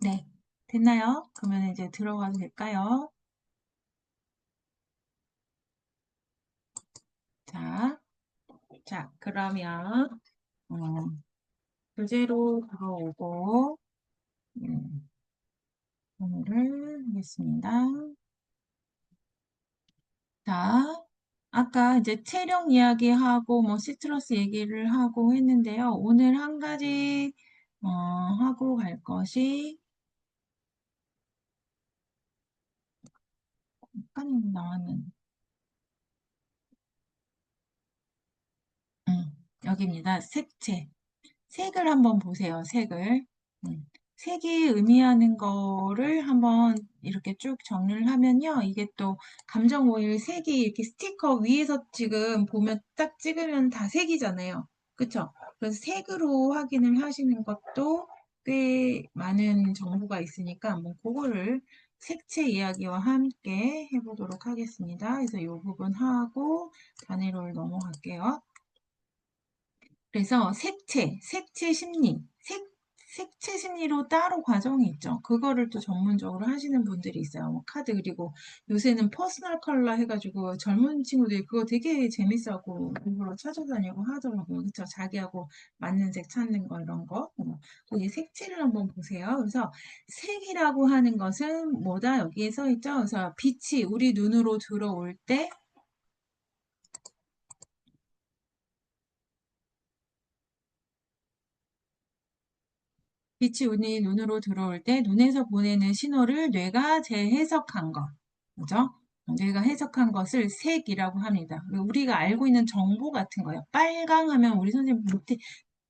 네, 됐나요? 그러면 이제 들어가도 될까요? 자, 그러면 교재로 들어오고 오늘을 하겠습니다. 자, 아까 이제 체력 이야기하고 뭐 시트러스 얘기를 하고 했는데요. 오늘 한 가지 하고 갈 것이 약간 나왔는 여기입니다. 색채. 색을 한번 보세요. 색을. 음, 색이 의미하는 거를 한번 이렇게 쭉 정리를 하면요. 이게 또 감정 오일 색이 이렇게 스티커 위에서 지금 보면 딱 찍으면 다 색이잖아요. 그쵸? 그래서 색으로 확인을 하시는 것도 꽤 많은 정보가 있으니까 한번 그거를 색채 이야기와 함께 해보도록 하겠습니다. 그래서 이 부분 하고 단위로 넘어갈게요. 그래서 색채 심리, 색채 심리로 따로 과정이 있죠. 그거를 또 전문적으로 하시는 분들이 있어요. 뭐 카드 그리고 요새는 퍼스널 컬러 해가지고 젊은 친구들이 그거 되게 재밌어하고 일부러 찾아다니고 하더라고요. 그쵸? 자기하고 맞는 색 찾는 거 이런 거. 이 색채를 한번 보세요. 그래서 색이라고 하는 것은 뭐다? 여기에 써 있죠. 그래서 빛이 우리 눈으로 들어올 때 빛이 우리 눈으로 들어올 때 눈에서 보내는 신호를 뇌가 재해석한 것. 그죠? 뇌가 해석한 것을 색이라고 합니다. 우리가 알고 있는 정보 같은 거예요. 빨강 하면 우리 선생님 밑에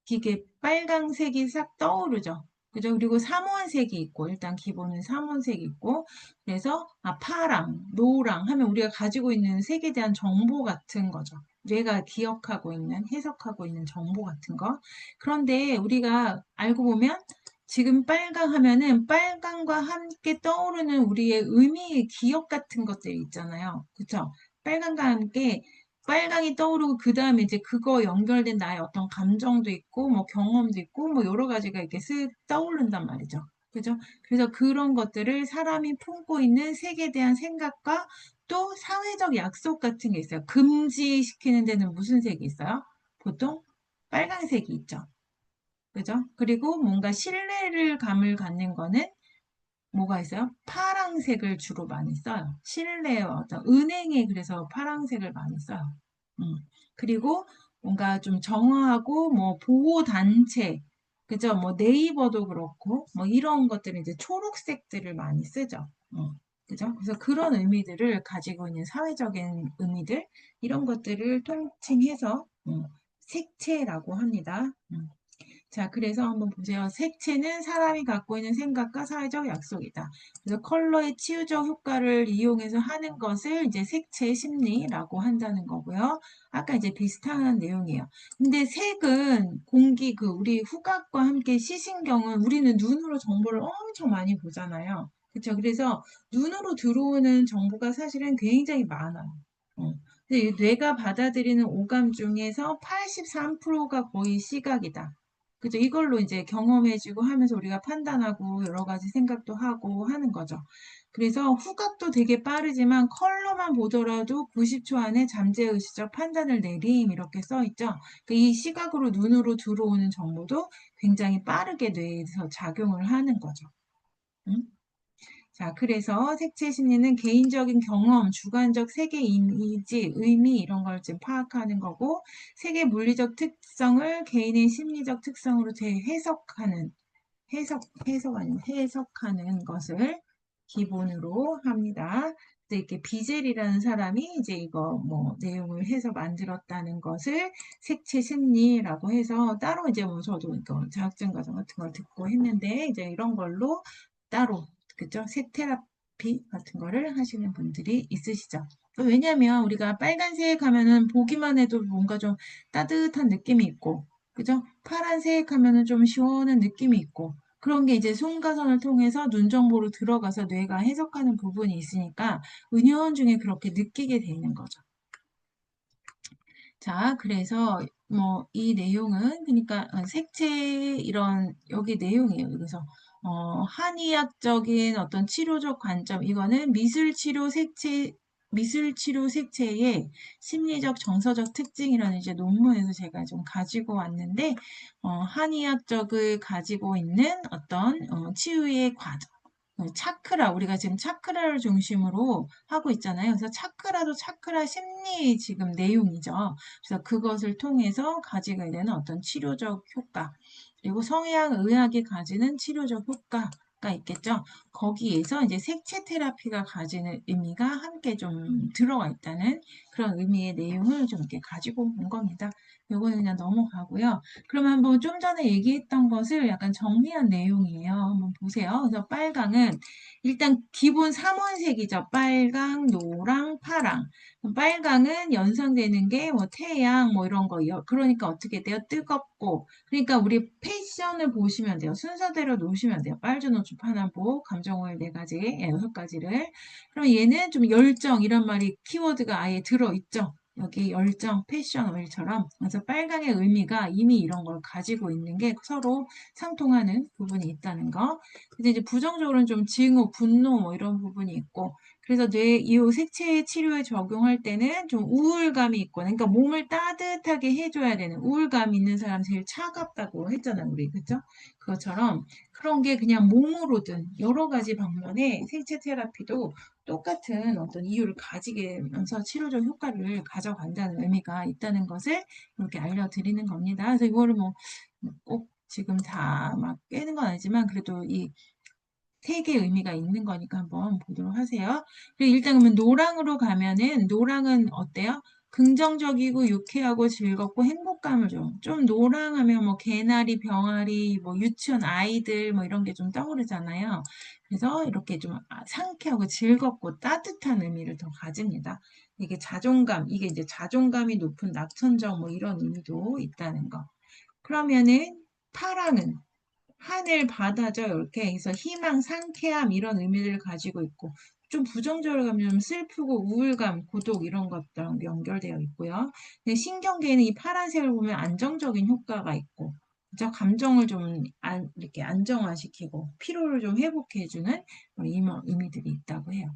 이게 빨강색이 싹 떠오르죠. 그죠? 그리고 삼원색이 있고, 일단 기본은 삼원색이 있고, 그래서, 파랑, 노랑 하면 우리가 가지고 있는 색에 대한 정보 같은 거죠. 뇌가 기억하고 있는, 해석하고 있는 정보 같은 거. 그런데 우리가 알고 보면, 지금 빨강 하면은 빨강과 함께 떠오르는 우리의 의미의 기억 같은 것들이 있잖아요. 그쵸? 빨강과 함께 빨강이 떠오르고 그 다음에 이제 그거 연결된 나의 어떤 감정도 있고 뭐 경험도 있고 뭐 여러 가지가 이렇게 쓱 떠오른단 말이죠. 그죠? 그래서 그런 것들을 사람이 품고 있는 색에 대한 생각과 또 사회적 약속 같은 게 있어요. 금지시키는 데는 무슨 색이 있어요? 보통 빨강색이 있죠. 그죠? 그리고 뭔가 신뢰를 감을 갖는 거는 뭐가 있어요? 파랑색을 주로 많이 써요. 실내와 어떤 은행에 그래서 파랑색을 많이 써요. 음. 그리고 뭔가 좀 정화하고 뭐 보호단체, 그죠? 뭐 네이버도 그렇고 뭐 이런 것들은 이제 초록색들을 많이 쓰죠. 그죠? 그래서 그런 의미들을 가지고 있는 사회적인 의미들 이런 것들을 통칭해서 색채라고 합니다. 자, 그래서 한번 보세요. 색채는 사람이 갖고 있는 생각과 사회적 약속이다. 그래서 컬러의 치유적 효과를 이용해서 하는 것을 이제 색채 심리라고 한다는 거고요. 아까 이제 비슷한 내용이에요. 근데 색은 공기, 우리 후각과 함께 시신경은 우리는 눈으로 정보를 엄청 많이 보잖아요. 그렇죠? 그래서 눈으로 들어오는 정보가 사실은 굉장히 많아요. 어. 근데 이 뇌가 받아들이는 오감 중에서 83%가 거의 시각이다. 그죠? 이걸로 이제 경험해지고 하면서 우리가 판단하고 여러 가지 생각도 하고 하는 거죠. 그래서 후각도 되게 빠르지만 컬러만 보더라도 90초 안에 잠재의식적 판단을 내림 이렇게 써 있죠. 이 시각으로 눈으로 들어오는 정보도 굉장히 빠르게 뇌에서 작용을 하는 거죠. 응? 자, 그래서 색채 심리는 개인적인 경험, 주관적 세계 이미지, 의미 이런 걸 지금 파악하는 거고 세계 물리적 특성을 개인의 심리적 특성으로 재해석하는 해석 아니면 해석하는 것을 기본으로 합니다. 그래서 이렇게 비젤이라는 사람이 이제 이거 뭐 내용을 해서 만들었다는 것을 색채 심리라고 해서 따로 이제 뭐 저도 이거 자격증 과정 같은 걸 듣고 했는데 이제 이런 걸로 따로 그죠? 색 테라피 같은 거를 하시는 분들이 있으시죠. 왜냐면 우리가 빨간색 하면은 보기만 해도 뭔가 좀 따뜻한 느낌이 있고 그죠? 파란색 하면은 좀 시원한 느낌이 있고 그런 게 이제 손가선을 통해서 눈 정보로 들어가서 뇌가 해석하는 부분이 있으니까 은연중에 그렇게 느끼게 되는 거죠. 자, 그래서 뭐, 이 내용은, 그러니까, 색채, 이런, 여기 내용이에요. 그래서, 한의학적인 어떤 치료적 관점, 이거는 미술치료 색채의 심리적, 정서적 특징이라는 이제 논문에서 제가 좀 가지고 왔는데, 한의학적을 가지고 있는 어떤, 치유의 과정. 차크라, 우리가 지금 차크라를 중심으로 하고 있잖아요. 그래서 차크라도 차크라 심리 지금 내용이죠. 그래서 그것을 통해서 가지게 되는 어떤 치료적 효과, 그리고 성향 의학이 가지는 치료적 효과가 있겠죠. 거기에서 이제 색채 테라피가 가지는 의미가 함께 좀 들어가 있다는 그런 의미의 내용을 좀 이렇게 가지고 온 겁니다. 요거는 그냥 넘어가고요. 그러면 한번 좀 전에 얘기했던 것을 약간 정리한 내용이에요. 한번 보세요. 그래서 빨강은 일단 기본 3원색이죠. 빨강, 노랑, 파랑. 빨강은 연상되는 게 뭐 태양 뭐 이런 거요. 그러니까 어떻게 돼요? 뜨겁고. 그러니까 우리 패션을 보시면 돼요. 순서대로 놓으시면 돼요. 빨주노초 파남보 감정오일 4가지, 6가지를. 그럼 얘는 좀 열정 이런 말이 키워드가 아예 들어있죠. 여기 열정, 패션 오일처럼. 그래서 빨강의 의미가 이미 이런 걸 가지고 있는 게 서로 상통하는 부분이 있다는 거. 근데 이제 부정적으로는 좀 징후, 분노 뭐 이런 부분이 있고, 그래서 이 색채 치료에 적용할 때는 좀 우울감이 있고, 그러니까 몸을 따뜻하게 해줘야 되는 우울감 있는 사람 제일 차갑다고 했잖아요, 우리. 그죠? 그것처럼 그런 게 그냥 몸으로든 여러 가지 방면의 색채 테라피도 똑같은 어떤 이유를 가지면서 치료적 효과를 가져간다는 의미가 있다는 것을 이렇게 알려드리는 겁니다. 그래서 이거를 뭐 꼭 지금 다 막 깨는 건 아니지만 그래도 이 세 개의 의미가 있는 거니까 한번 보도록 하세요. 그리고 일단 그러면 노랑으로 가면은 노랑은 어때요? 긍정적이고 유쾌하고 즐겁고 행복감을 줘. 좀 노랑하면 뭐 개나리, 병아리, 뭐 유치원 아이들 뭐 이런 게 좀 떠오르잖아요. 그래서 이렇게 좀 상쾌하고 즐겁고 따뜻한 의미를 더 가집니다. 이게 자존감, 이게 이제 자존감이 높은 낙천적 뭐 이런 의미도 있다는 거. 그러면은 파랑은 하늘, 바다죠. 이렇게 해서 희망, 상쾌함 이런 의미를 가지고 있고 좀 부정적으로 가면 좀 슬프고 우울감, 고독 이런 것들랑 연결되어 있고요. 근데 신경계는 이 파란색을 보면 안정적인 효과가 있고 그죠? 감정을 좀 이렇게 안정화시키고 피로를 좀 회복해주는 그런 의미들이 있다고 해요.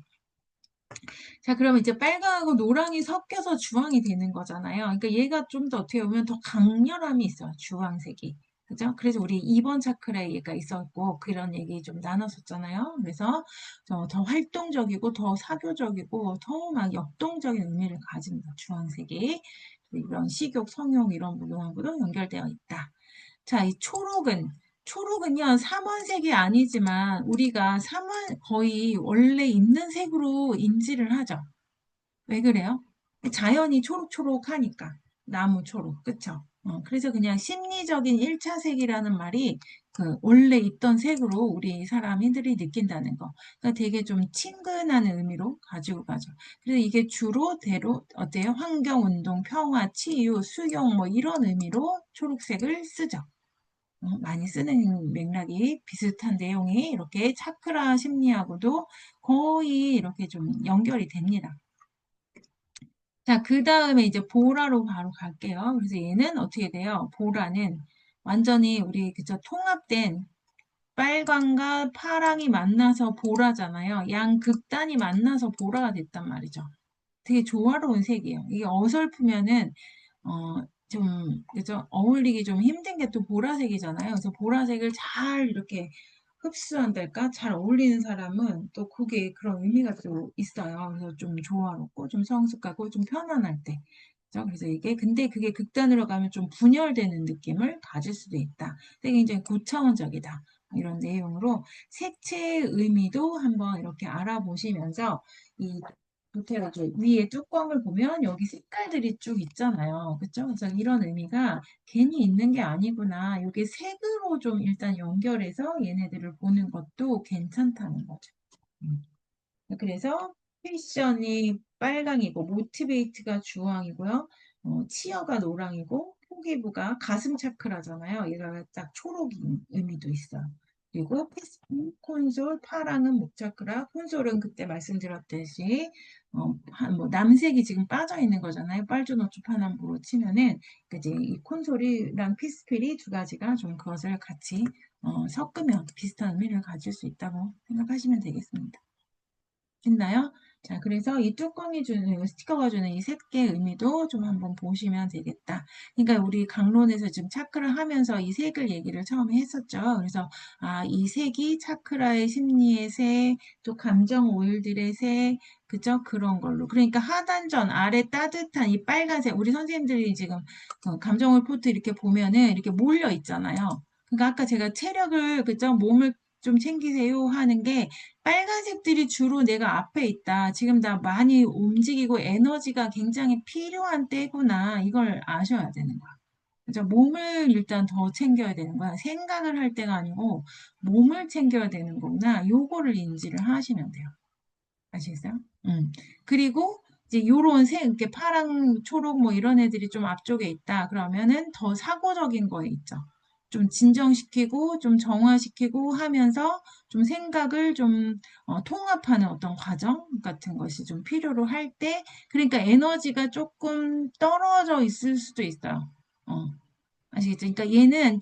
자, 그러면 이제 빨강하고 노랑이 섞여서 주황이 되는 거잖아요. 그러니까 얘가 좀 더 어떻게 보면 더 강렬함이 있어요. 주황색이. 그죠? 그래서 우리 2번 차크라에 얘가 있었고, 그런 얘기 좀 나눴었잖아요. 그래서 더 활동적이고, 더 사교적이고, 더 막 역동적인 의미를 가집니다. 주황색이. 이런 식욕, 성욕 이런 부분하고도 연결되어 있다. 자, 이 초록은요, 삼원색이 아니지만, 우리가 거의 원래 있는 색으로 인지를 하죠. 왜 그래요? 자연이 초록초록하니까. 나무 초록, 그쵸? 그래서 그냥 심리적인 1차색이라는 말이 그 원래 있던 색으로 우리 사람들이 느낀다는 거. 그러니까 되게 좀 친근한 의미로 가지고 가죠. 그래서 이게 주로 어때요? 환경운동, 평화, 치유, 수용 뭐 이런 의미로 초록색을 쓰죠. 많이 쓰는 맥락이 비슷한 내용이 이렇게 차크라 심리하고도 거의 이렇게 좀 연결이 됩니다. 자, 그 다음에 이제 보라로 바로 갈게요. 그래서 얘는 어떻게 돼요? 보라는 완전히 우리 그저 통합된 빨강과 파랑이 만나서 보라잖아요. 양 극단이 만나서 보라가 됐단 말이죠. 되게 조화로운 색이에요. 이게 어설프면은 그죠? 어울리기 좀 힘든 게 또 보라색이잖아요. 그래서 보라색을 잘 이렇게 흡수한달까? 잘 어울리는 사람은 또 그게 그런 의미가 또 있어요. 그래서 좀 조화롭고 좀 성숙하고 좀 편안할 때. 그죠? 그래서 근데 그게 극단으로 가면 좀 분열되는 느낌을 가질 수도 있다. 근데 굉장히 고차원적이다. 이런 내용으로 색채의 의미도 한번 이렇게 알아보시면서 이 도태우죠. 위에 뚜껑을 보면 여기 색깔들이 쭉 있잖아요. 그쵸? 그래서 이런 의미가 괜히 있는 게 아니구나. 이게 색으로 좀 일단 연결해서 얘네들을 보는 것도 괜찮다는 거죠. 음. 그래서 패션이 빨강이고 모티베이트가 주황이고요. 치어가 노랑이고 포기부가 가슴 차크라잖아요. 얘가 딱 초록 의미도 있어요. 그리고 피스톤, 콘솔, 파랑은 목차크라, 콘솔은 그때 말씀드렸듯이 뭐 남색이 지금 빠져 있는 거잖아요. 빨주노초 파남보로 치면은 그 이제 이 콘솔이랑 피스필이 두 가지가 좀 그것을 같이 섞으면 비슷한 의미를 가질 수 있다고 생각하시면 되겠습니다. 됐나요? 자, 그래서 이 뚜껑이 주는, 스티커가 주는 이 세 개의 의미도 좀 한번 보시면 되겠다. 그러니까 우리 강론에서 지금 차크라 하면서 이 색을 얘기를 처음에 했었죠. 그래서, 아, 이 색이 차크라의 심리의 색, 또 감정 오일들의 색, 그죠? 그런 걸로. 그러니까 하단전, 아래 따뜻한 이 빨간색, 우리 선생님들이 지금 감정을 포트 이렇게 보면은 이렇게 몰려 있잖아요. 그러니까 아까 제가 체력을, 그죠? 몸을 좀 챙기세요 하는 게 빨간색들이 주로 내가 앞에 있다. 지금 나 많이 움직이고 에너지가 굉장히 필요한 때구나. 이걸 아셔야 되는 거야. 그죠? 몸을 일단 더 챙겨야 되는 거야. 생각을 할 때가 아니고 몸을 챙겨야 되는 거구나. 요거를 인지를 하시면 돼요. 아시겠어요? 그리고 이제 요런 색, 이렇게 파랑, 초록 뭐 이런 애들이 좀 앞쪽에 있다. 그러면은 더 사고적인 거에 있죠. 좀 진정시키고, 좀 정화시키고 하면서 좀 생각을 좀 통합하는 어떤 과정 같은 것이 좀 필요로 할 때, 그러니까 에너지가 조금 떨어져 있을 수도 있어요. 어. 아시겠죠? 그러니까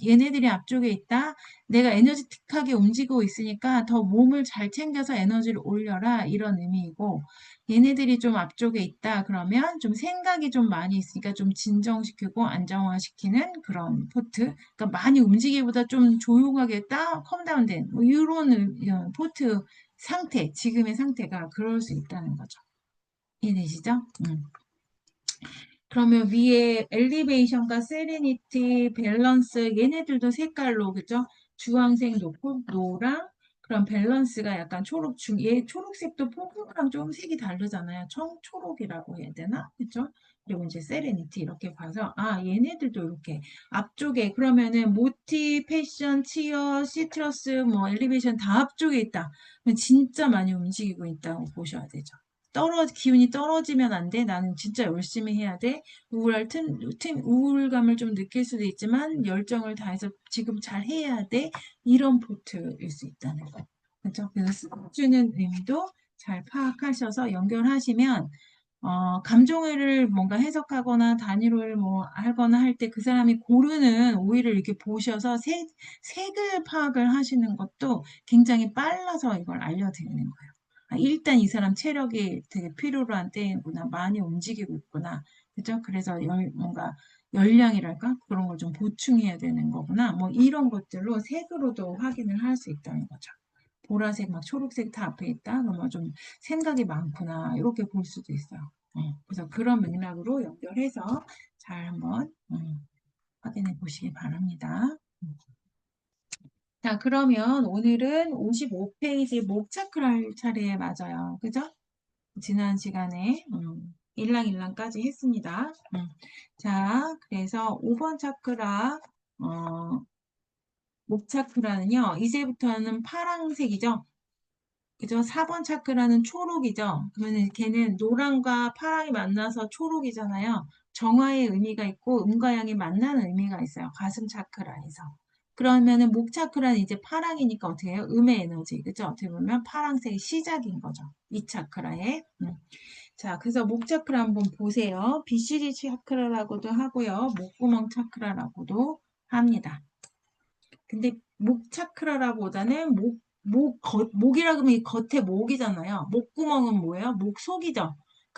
얘네들이 앞쪽에 있다. 내가 에너지틱하게 움직이고 있으니까 더 몸을 잘 챙겨서 에너지를 올려라. 이런 의미이고, 얘네들이 좀 앞쪽에 있다. 그러면 좀 생각이 좀 많이 있으니까 좀 진정시키고 안정화시키는 그런 포트. 그러니까 많이 움직이기보다 좀 조용하게 컴다운된, 뭐, 이런 포트 상태, 지금의 상태가 그럴 수 있다는 거죠. 이해되시죠? 그러면 위에 엘리베이션과 세레니티, 밸런스 얘네들도 색깔로 그죠? 주황색, 노랑 그런 밸런스가 약간 얘 초록색도 퐁퐁이랑 좀 색이 다르잖아요. 청초록이라고 해야 되나? 그죠? 그리고 이제 세레니티 이렇게 봐서 아 얘네들도 이렇게 앞쪽에 그러면은 모티, 패션, 치어, 시트러스, 뭐 엘리베이션 다 앞쪽에 있다. 그럼 진짜 많이 움직이고 있다고 보셔야 되죠. 기운이 떨어지면 안 돼. 나는 진짜 열심히 해야 돼. 우울감을 좀 느낄 수도 있지만 열정을 다해서 지금 잘 해야 돼. 이런 포트일 수 있다는 거. 그렇죠? 그래서 쓱 주는 의미도 잘 파악하셔서 연결하시면 감정을 뭔가 해석하거나 단위를 뭐 하거나 할 때 그 사람이 고르는 오이를 이렇게 보셔서 색을 파악을 하시는 것도 굉장히 빨라서 이걸 알려드리는 거예요. 아, 일단 이 사람 체력이 되게 필요로 한 때구나. 많이 움직이고 있구나. 그죠? 그래서 뭔가 열량이랄까? 그런 걸 좀 보충해야 되는 거구나. 뭐 이런 것들로 색으로도 확인을 할 수 있다는 거죠. 보라색, 막 초록색 다 앞에 있다? 그러면 좀 생각이 많구나. 이렇게 볼 수도 있어요. 그래서 그런 맥락으로 연결해서 잘 한번 확인해 보시기 바랍니다. 자, 그러면 오늘은 55페이지 목 차크라 할 차례에 맞아요. 그죠? 지난 시간에 일랑일랑까지 했습니다. 자, 그래서 5번 차크라 목 차크라는요. 이제부터는 파랑색이죠. 그죠? 4번 차크라는 초록이죠. 그러면 걔는 노랑과 파랑이 만나서 초록이잖아요. 정화의 의미가 있고 음과 양이 만나는 의미가 있어요. 가슴 차크라에서. 그러면은 목 차크라는 이제 파랑이니까 어떻게 해요? 음의 에너지. 그죠? 어떻게 보면 파랑색이 시작인 거죠. 이 차크라의. 자, 그래서 목 차크라 한번 보세요. BCG 차크라라고도 하고요. 목구멍 차크라라고도 합니다. 근데 목 차크라라보다는 목이라 그러면 이 겉에 목이잖아요. 목구멍은 뭐예요? 목 속이죠.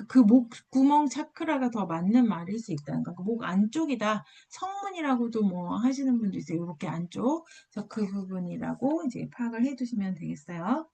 그 목구멍 차크라가 더 맞는 말일 수 있다는 거. 목 안쪽이다. 성문이라고도 뭐 하시는 분도 있어요. 이렇게 안쪽. 그래서 그 부분이라고 이제 파악을 해두시면 되겠어요.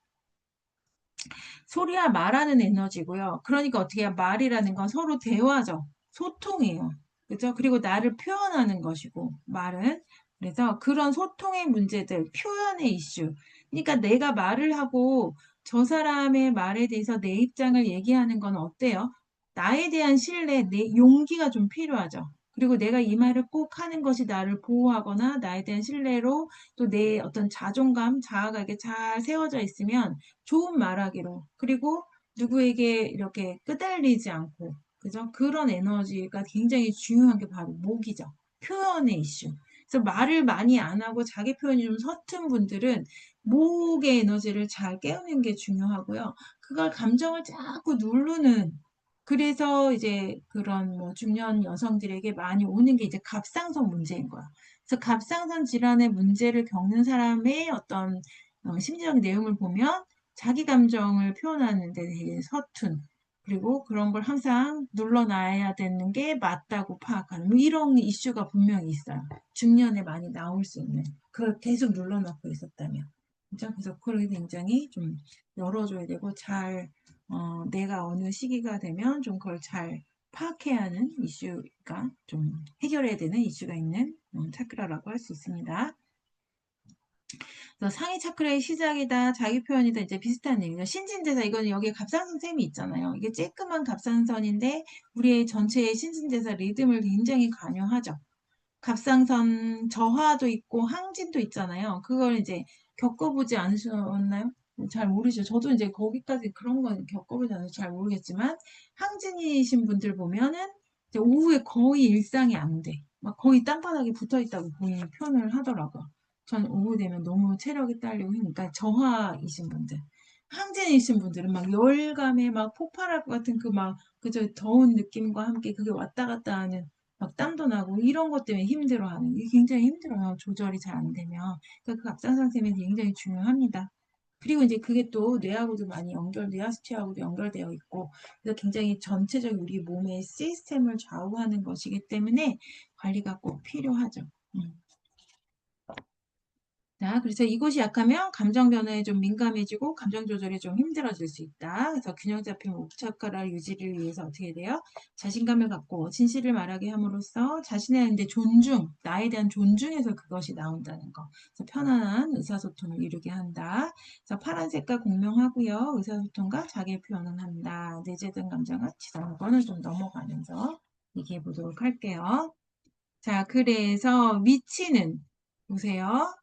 소리야 말하는 에너지고요. 그러니까 어떻게 해요? 말이라는 건 서로 대화죠. 소통이에요. 그죠? 그리고 나를 표현하는 것이고, 말은. 그래서 그런 소통의 문제들, 표현의 이슈. 그러니까 내가 말을 하고 저 사람의 말에 대해서 내 입장을 얘기하는 건 어때요? 나에 대한 신뢰, 내 용기가 좀 필요하죠. 그리고 내가 이 말을 꼭 하는 것이 나를 보호하거나 나에 대한 신뢰로 또 내 어떤 자존감, 자아가 이렇게 잘 세워져 있으면 좋은 말하기로. 그리고 누구에게 이렇게 끄달리지 않고. 그죠? 그런 에너지가 굉장히 중요한 게 바로 목이죠. 표현의 이슈. 그래서 말을 많이 안 하고 자기 표현이 좀 서툰 분들은 목의 에너지를 잘 깨우는 게 중요하고요. 그걸 감정을 자꾸 누르는 그래서 이제 그런 뭐 중년 여성들에게 많이 오는 게 이제 갑상선 문제인 거야. 그래서 갑상선 질환의 문제를 겪는 사람의 어떤 심리적 내용을 보면 자기 감정을 표현하는 데 되게 서툰 그리고 그런 걸 항상 눌러놔야 되는 게 맞다고 파악하는 뭐 이런 이슈가 분명히 있어요. 중년에 많이 나올 수 있는 그걸 계속 눌러놓고 있었다면 그죠? 그래서 그걸 굉장히 좀 열어줘야 되고 잘 내가 어느 시기가 되면 좀 그걸 잘 파악해야 하는 이슈가 좀 해결해야 되는 이슈가 있는 차크라라고 할 수 있습니다. 그래서 상위 차크라의 시작이다, 자기 표현이다, 이제 비슷한 얘기죠. 신진대사, 이거는 여기에 갑상선 셈이 있잖아요. 이게 쬐끄만 갑상선인데 우리의 전체의 신진대사 리듬을 굉장히 관여하죠. 갑상선 저하도 있고 항진도 있잖아요. 그걸 이제 겪어보지 않으셨나요? 잘 모르죠. 저도 이제 거기까지 그런 건 겪어보지 않아서 잘 모르겠지만 항진이신 분들 보면은 이제 오후에 거의 일상이 안 돼. 막 거의 땅바닥에 붙어 있다고 본인이 표현을 하더라고요. 전 오후 되면 너무 체력이 딸리고 그러니까 저하이신 분들. 항진이신 분들은 막 열감에 막 폭발할 것 같은 그 막 그저 더운 느낌과 함께 그게 왔다 갔다 하는 막 땀도 나고 이런 것 때문에 힘들어하는 이게 굉장히 힘들어요. 조절이 잘 안 되면. 그러니까 그 갑상선쌤이 굉장히 중요합니다. 그리고 이제 그게 또 뇌하고도 많이 뇌하수체하고도 연결되어 있고 그래서 굉장히 전체적인 우리 몸의 시스템을 좌우하는 것이기 때문에 관리가 꼭 필요하죠. 음. 자, 그래서 이것이 약하면 감정 변화에 좀 민감해지고 감정 조절이 좀 힘들어질 수 있다. 그래서 균형 잡힌 옥차카라 유지를 위해서 어떻게 돼요? 자신감을 갖고 진실을 말하게 함으로써 자신에 대한 존중, 나에 대한 존중에서 그것이 나온다는 거. 그래서 편안한 의사소통을 이루게 한다. 그래서 파란색과 공명하고요. 의사소통과 자기 표현을 한다. 내재된 감정은 지상권을 좀 넘어가면서 얘기해 보도록 할게요. 자, 그래서 위치는 보세요.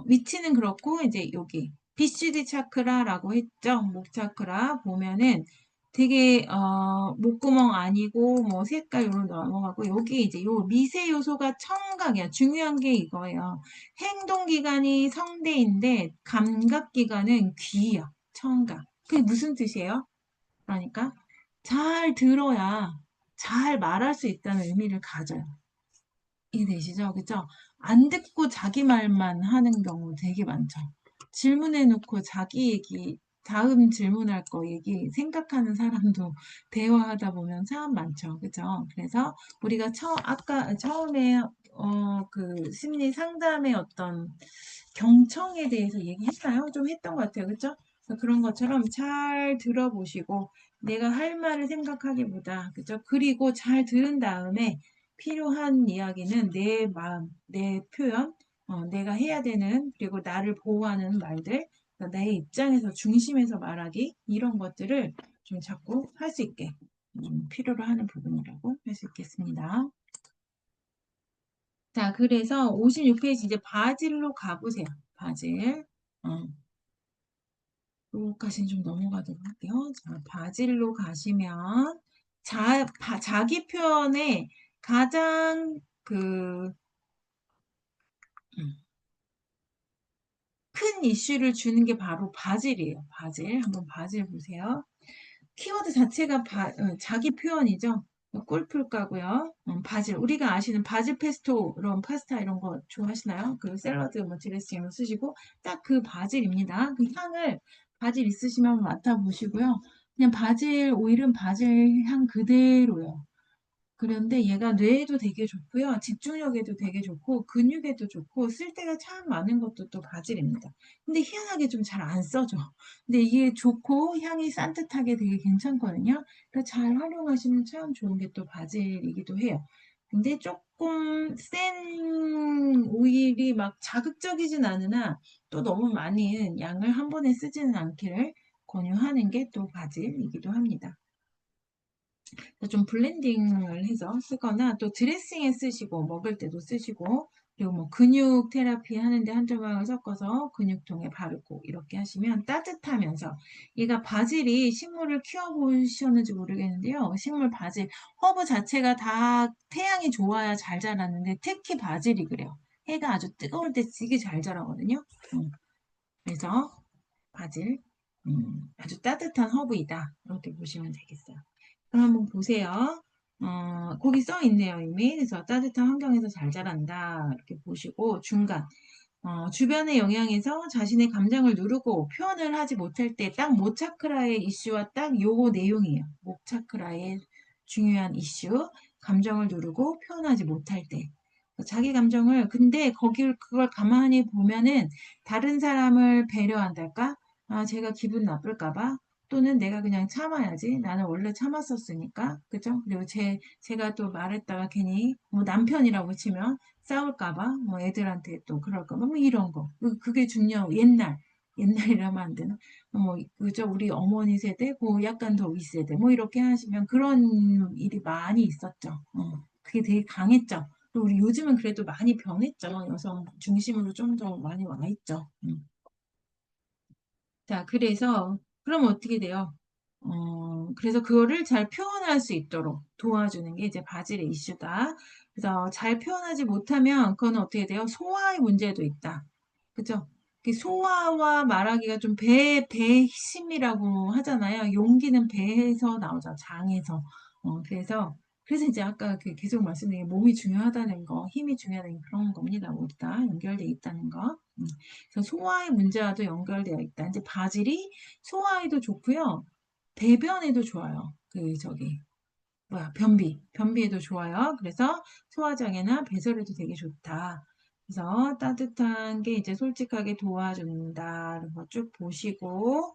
위치는 그렇고 이제 여기 BCD 차크라라고 했죠. 목 차크라 보면은 되게 목구멍 아니고 뭐 색깔 요런 넘어가고 여기 이제 요 미세 요소가 청각이야. 중요한 게 이거예요. 행동 기관이 성대인데 감각 기관은 귀야. 청각. 그게 무슨 뜻이에요? 그러니까 잘 들어야 잘 말할 수 있다는 의미를 가져요. 이해되시죠? 그죠? 안 듣고 자기 말만 하는 경우 되게 많죠. 질문해놓고 자기 얘기, 다음 질문할 거 얘기 생각하는 사람도 대화하다 보면 참 많죠. 그죠? 그래서 우리가 아까 처음에, 그 심리 상담의 어떤 경청에 대해서 얘기했나요? 좀 했던 것 같아요. 그죠? 그런 것처럼 잘 들어보시고 내가 할 말을 생각하기보다, 그죠? 그리고 잘 들은 다음에 필요한 이야기는 내 마음, 내 표현, 내가 해야 되는, 그리고 나를 보호하는 말들, 그러니까 내 입장에서 중심에서 말하기, 이런 것들을 좀 자꾸 할 수 있게 필요로 하는 부분이라고 할 수 있겠습니다. 자, 그래서 56페이지 이제 바질로 가보세요. 바질. 요까지는 좀 넘어가도록 할게요. 자, 바질로 가시면 자기 표현에 가장 음, 큰 이슈를 주는 게 바로 바질이에요. 바질. 한번 바질 보세요. 키워드 자체가 자기 표현이죠. 꿀풀까고요. 바질. 우리가 아시는 바질 페스토 이런 파스타 이런 거 좋아하시나요? 그 샐러드 뭐 드레싱으로 쓰시고 딱 그 바질입니다. 그 향을 바질 있으시면 한번 맡아보시고요. 그냥 바질 오일은 바질 향 그대로요. 그런데 얘가 뇌에도 되게 좋고요. 집중력에도 되게 좋고 근육에도 좋고 쓸 데가 참 많은 것도 또 바질입니다. 근데 희한하게 좀 잘 안 써져. 근데 이게 좋고 향이 산뜻하게 되게 괜찮거든요. 그래서 잘 활용하시면 참 좋은 게 또 바질이기도 해요. 근데 조금 센 오일이 막 자극적이진 않으나 또 너무 많은 양을 한 번에 쓰지는 않기를 권유하는 게 또 바질이기도 합니다. 좀 블렌딩을 해서 쓰거나 또 드레싱에 쓰시고 먹을 때도 쓰시고 그리고 뭐 근육 테라피 하는데 한 조각을 섞어서 근육통에 바르고 이렇게 하시면 따뜻하면서 얘가 바질이 식물을 키워보셨는지 모르겠는데요. 식물 바질 허브 자체가 다 태양이 좋아야 잘 자라는데 특히 바질이 그래요. 해가 아주 뜨거울 때 되게 잘 자라거든요. 그래서 바질, 아주 따뜻한 허브이다. 이렇게 보시면 되겠어요. 그럼 한번 보세요. 거기 써 있네요, 이미. 그래서 따뜻한 환경에서 잘 자란다. 이렇게 보시고, 중간. 주변의 영향에서 자신의 감정을 누르고 표현을 하지 못할 때 딱 목차크라의 이슈와 딱 요거 내용이에요. 목차크라의 중요한 이슈, 감정을 누르고 표현하지 못할 때. 자기 감정을, 근데 거길, 그걸 가만히 보면은 다른 사람을 배려한달까? 아, 제가 기분 나쁠까봐? 또는 내가 그냥 참아야지. 나는 원래 참았었으니까. 그죠? 그리고 제가 또 말했다가 괜히 뭐 남편이라고 치면 싸울까봐, 뭐 애들한테 또 그럴까봐, 뭐 이런 거. 그게 옛날이라면 안 되나? 뭐, 그죠? 우리 어머니 세대, 그 약간 더 윗세대, 뭐 이렇게 하시면 그런 일이 많이 있었죠. 그게 되게 강했죠. 그리고 우리 요즘은 그래도 많이 변했죠. 여성 중심으로 좀 더 많이 와 있죠. 자, 그래서, 그럼 어떻게 돼요? 그래서 그거를 잘 표현할 수 있도록 도와주는 게 이제 바질의 이슈다. 그래서 잘 표현하지 못하면 그거는 어떻게 돼요? 소화의 문제도 있다. 그죠? 그 소화와 말하기가 좀 배심이라고 하잖아요. 용기는 배에서 나오죠. 장에서. 그래서 이제 아까 그 계속 말씀드린 게 몸이 중요하다는 거, 힘이 중요하다는 그런 겁니다. 모두 다 연결돼 있다는 거. 그래서 소화의 문제와도 연결되어 있다. 이제 바질이 소화에도 좋고요. 배변에도 좋아요. 변비에도 좋아요. 그래서 소화장애나 배설에도 되게 좋다. 그래서 따뜻한 게 이제 솔직하게 도와준다. 그래서 쭉 보시고,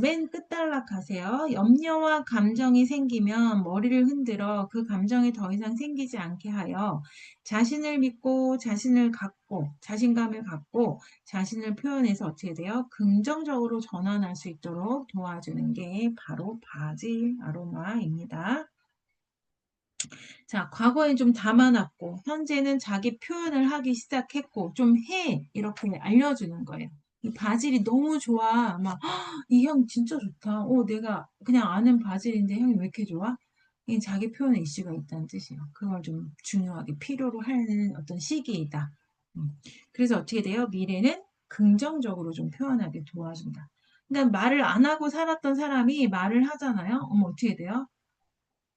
맨 끝단락 하세요. 염려와 감정이 생기면 머리를 흔들어 그 감정이 더 이상 생기지 않게 하여 자신을 믿고 자신을 갖고 자신감을 갖고 자신을 표현해서 어떻게 돼요? 긍정적으로 전환할 수 있도록 도와주는 게 바로 바질 아로마입니다. 자, 과거엔 좀 담아놨고, 현재는 자기 표현을 하기 시작했고, 좀 해. 이렇게 알려주는 거예요. 이 바질이 너무 좋아. 막, 이 향 진짜 좋다. 내가 그냥 아는 바질인데 향이 왜 이렇게 좋아? 이 자기 표현의 이슈가 있다는 뜻이에요. 그걸 좀 중요하게 필요로 하는 어떤 시기이다. 음. 그래서 어떻게 돼요? 미래는 긍정적으로 좀 표현하게 도와준다. 그러니까 말을 안 하고 살았던 사람이 말을 하잖아요. 어떻게 돼요?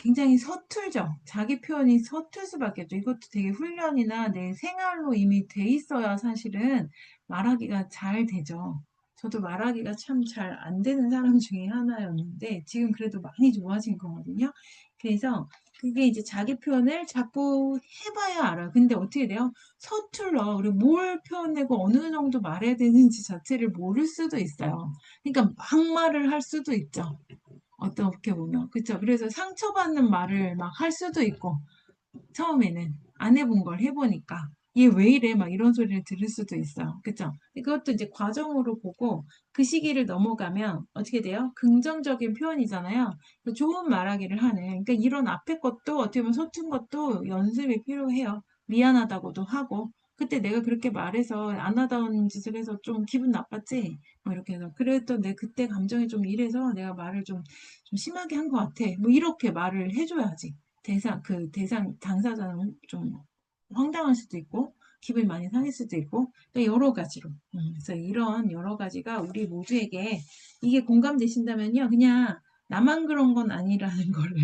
굉장히 서툴죠. 자기 표현이 서툴 수밖에 없죠. 이것도 되게 훈련이나 내 생활로 이미 돼 있어야 사실은 말하기가 잘 되죠. 저도 말하기가 참 잘 안 되는 사람 중에 하나였는데 지금 그래도 많이 좋아진 거거든요. 그래서 그게 이제 자기 표현을 자꾸 해봐야 알아요. 근데 어떻게 돼요? 서툴러. 그리고 뭘 표현하고 어느 정도 말해야 되는지 자체를 모를 수도 있어요. 그러니까 막말을 할 수도 있죠. 어떻게 보면. 그쵸? 그래서 상처받는 말을 막 할 수도 있고, 처음에는 안 해본 걸 해보니까, 얘 왜 이래? 막 이런 소리를 들을 수도 있어요. 그쵸? 그것도 이제 과정으로 보고, 그 시기를 넘어가면 어떻게 돼요? 긍정적인 표현이잖아요. 좋은 말하기를 하는. 그러니까 이런 앞에 것도 어떻게 보면 서툰 것도 연습이 필요해요. 미안하다고도 하고, 그때 내가 그렇게 말해서 안 하다운 짓을 해서 좀 기분 나빴지? 뭐 이렇게 해서. 그래도 내 그때 감정이 좀 이래서 내가 말을 좀 심하게 한 것 같아. 뭐 이렇게 말을 해줘야지. 당사자는 좀 황당할 수도 있고, 기분이 많이 상할 수도 있고, 그러니까 여러 가지로. 그래서 이런 여러 가지가 우리 모두에게 이게 공감되신다면요, 그냥 나만 그런 건 아니라는 거를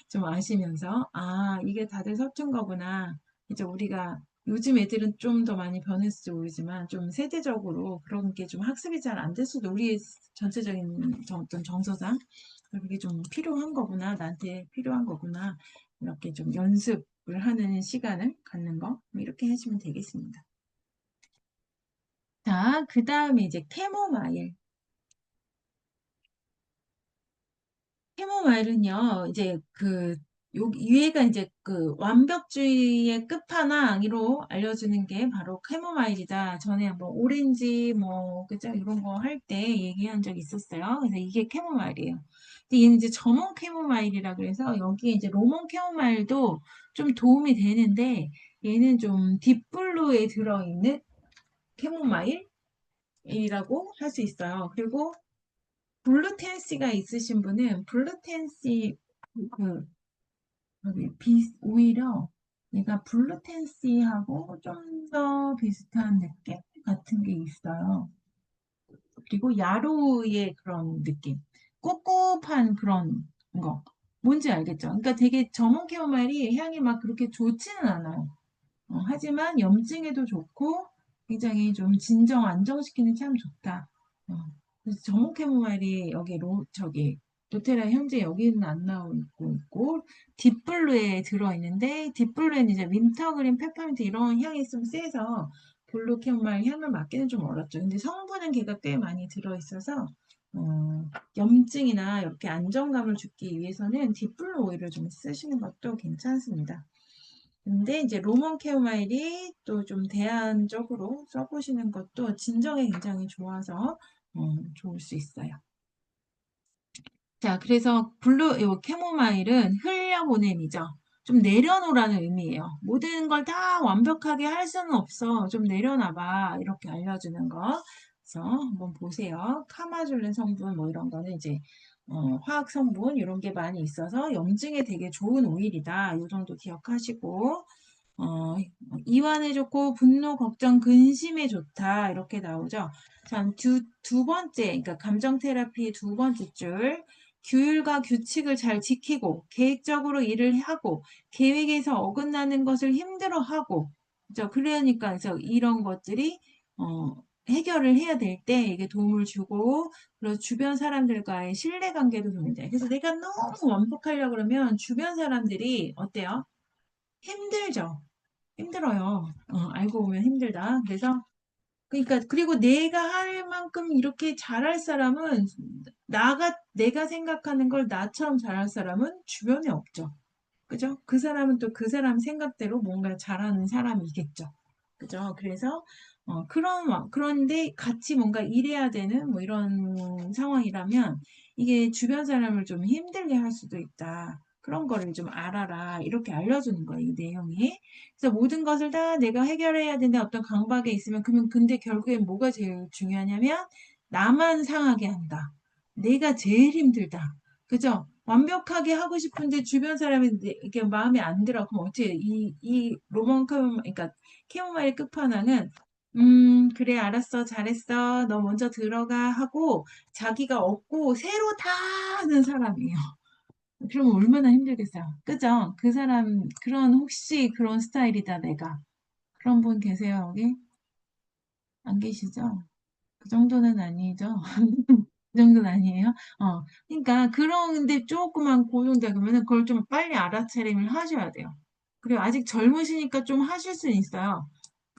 좀 아시면서, 아, 이게 다들 서툰 거구나. 이제 우리가 요즘 애들은 좀 더 많이 변했을지 모르지만, 좀 세대적으로 그런 게 좀 학습이 잘 안 될 수도, 우리의 전체적인 어떤 정서상, 그게 좀 필요한 거구나. 나한테 필요한 거구나. 이렇게 좀 연습을 하는 시간을 갖는 거. 뭐 이렇게 하시면 되겠습니다. 자, 그 다음에 이제 캐모마일. 캐모마일은요, 이제 얘가 이제 그 완벽주의의 끝판왕으로 알려주는 게 바로 캐모마일이다. 전에 한번 오렌지 뭐, 그죠? 이런 거 할 때 얘기한 적 있었어요. 그래서 이게 캐모마일이에요. 근데 얘는 이제 점원 캐모마일이라 그래서 여기에 이제 로몬 캐모마일도 좀 도움이 되는데 얘는 좀 딥블루에 들어있는 캐모마일이라고 할 수 있어요. 그리고 블루텐시가 있으신 분은 블루텐시 그 오히려 얘가 블루텐시하고 좀 더 비슷한 느낌 같은 게 있어요. 그리고 야로의 그런 느낌. 꿉꿉한 그런 거. 뭔지 알겠죠? 그러니까 되게 저몬 캐모마일이 향이 막 그렇게 좋지는 않아요. 하지만 염증에도 좋고 굉장히 좀 진정 안정시키는 참 좋다. 어, 그래서 저목 캐모마일이 여기 저기 도테라 현재 여기는 안 나오고 있고 딥블루에 들어있는데 딥블루에는 이제 윈터그린, 페퍼민트 이런 향이 좀 세서 블루 캐모마일 향을 맡기는 좀 어렵죠. 근데 성분은 걔가 꽤 많이 들어있어서 염증이나 이렇게 안정감을 주기 위해서는 딥블루 오일을 좀 쓰시는 것도 괜찮습니다. 근데 이제 로먼 캐모마일이 또 좀 대안적으로 써보시는 것도 진정에 굉장히 좋아서 좋을 수 있어요. 자, 그래서 요 캐모마일은 흘려보냄이죠. 좀 내려놓으라는 의미예요. 모든 걸 다 완벽하게 할 수는 없어. 좀 내려놔봐. 이렇게 알려주는 거. 그래서 한번 보세요. 카마줄렌 성분 뭐 이런 거는 이제 화학 성분 이런 게 많이 있어서 염증에 되게 좋은 오일이다. 이 정도 기억하시고 어, 이완에 좋고 분노, 걱정, 근심에 좋다. 이렇게 나오죠. 자, 두 번째, 그러니까 감정 테라피 두 번째 줄. 규율과 규칙을 잘 지키고 계획적으로 일을 하고 계획에서 어긋나는 것을 힘들어하고 그죠? 그러니까 그래서 이런 것들이 해결을 해야 될 때 이게 도움을 주고 그리고 주변 사람들과의 신뢰관계도 도움이 돼요. 그래서 내가 너무 완벽하려고 그러면 주변 사람들이 어때요? 힘들죠. 힘들어요. 알고 보면 힘들다. 그래서 그러니까 그리고 내가 할 만큼 이렇게 잘할 사람은 내가 생각하는 걸 나처럼 잘할 사람은 주변에 없죠. 그죠? 그 사람은 또 그 사람 생각대로 뭔가 잘하는 사람이겠죠. 그죠? 그래서 그런데 같이 뭔가 일해야 되는 뭐 이런 상황이라면 이게 주변 사람을 좀 힘들게 할 수도 있다. 그런 거를 좀 알아라. 이렇게 알려주는 거예요, 이 내용이. 그래서 모든 것을 다 내가 해결해야 되는 어떤 강박에 있으면, 그러면 근데 결국엔 뭐가 제일 중요하냐면, 나만 상하게 한다. 내가 제일 힘들다. 그죠? 완벽하게 하고 싶은데 주변 사람이 이게 마음에 안 들어. 그럼 어떻게, 이 로먼 그러니까 캐모마일 끝판왕은, 그래, 알았어, 잘했어, 너 먼저 들어가 하고 자기가 없고 새로 다 하는 사람이에요. 그러면 얼마나 힘들겠어요. 그죠? 그 사람, 혹시 그런 스타일이다, 내가. 그런 분 계세요, 여기? 안 계시죠? 그 정도는 아니죠. 그 정도는 아니에요. 그러니까 그런데 조그만 고정자 그러면은 그걸 좀 빨리 알아차림을 하셔야 돼요. 그리고 아직 젊으시니까 좀 하실 수는 있어요.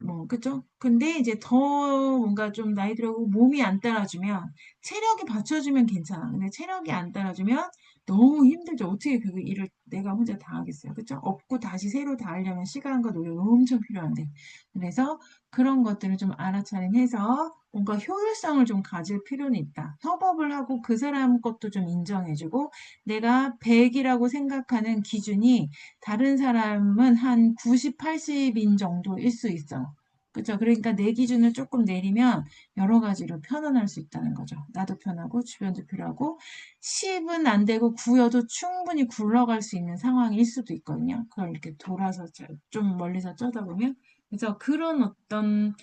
뭐, 그죠? 근데 이제 더 뭔가 좀 나이 들고 몸이 안 따라주면, 체력이 받쳐주면 괜찮아. 근데 체력이 안 따라주면 너무 힘들죠. 어떻게 그 일을 내가 혼자 다 하겠어요. 그죠? 없고 다시 새로 다 하려면 시간과 노력이 엄청 필요한데. 그래서 그런 것들을 좀 알아차림해서 뭔가 효율성을 좀 가질 필요는 있다. 협업을 하고 그 사람 것도 좀 인정해주고, 내가 100이라고 생각하는 기준이 다른 사람은 한 90, 80인 정도일 수 있어. 그죠? 그러니까 내 기준을 조금 내리면 여러 가지로 편안할 수 있다는 거죠. 나도 편하고 주변도 편하고 10은 안 되고 9여도 충분히 굴러갈 수 있는 상황일 수도 있거든요. 그걸 이렇게 돌아서 좀 멀리서 쳐다보면 그래서 그런 어떤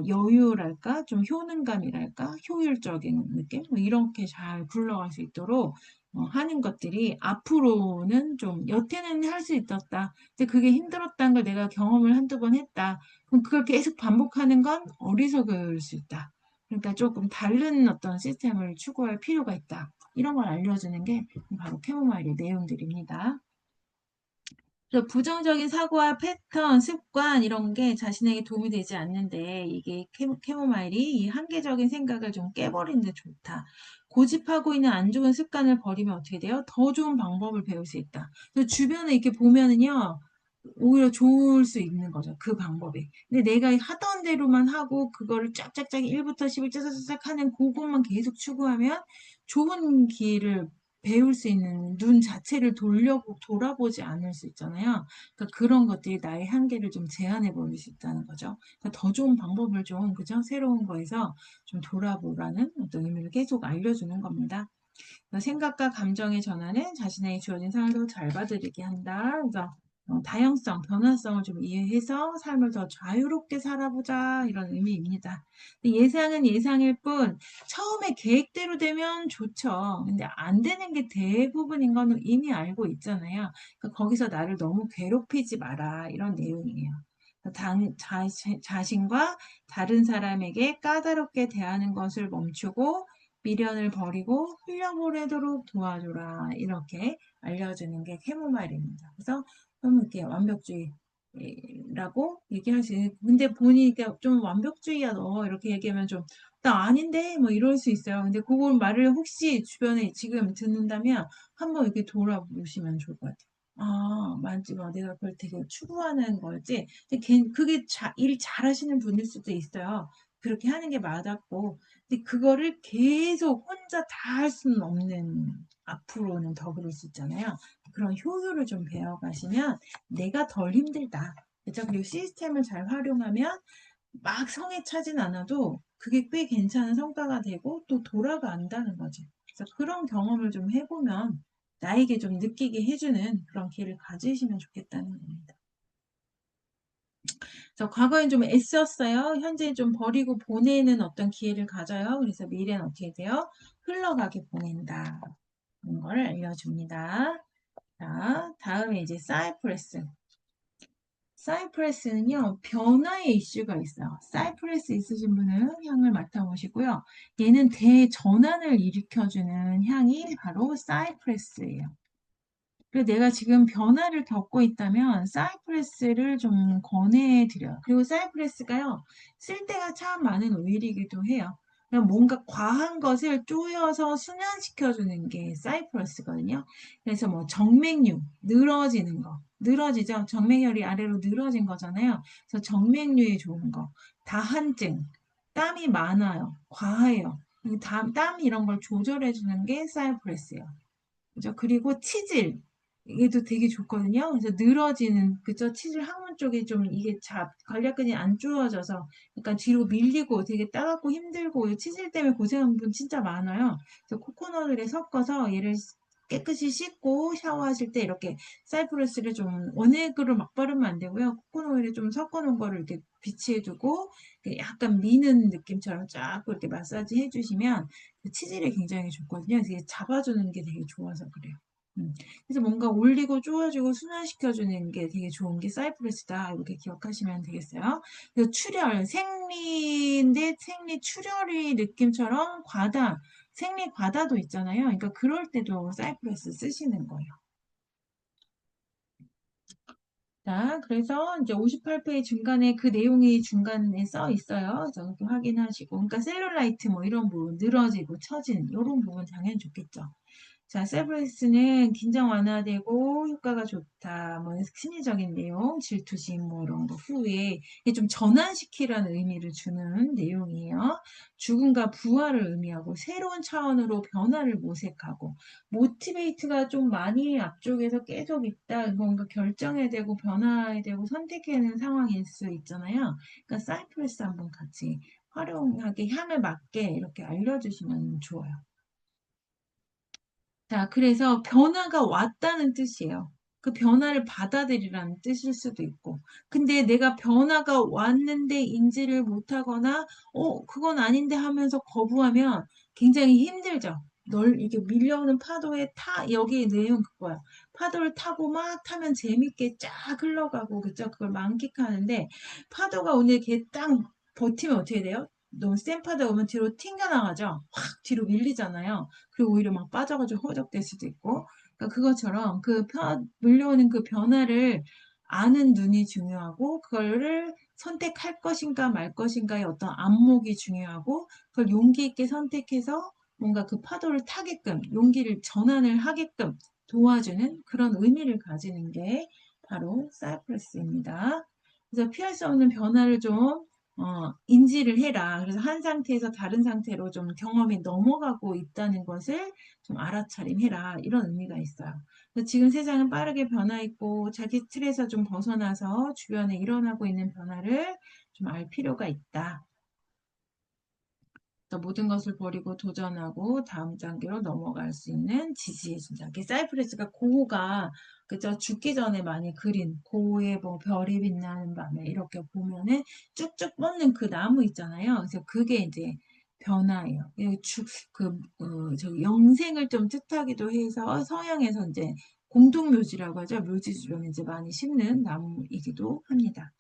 여유랄까, 좀 효능감이랄까, 효율적인 느낌, 뭐 이렇게 잘 굴러갈 수 있도록 하는 것들이 앞으로는 좀 여태는 할 수 있었다. 근데 그게 힘들었다는 걸 내가 경험을 한두 번 했다. 그럼 그걸 계속 반복하는 건 어리석을 수 있다. 그러니까 조금 다른 어떤 시스템을 추구할 필요가 있다. 이런 걸 알려주는 게 바로 캐모마일의 내용들입니다. 그래서 부정적인 사고와 패턴, 습관 이런 게 자신에게 도움이 되지 않는데 이게 캐모마일이 이 한계적인 생각을 좀 깨버리는 데 좋다. 고집하고 있는 안 좋은 습관을 버리면 어떻게 돼요? 더 좋은 방법을 배울 수 있다. 그래서 주변에 이렇게 보면은요. 오히려 좋을 수 있는 거죠. 그 방법이. 근데 내가 하던 대로만 하고 그거를 쫙쫙쫙 1부터 10을 쫙쫙쫙 하는 그것만 계속 추구하면 좋은 길을 배울 수 있는 눈 자체를 돌아보지 않을 수 있잖아요. 그러니까 그런 것들이 나의 한계를 좀 제한해 버릴 수 있다는 거죠. 그러니까 더 좋은 방법을 좀, 그죠? 새로운 거에서 좀 돌아보라는 어떤 의미를 계속 알려주는 겁니다. 그러니까 생각과 감정의 전환은 자신에게 주어진 상황을 잘 받아들이게 한다. 그래서 다양성, 변화성을 좀 이해해서 삶을 더 자유롭게 살아보자 이런 의미입니다. 예상은 예상일 뿐 처음에 계획대로 되면 좋죠. 근데 안 되는 게 대부분인 거는 이미 알고 있잖아요. 그러니까 거기서 나를 너무 괴롭히지 마라 이런 내용이에요. 자신과 다른 사람에게 까다롭게 대하는 것을 멈추고 미련을 버리고 흘려보내도록 도와줘라 이렇게 알려주는 게 캐모마일입니다. 그래서 너무 이렇게 완벽주의라고 얘기할 수 있는, 근데 본인이 이렇게 좀 완벽주의야 너 이렇게 얘기하면 좀 나 아닌데 뭐 이럴 수 있어요. 근데 그걸 말을 혹시 주변에 지금 듣는다면 한번 이렇게 돌아보시면 좋을 것 같아요. 아, 맞지, 마. 내가 그걸 되게 추구하는 거지. 근데 그게 일 잘하시는 분일 수도 있어요. 그렇게 하는 게 맞았고. 근데 그거를 계속 혼자 다 할 수는 없는, 앞으로는 더 그럴 수 있잖아요. 그런 효율을 좀 배워가시면 내가 덜 힘들다. 그죠? 그리고 시스템을 잘 활용하면 막 성에 차진 않아도 그게 꽤 괜찮은 성과가 되고 또 돌아간다는 거죠. 그래서 그런 경험을 좀 해보면 나에게 좀 느끼게 해주는 그런 기회를 가지시면 좋겠다는 겁니다. 그래서 과거엔 좀 애썼어요. 현재 좀 버리고 보내는 어떤 기회를 가져요. 그래서 미래는 어떻게 돼요? 흘러가게 보낸다. 그런 걸 알려줍니다. 자, 다음에 이제 사이프레스. 사이프레스는요, 변화의 이슈가 있어요. 사이프레스 있으신 분은 향을 맡아보시고요. 얘는 대전환을 일으켜주는 향이 바로 사이프레스예요. 그리고 내가 지금 변화를 겪고 있다면 사이프레스를 좀 권해드려요. 그리고 사이프레스가요, 쓸 때가 참 많은 오일이기도 해요. 그냥 뭔가 과한 것을 쪼여서 순환시켜주는 게 사이프러스거든요. 그래서 뭐 정맥류, 늘어지는 거, 늘어지죠? 정맥열이 아래로 늘어진 거잖아요. 그래서 정맥류에 좋은 거, 다한증, 땀이 많아요, 과해요. 땀 이런 걸 조절해주는 게 사이프레스예요. 그죠? 그리고 치질. 이게도 되게 좋거든요. 그래서 늘어지는, 그죠? 치질 항문 쪽에 좀 이게 관략근이 안 좋아져서 약간 뒤로 밀리고 되게 따갑고 힘들고 치질 때문에 고생하는 분 진짜 많아요. 그래서 코코넛을 섞어서 얘를 깨끗이 씻고 샤워하실 때 이렇게 사이프러스를 좀 원액으로 막 바르면 안 되고요. 코코넛을 좀 섞어 놓은 거를 이렇게 비치해 두고 약간 미는 느낌처럼 쫙 이렇게 마사지 해주시면 그 치질이 굉장히 좋거든요. 이게 잡아주는 게 되게 좋아서 그래요. 그래서 뭔가 올리고 쪼아주고 순환시켜주는 게 되게 좋은 게 사이프레스다. 이렇게 기억하시면 되겠어요. 그래서 출혈, 생리인데 생리 출혈이 느낌처럼 생리 과다도 있잖아요. 그러니까 그럴 때도 사이프레스 쓰시는 거예요. 자, 그래서 이제 58페이지 중간에 그 내용이 중간에 써 있어요. 그래서 이렇게 확인하시고. 그러니까 셀룰라이트 뭐 이런 부분, 늘어지고 처진 이런 부분 당연히 좋겠죠. 자, 세브란스는 긴장 완화되고 효과가 좋다. 뭐 심리적인 내용, 질투심 뭐 이런 거 후에 이게 좀 전환시키라는 의미를 주는 내용이에요. 죽음과 부활을 의미하고 새로운 차원으로 변화를 모색하고 모티베이트가 좀 많이 앞쪽에서 계속 있다. 뭔가 결정해야 되고 변화해야 되고 선택해야 하는 상황일 수 있잖아요. 그러니까 사이프레스 한번 같이 활용하게 향을 맞게 이렇게 알려주시면 좋아요. 자, 그래서 변화가 왔다는 뜻이에요. 그 변화를 받아들이라는 뜻일 수도 있고. 근데 내가 변화가 왔는데 인지를 못하거나, 그건 아닌데 하면서 거부하면 굉장히 힘들죠. 이게 밀려오는 파도에 여기 내용 그거야. 파도를 타고 막 타면 재밌게 쫙 흘러가고, 그죠? 그걸 만끽하는데, 파도가 오늘 이렇게 딱 버티면 어떻게 돼요? 너무 센 파도가 오면 뒤로 튕겨나가죠? 확 뒤로 밀리잖아요. 그리고 오히려 막 빠져가지고 허덕될 수도 있고. 그러니까 그것처럼 물려오는 그 변화를 아는 눈이 중요하고, 그거를 선택할 것인가 말 것인가의 어떤 안목이 중요하고, 그걸 용기 있게 선택해서 뭔가 그 파도를 타게끔, 용기를 전환을 하게끔 도와주는 그런 의미를 가지는 게 바로 사이프러스입니다. 그래서 피할 수 없는 변화를 좀 인지를 해라. 그래서 한 상태에서 다른 상태로 좀 경험이 넘어가고 있다는 것을 좀 알아차림해라. 이런 의미가 있어요. 그래서 지금 세상은 빠르게 변화 있고 자기 틀에서 좀 벗어나서 주변에 일어나고 있는 변화를 좀 알 필요가 있다. 또 모든 것을 버리고 도전하고 다음 단계로 넘어갈 수 있는 지지해준다. 이게 사이프레스가 고가 그저 죽기 전에 많이 그린 고의 뭐 별이 빛나는 밤에 이렇게 보면은 쭉쭉 뻗는 그 나무 있잖아요. 그래서 그게 이제 변화예요. 저 영생을 좀 뜻하기도 해서 서양에서 이제 공동묘지라고 하죠. 묘지 주변에 이제 많이 심는 나무이기도 합니다.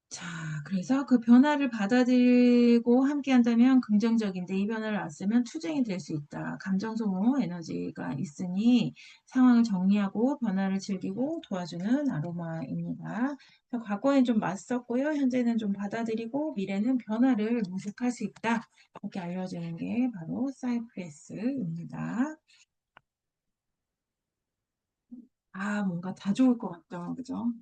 자, 그래서 그 변화를 받아들이고 함께 한다면 긍정적인데 이 변화를 앗으면 투쟁이 될 수 있다. 감정 소모 에너지가 있으니 상황을 정리하고 변화를 즐기고 도와주는 아로마입니다. 그래서 과거엔 좀 맞섰고요. 현재는 좀 받아들이고 미래는 변화를 모색할 수 있다. 이렇게 알려주는 게 바로 사이프레스입니다. 아, 뭔가 다 좋을 것 같죠, 그죠?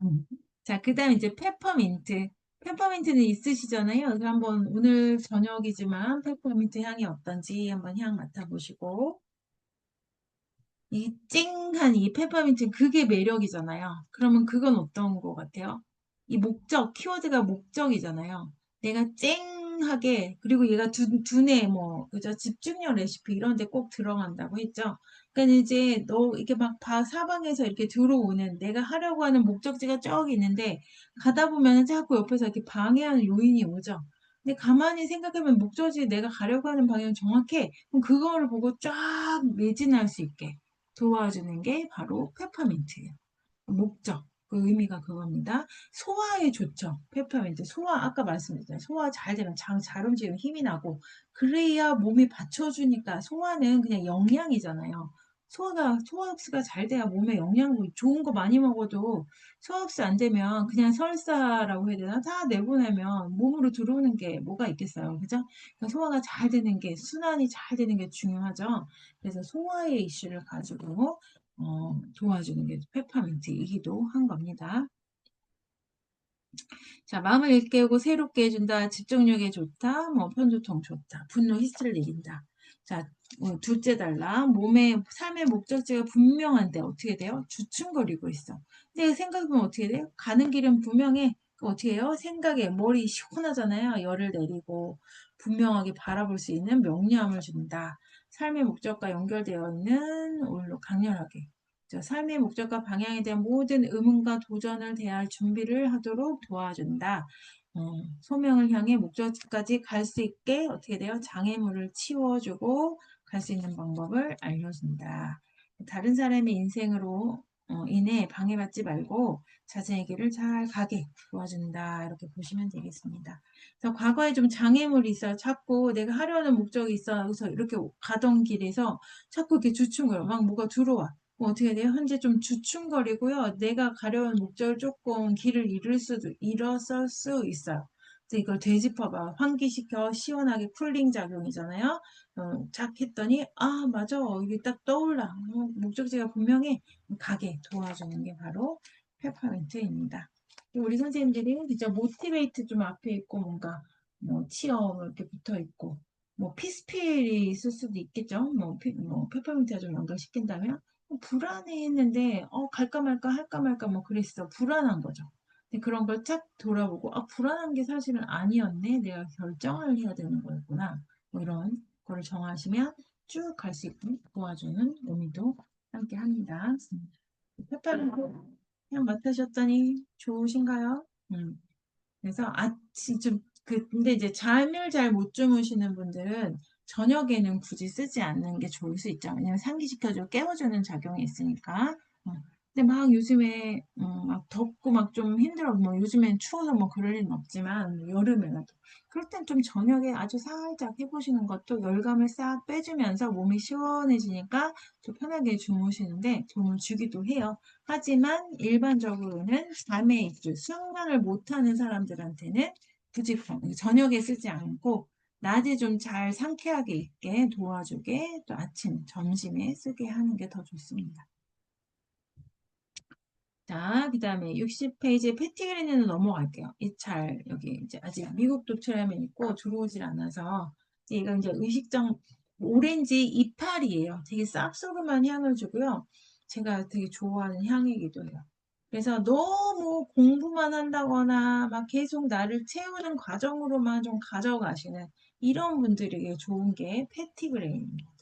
자, 그 다음 이제 페퍼민트. 페퍼민트는 있으시잖아요. 그래서 한번 오늘 저녁이지만 페퍼민트 향이 어떤지 한번 향 맡아보시고. 이 쨍한 이 페퍼민트 그게 매력이잖아요. 그러면 그건 어떤 것 같아요? 이 목적, 키워드가 목적이잖아요. 내가 쨍하게, 그리고 얘가 두뇌 뭐, 그죠? 집중력 레시피 이런 데 꼭 들어간다고 했죠. 그러니까 이제 너 이렇게 막 사방에서 이렇게 들어오는 내가 하려고 하는 목적지가 쭉 있는데 가다 보면 자꾸 옆에서 이렇게 방해하는 요인이 오죠. 근데 가만히 생각하면 목적지 내가 가려고 하는 방향 정확해. 그럼 그거를 보고 쫙 매진할 수 있게. 도와주는 게 바로 페퍼민트예요. 목적, 그 의미가 그겁니다. 소화에 좋죠. 페퍼민트. 소화, 아까 말씀드렸잖아요. 소화 잘 되면 잘 움직이면 힘이 나고, 그래야 몸이 받쳐주니까 소화는 그냥 영양이잖아요. 소화 흡수가 잘 돼야 몸에 영양, 좋은 거 많이 먹어도 소화 흡수 안 되면 그냥 설사라고 해야 되나? 다 내보내면 몸으로 들어오는 게 뭐가 있겠어요. 그죠? 그러니까 소화가 잘 되는 게, 순환이 잘 되는 게 중요하죠. 그래서 소화의 이슈를 가지고 도와주는 게 페퍼민트이기도 한 겁니다. 자, 마음을 일깨우고 새롭게 해준다. 집중력에 좋다. 뭐 편두통 좋다. 분노 히스를 내린다. 자, 둘째 달라. 몸의 삶의 목적지가 분명한데 어떻게 돼요? 주춤거리고 있어. 근데 생각해보면 어떻게 돼요? 가는 길은 분명해. 어떻게 해요? 생각에 머리 시원하잖아요. 열을 내리고 분명하게 바라볼 수 있는 명료함을 준다. 삶의 목적과 연결되어 있는 올로 강렬하게. 삶의 목적과 방향에 대한 모든 의문과 도전을 대할 준비를 하도록 도와준다. 소명을 향해 목적지까지 갈 수 있게 어떻게 돼요? 장애물을 치워주고 갈 수 있는 방법을 알려준다. 다른 사람의 인생으로 인해 방해받지 말고 자신의 길을 잘 가게 도와준다. 이렇게 보시면 되겠습니다. 그래서 과거에 좀 장애물이 있어요. 자꾸 내가 하려는 목적이 있어. 그래서 이렇게 가던 길에서 자꾸 이렇게 주춤거려. 막 뭐가 들어와. 어떻게 돼요? 현재 좀 주춤거리고요. 내가 가려운 목적을 조금 길을 잃었을 수 있어요. 그래서 이걸 되짚어봐. 환기시켜 시원하게 쿨링 작용이잖아요. 쫙 했더니 아 맞아 이게 딱 떠올라. 목적지가 분명히 가게 도와주는 게 바로 페퍼민트입니다. 우리 선생님들이 진짜 모티베이트 좀 앞에 있고 뭔가 뭐 치어 이렇게 붙어 있고 뭐 피스필이 있을 수도 있겠죠. 뭐 페퍼민트가 좀 연결시킨다면 불안해했는데 갈까 말까 할까 말까 뭐 그랬어. 불안한 거죠. 근데 그런 걸 쫙 돌아보고 불안한 게 사실은 아니었네. 내가 결정을 해야 되는 거였구나. 뭐 이런 거를 정하시면 쭉 갈 수 있게 도와주는 의미도 함께 합니다. 페퍼민트 그냥 맡으셨더니 좋으신가요? 그래서 아침 좀 근데 이제 잠을 잘 못 주무시는 분들은 저녁에는 굳이 쓰지 않는 게 좋을 수 있죠. 왜냐면 상기시켜주고 깨워주는 작용이 있으니까. 근데 막 요즘에 막 덥고 막 좀 힘들어. 뭐 요즘엔 추워서 뭐 그럴 일은 없지만 여름에라도 그럴 땐 좀 저녁에 아주 살짝 해보시는 것도 열감을 싹 빼주면서 몸이 시원해지니까 좀 편하게 주무시는데 도움을 주기도 해요. 하지만 일반적으로는 잠에 수면을 못하는 사람들한테는 굳이 저녁에 쓰지 않고 낮에 좀 잘 상쾌하게 있게 도와주게 또 아침, 점심에 쓰게 하는 게 더 좋습니다. 자, 그 다음에 60페이지 패티그레니는 넘어갈게요. 이 잘, 여기 이제 아직 미국 도처에만 있고 들어오질 않아서 얘가 이제 의식적 오렌지 이파리예요. 되게 쌉소름한 향을 주고요. 제가 되게 좋아하는 향이기도 해요. 그래서 너무 공부만 한다거나 막 계속 나를 채우는 과정으로만 좀 가져가시는 이런 분들에게 좋은 게 패티브레인입니다.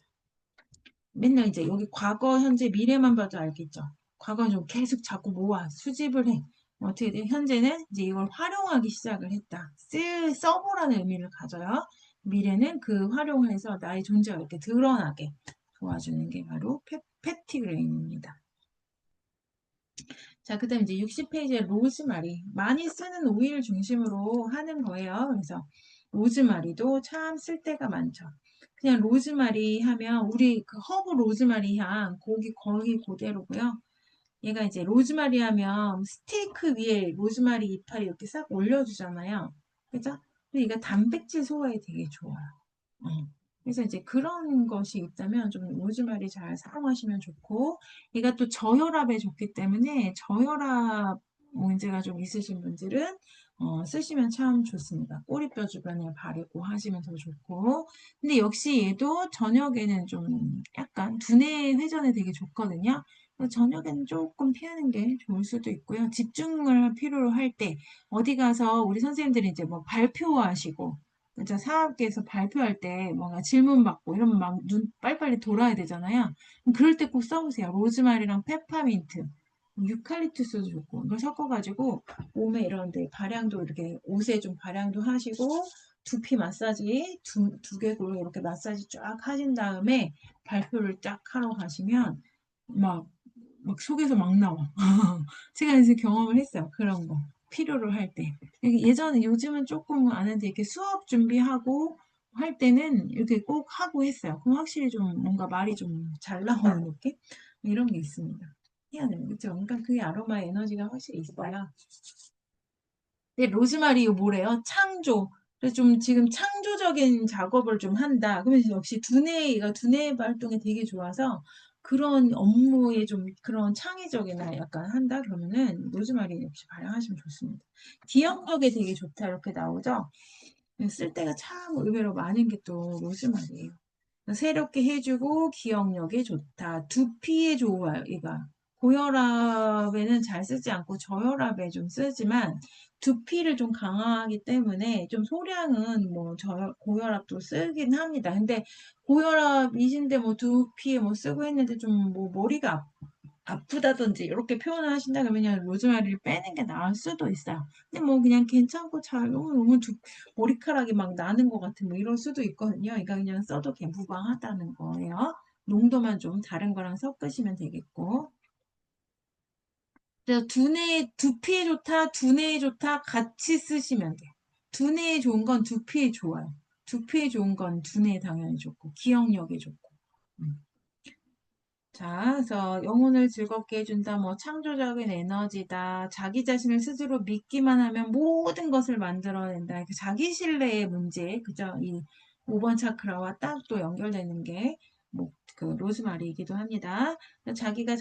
맨날 이제 여기 과거, 현재, 미래만 봐도 알겠죠. 과거는 좀 계속 자꾸 모아 수집을 해. 어떻게 돼? 현재는 이제 이걸 활용하기 시작을 했다. 써보라는 의미를 가져요. 미래는 그 활용을 해서 나의 존재가 이렇게 드러나게 도와주는 게 바로 패티그레인입니다. 자, 그 다음 이제 60페이지에 로즈마리. 많이 쓰는 오일 중심으로 하는 거예요. 그래서 로즈마리도 참 쓸 때가 많죠. 그냥 로즈마리 하면 우리 그 허브 로즈마리 향 거기 그대로고요. 얘가 이제 로즈마리 하면 스테이크 위에 로즈마리 이파리 이렇게 싹 올려주잖아요. 그죠? 근데 이거 단백질 소화에 되게 좋아요. 어. 그래서 이제 그런 것이 있다면 좀 로즈마리 잘 사용하시면 좋고, 얘가 또 저혈압에 좋기 때문에 저혈압 문제가 좀 있으신 분들은 쓰시면 참 좋습니다. 꼬리뼈 주변에 바르고 하시면 더 좋고. 근데 역시 얘도 저녁에는 좀 약간 두뇌 회전에 되게 좋거든요. 그래서 저녁에는 조금 피하는 게 좋을 수도 있고요. 집중을 필요로 할 때 어디 가서 우리 선생님들이 이제 뭐 발표하시고 그죠? 사업계에서 발표할 때 뭔가 질문 받고 이러면 막 눈 빨리빨리 돌아야 되잖아요. 그럴 때 꼭 써보세요. 로즈마리랑 페퍼민트, 유칼립투스도 좋고 이걸 섞어가지고 몸에 이런데 발향도 이렇게 옷에 좀 발향도 하시고 두피 마사지 두 개골로 이렇게 마사지 쫙 하신 다음에 발표를 쫙 하러 가시면 막, 막 속에서 막 나와. 제가 이제 경험을 했어요. 그런 거. 필요로 할 때. 예전에, 요즘은 조금 안 하는데, 이렇게 수업 준비하고 할 때는 이렇게 꼭 하고 했어요. 그럼 확실히 좀 뭔가 말이 좀 잘 나오는 느낌? 이런 게 있습니다. 희한해요. 그쵸? 그러니까 그게 아로마 에너지가 확실히 있어요. 근데 로즈마리 뭐래요? 창조. 그래서 좀 지금 창조적인 작업을 좀 한다. 그러면 역시 두뇌 활동이 되게 좋아서 그런 업무에 좀 그런 창의적이나 약간 한다 그러면은 로즈마리 역시 발향하시면 좋습니다. 기억력에 되게 좋다 이렇게 나오죠. 쓸 때가 참 의외로 많은 게 또 로즈마리예요. 새롭게 해주고 기억력에 좋다. 두피에 좋아요, 얘가. 고혈압에는 잘 쓰지 않고 저혈압에 좀 쓰지만 두피를 좀 강화하기 때문에 좀 소량은 뭐 고혈압도 쓰긴 합니다. 근데 고혈압이신데 뭐 두피에 뭐 쓰고 했는데 좀 뭐 머리가 아프다든지 이렇게 표현을 하신다 그러면 그냥 로즈마리를 빼는 게 나을 수도 있어요. 근데 뭐 그냥 괜찮고 잘 너무 머리카락이 막 나는 것 같은 뭐 이럴 수도 있거든요. 그러니까 그냥 써도 무방하다는 거예요. 농도만 좀 다른 거랑 섞으시면 되겠고. 그래서 두피에 좋다, 두뇌에 좋다 같이 쓰시면 돼요. 두뇌에 좋은 건 두피에 좋아요. 두피에 좋은 건 두뇌에 당연히 좋고 기억력에 좋고. 음. 자, 그래서 영혼을 즐겁게 해준다, 뭐 창조적인 에너지다, 자기 자신을 스스로 믿기만 하면 모든 것을 만들어낸다. 그 자기 신뢰의 문제, 그죠? 이 5번 차크라와 딱 또 연결되는 게, 뭐, 그 로즈마리이기도 합니다. 자기가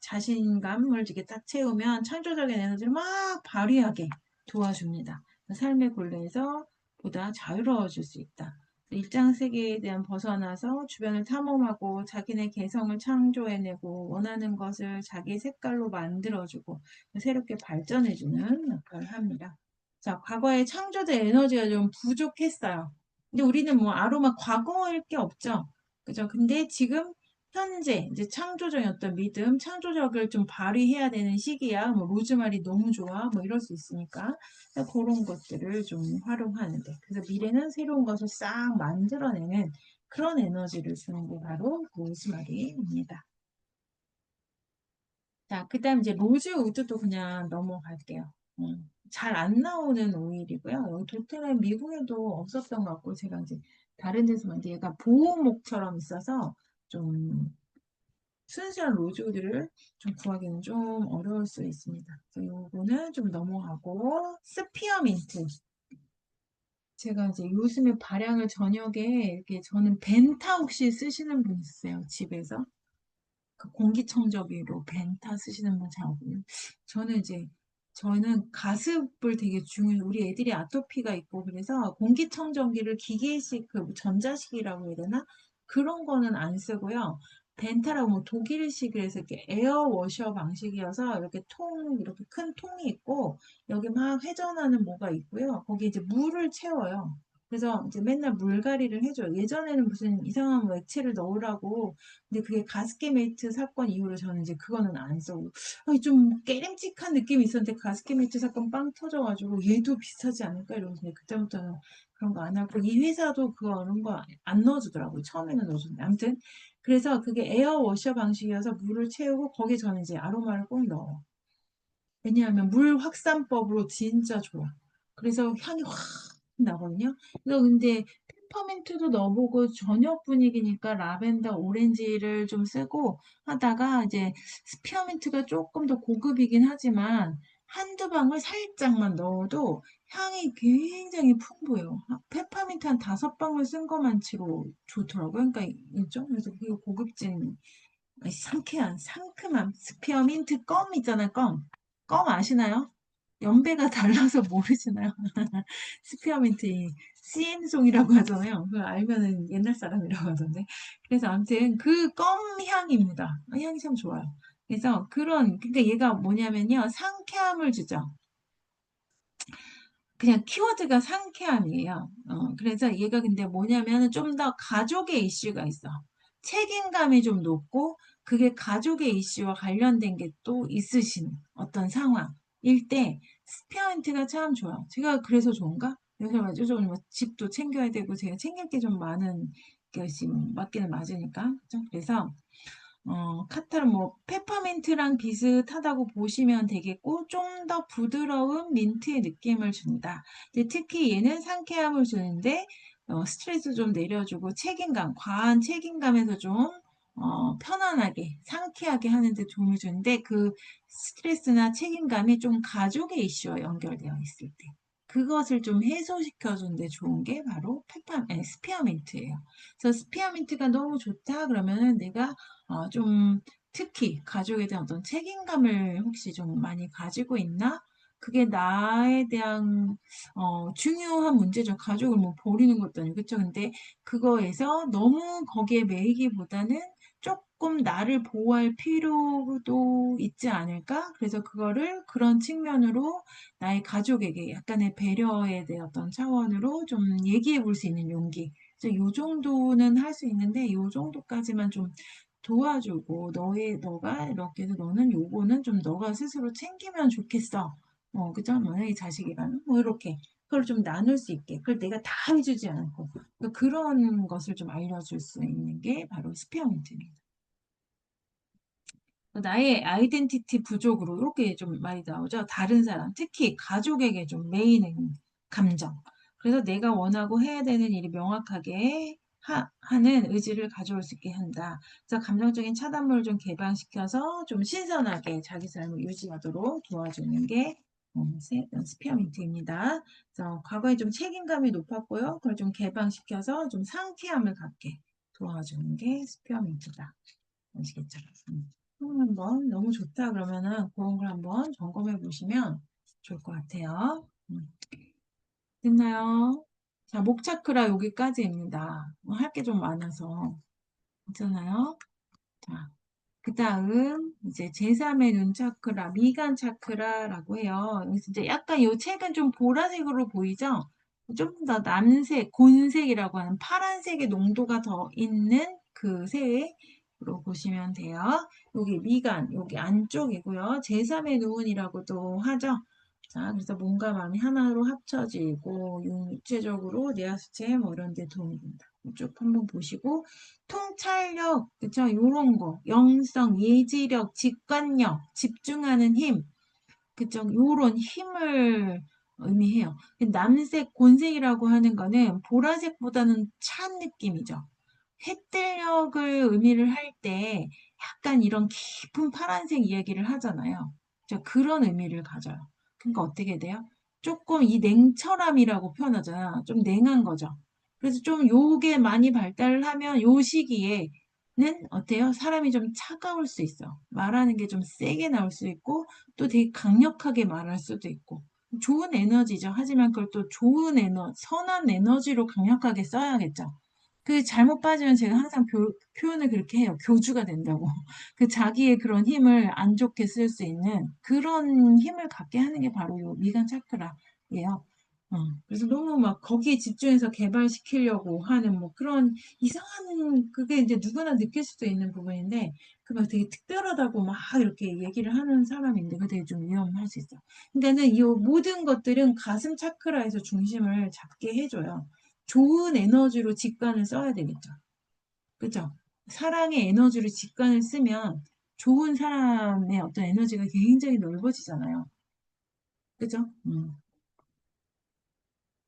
자신감을 이렇게 딱 채우면 창조적인 에너지를 막 발휘하게 도와줍니다. 삶의 굴레에서 보다 자유로워질 수 있다. 일상 세계에 대한 벗어나서 주변을 탐험하고 자기네 개성을 창조해내고 원하는 것을 자기 색깔로 만들어주고 새롭게 발전해주는 역할을 합니다. 자, 과거에 창조된 에너지가 좀 부족했어요. 근데 우리는 뭐 아로마 과거일 게 없죠. 그죠? 근데 지금 현재 이제 창조적인 어떤 믿음, 창조력을 좀 발휘해야 되는 시기야. 뭐 로즈마리 너무 좋아. 뭐 이럴 수 있으니까. 그런 것들을 좀 활용하는데. 그래서 미래는 새로운 것을 싹 만들어내는 그런 에너지를 주는 게 바로 로즈마리입니다. 자, 그 다음 이제 로즈우드도 그냥 넘어갈게요. 잘 안 나오는 오일이고요. 여기 도태는 미국에도 없었던 것 같고, 제가 이제 다른 데서만 얘가 보호목처럼 있어서 좀 순수한 로즈우드를 좀 구하기는 좀 어려울 수 있습니다. 그래서 요거는 좀 넘어가고, 스피어민트. 제가 이제 요즘에 발향을 저녁에 이렇게 저는 벤타 혹시 쓰시는 분 있으세요? 집에서? 그 공기청정기로 벤타 쓰시는 분 잘 없거든요. 저는 이제 저는 가습을 되게 중요해요. 우리 애들이 아토피가 있고 그래서 공기청정기를 기계식 그 전자식이라고 해야 되나? 그런 거는 안 쓰고요. 벤타라고 뭐 독일식이라서 이렇게 에어워셔 방식이어서 이렇게 이렇게 큰 통이 있고 여기 막 회전하는 뭐가 있고요. 거기 이제 물을 채워요. 그래서 이제 맨날 물갈이를 해줘요. 예전에는 무슨 이상한 뭐 액체를 넣으라고. 근데 그게 가스게메이트 사건 이후로 저는 이제 그거는 안 쓰고 아니, 좀 깨림직한 느낌이 있었는데 가스게메이트 사건 빵 터져가지고 얘도 비슷하지 않을까 이러면서 이제 그때부터는 그런 거 안 하고 이 회사도 그런 거 안 넣어주더라고요. 처음에는 넣어줬는데 아무튼 그래서 그게 에어워셔 방식이어서 물을 채우고 거기에 저는 이제 아로마를 꼭 넣어요. 왜냐하면 물 확산법으로 진짜 좋아. 그래서 향이 확 나거든요. 그래서 근데 페퍼민트도 넣어보고 저녁 분위기니까 라벤더 오렌지를 좀 쓰고 하다가 이제 스피어민트가 조금 더 고급이긴 하지만 한두 방울 살짝만 넣어도 향이 굉장히 풍부해요. 페퍼민트 한 5방울 쓴 것만 치고 좋더라고요. 그러니까 있죠? 그래서 그게 고급진 상쾌한 상큼함 스피어민트 껌 있잖아요. 껌 아시나요? 연배가 달라서 모르시나요? 스피어민트 CM송이라고 하잖아요. 그거 알면은 옛날 사람이라고 하던데. 그래서 아무튼 그 껌 향입니다. 향이 참 좋아요. 그래서 그러니까 얘가 뭐냐면요. 상쾌함을 주죠. 그냥 키워드가 상쾌함이에요. 그래서 얘가 근데 뭐냐면 좀 더 가족의 이슈가 있어. 책임감이 좀 높고 그게 가족의 이슈와 관련된 게 또 있으신 어떤 상황일 때 스피어인트가 참 좋아요. 제가 그래서 좋은가? 요즘 뭐 집도 챙겨야 되고 제가 챙길 게 좀 많은 게 지금 맞기는 맞으니까. 그죠? 그래서 카타르 뭐 페퍼민트랑 비슷하다고 보시면 되겠고 좀 더 부드러운 민트의 느낌을 준다. 근데 특히 얘는 상쾌함을 주는데 스트레스 좀 내려주고 책임감, 과한 책임감에서 좀 편안하게, 상쾌하게 하는데 도움을 주는데 그 스트레스나 책임감이 좀 가족의 이슈와 연결되어 있을 때 그것을 좀 해소시켜 주는데 좋은 게 바로 스피어민트예요. 그래서 스피어민트가 너무 좋다 그러면은 내가 좀 특히 가족에 대한 어떤 책임감을 혹시 좀 많이 가지고 있나? 그게 나에 대한 중요한 문제죠. 가족을 뭐 버리는 것도 아니고 그쵸? 근데 그거에서 너무 거기에 매이기보다는 조금 나를 보호할 필요도 있지 않을까? 그래서 그거를 그런 측면으로 나의 가족에게 약간의 배려에 대한 어떤 차원으로 좀 얘기해 볼 수 있는 용기. 그래서 요 정도는 할 수 있는데 요 정도까지만 좀 도와주고 너가 이렇게 해서 너는 요거는 좀 너가 스스로 챙기면 좋겠어. 그죠? 만약에 자식이라면 뭐 이렇게 그걸 좀 나눌 수 있게 그걸 내가 다 해주지 않고 그러니까 그런 것을 좀 알려줄 수 있는 게 바로 스페어민트입니다. 나의 아이덴티티 부족으로 이렇게 좀 많이 나오죠. 다른 사람, 특히 가족에게 좀 메이는 감정. 그래서 내가 원하고 해야 되는 일이 명확하게 하는 의지를 가져올 수 있게 한다. 그래서 감정적인 차단물을 좀 개방시켜서 좀 신선하게 자기 삶을 유지하도록 도와주는 게 스피어민트입니다. 그래서 과거에 좀 책임감이 높았고요. 그걸 좀 개방시켜서 좀 상쾌함을 갖게 도와주는 게 스피어민트다. 아시겠죠? 한번 너무 좋다 그러면은 그런 걸 한번 점검해 보시면 좋을 것 같아요. 됐나요? 자, 목 차크라 여기까지입니다. 할 게 좀 많아서. 괜찮아요? 자, 그 다음 이제 제3의 눈 차크라, 미간 차크라라고 해요. 그래서 이제 약간 이 책은 좀 보라색으로 보이죠? 좀 더 남색, 곤색이라고 하는 파란색의 농도가 더 있는 그 색으로 보시면 돼요. 여기 미간, 여기 안쪽이고요. 제3의 눈이라고도 하죠. 자, 그래서 몸과 마음이 하나로 합쳐지고 육체적으로 뇌하수체 뭐 이런 데 도움이 된다. 쭉 한번 보시고 통찰력, 그쵸? 요런 거, 영성, 예지력, 직관력, 집중하는 힘, 그쵸? 요런 힘을 의미해요. 남색, 곤색이라고 하는 거는 보라색보다는 찬 느낌이죠. 해뜰력을 의미를 할 때 약간 이런 깊은 파란색 이야기를 하잖아요. 그런 의미를 가져요. 그러니까 어떻게 돼요? 조금 이 냉철함이라고 표현하잖아. 좀 냉한 거죠. 그래서 좀 요게 많이 발달을 하면 요 시기에는 어때요? 사람이 좀 차가울 수 있어. 말하는 게 좀 세게 나올 수 있고 또 되게 강력하게 말할 수도 있고 좋은 에너지죠. 하지만 그걸 또 좋은 선한 에너지로 강력하게 써야겠죠. 그 잘못 빠지면 제가 항상 표현을 그렇게 해요. 교주가 된다고. 그 자기의 그런 힘을 안 좋게 쓸 수 있는 그런 힘을 갖게 하는 게 바로 요 미간 차크라예요. 그래서 너무 막 거기에 집중해서 개발시키려고 하는 뭐 그런 이상한 그게 이제 누구나 느낄 수도 있는 부분인데 그 막 되게 특별하다고 막 이렇게 얘기를 하는 사람인데 그게 되게 좀 위험할 수 있어. 그러니까는 이 모든 것들은 가슴 차크라에서 중심을 잡게 해줘요. 좋은 에너지로 직관을 써야 되겠죠. 그죠? 사랑의 에너지로 직관을 쓰면 좋은 사람의 어떤 에너지가 굉장히 넓어지잖아요. 그죠?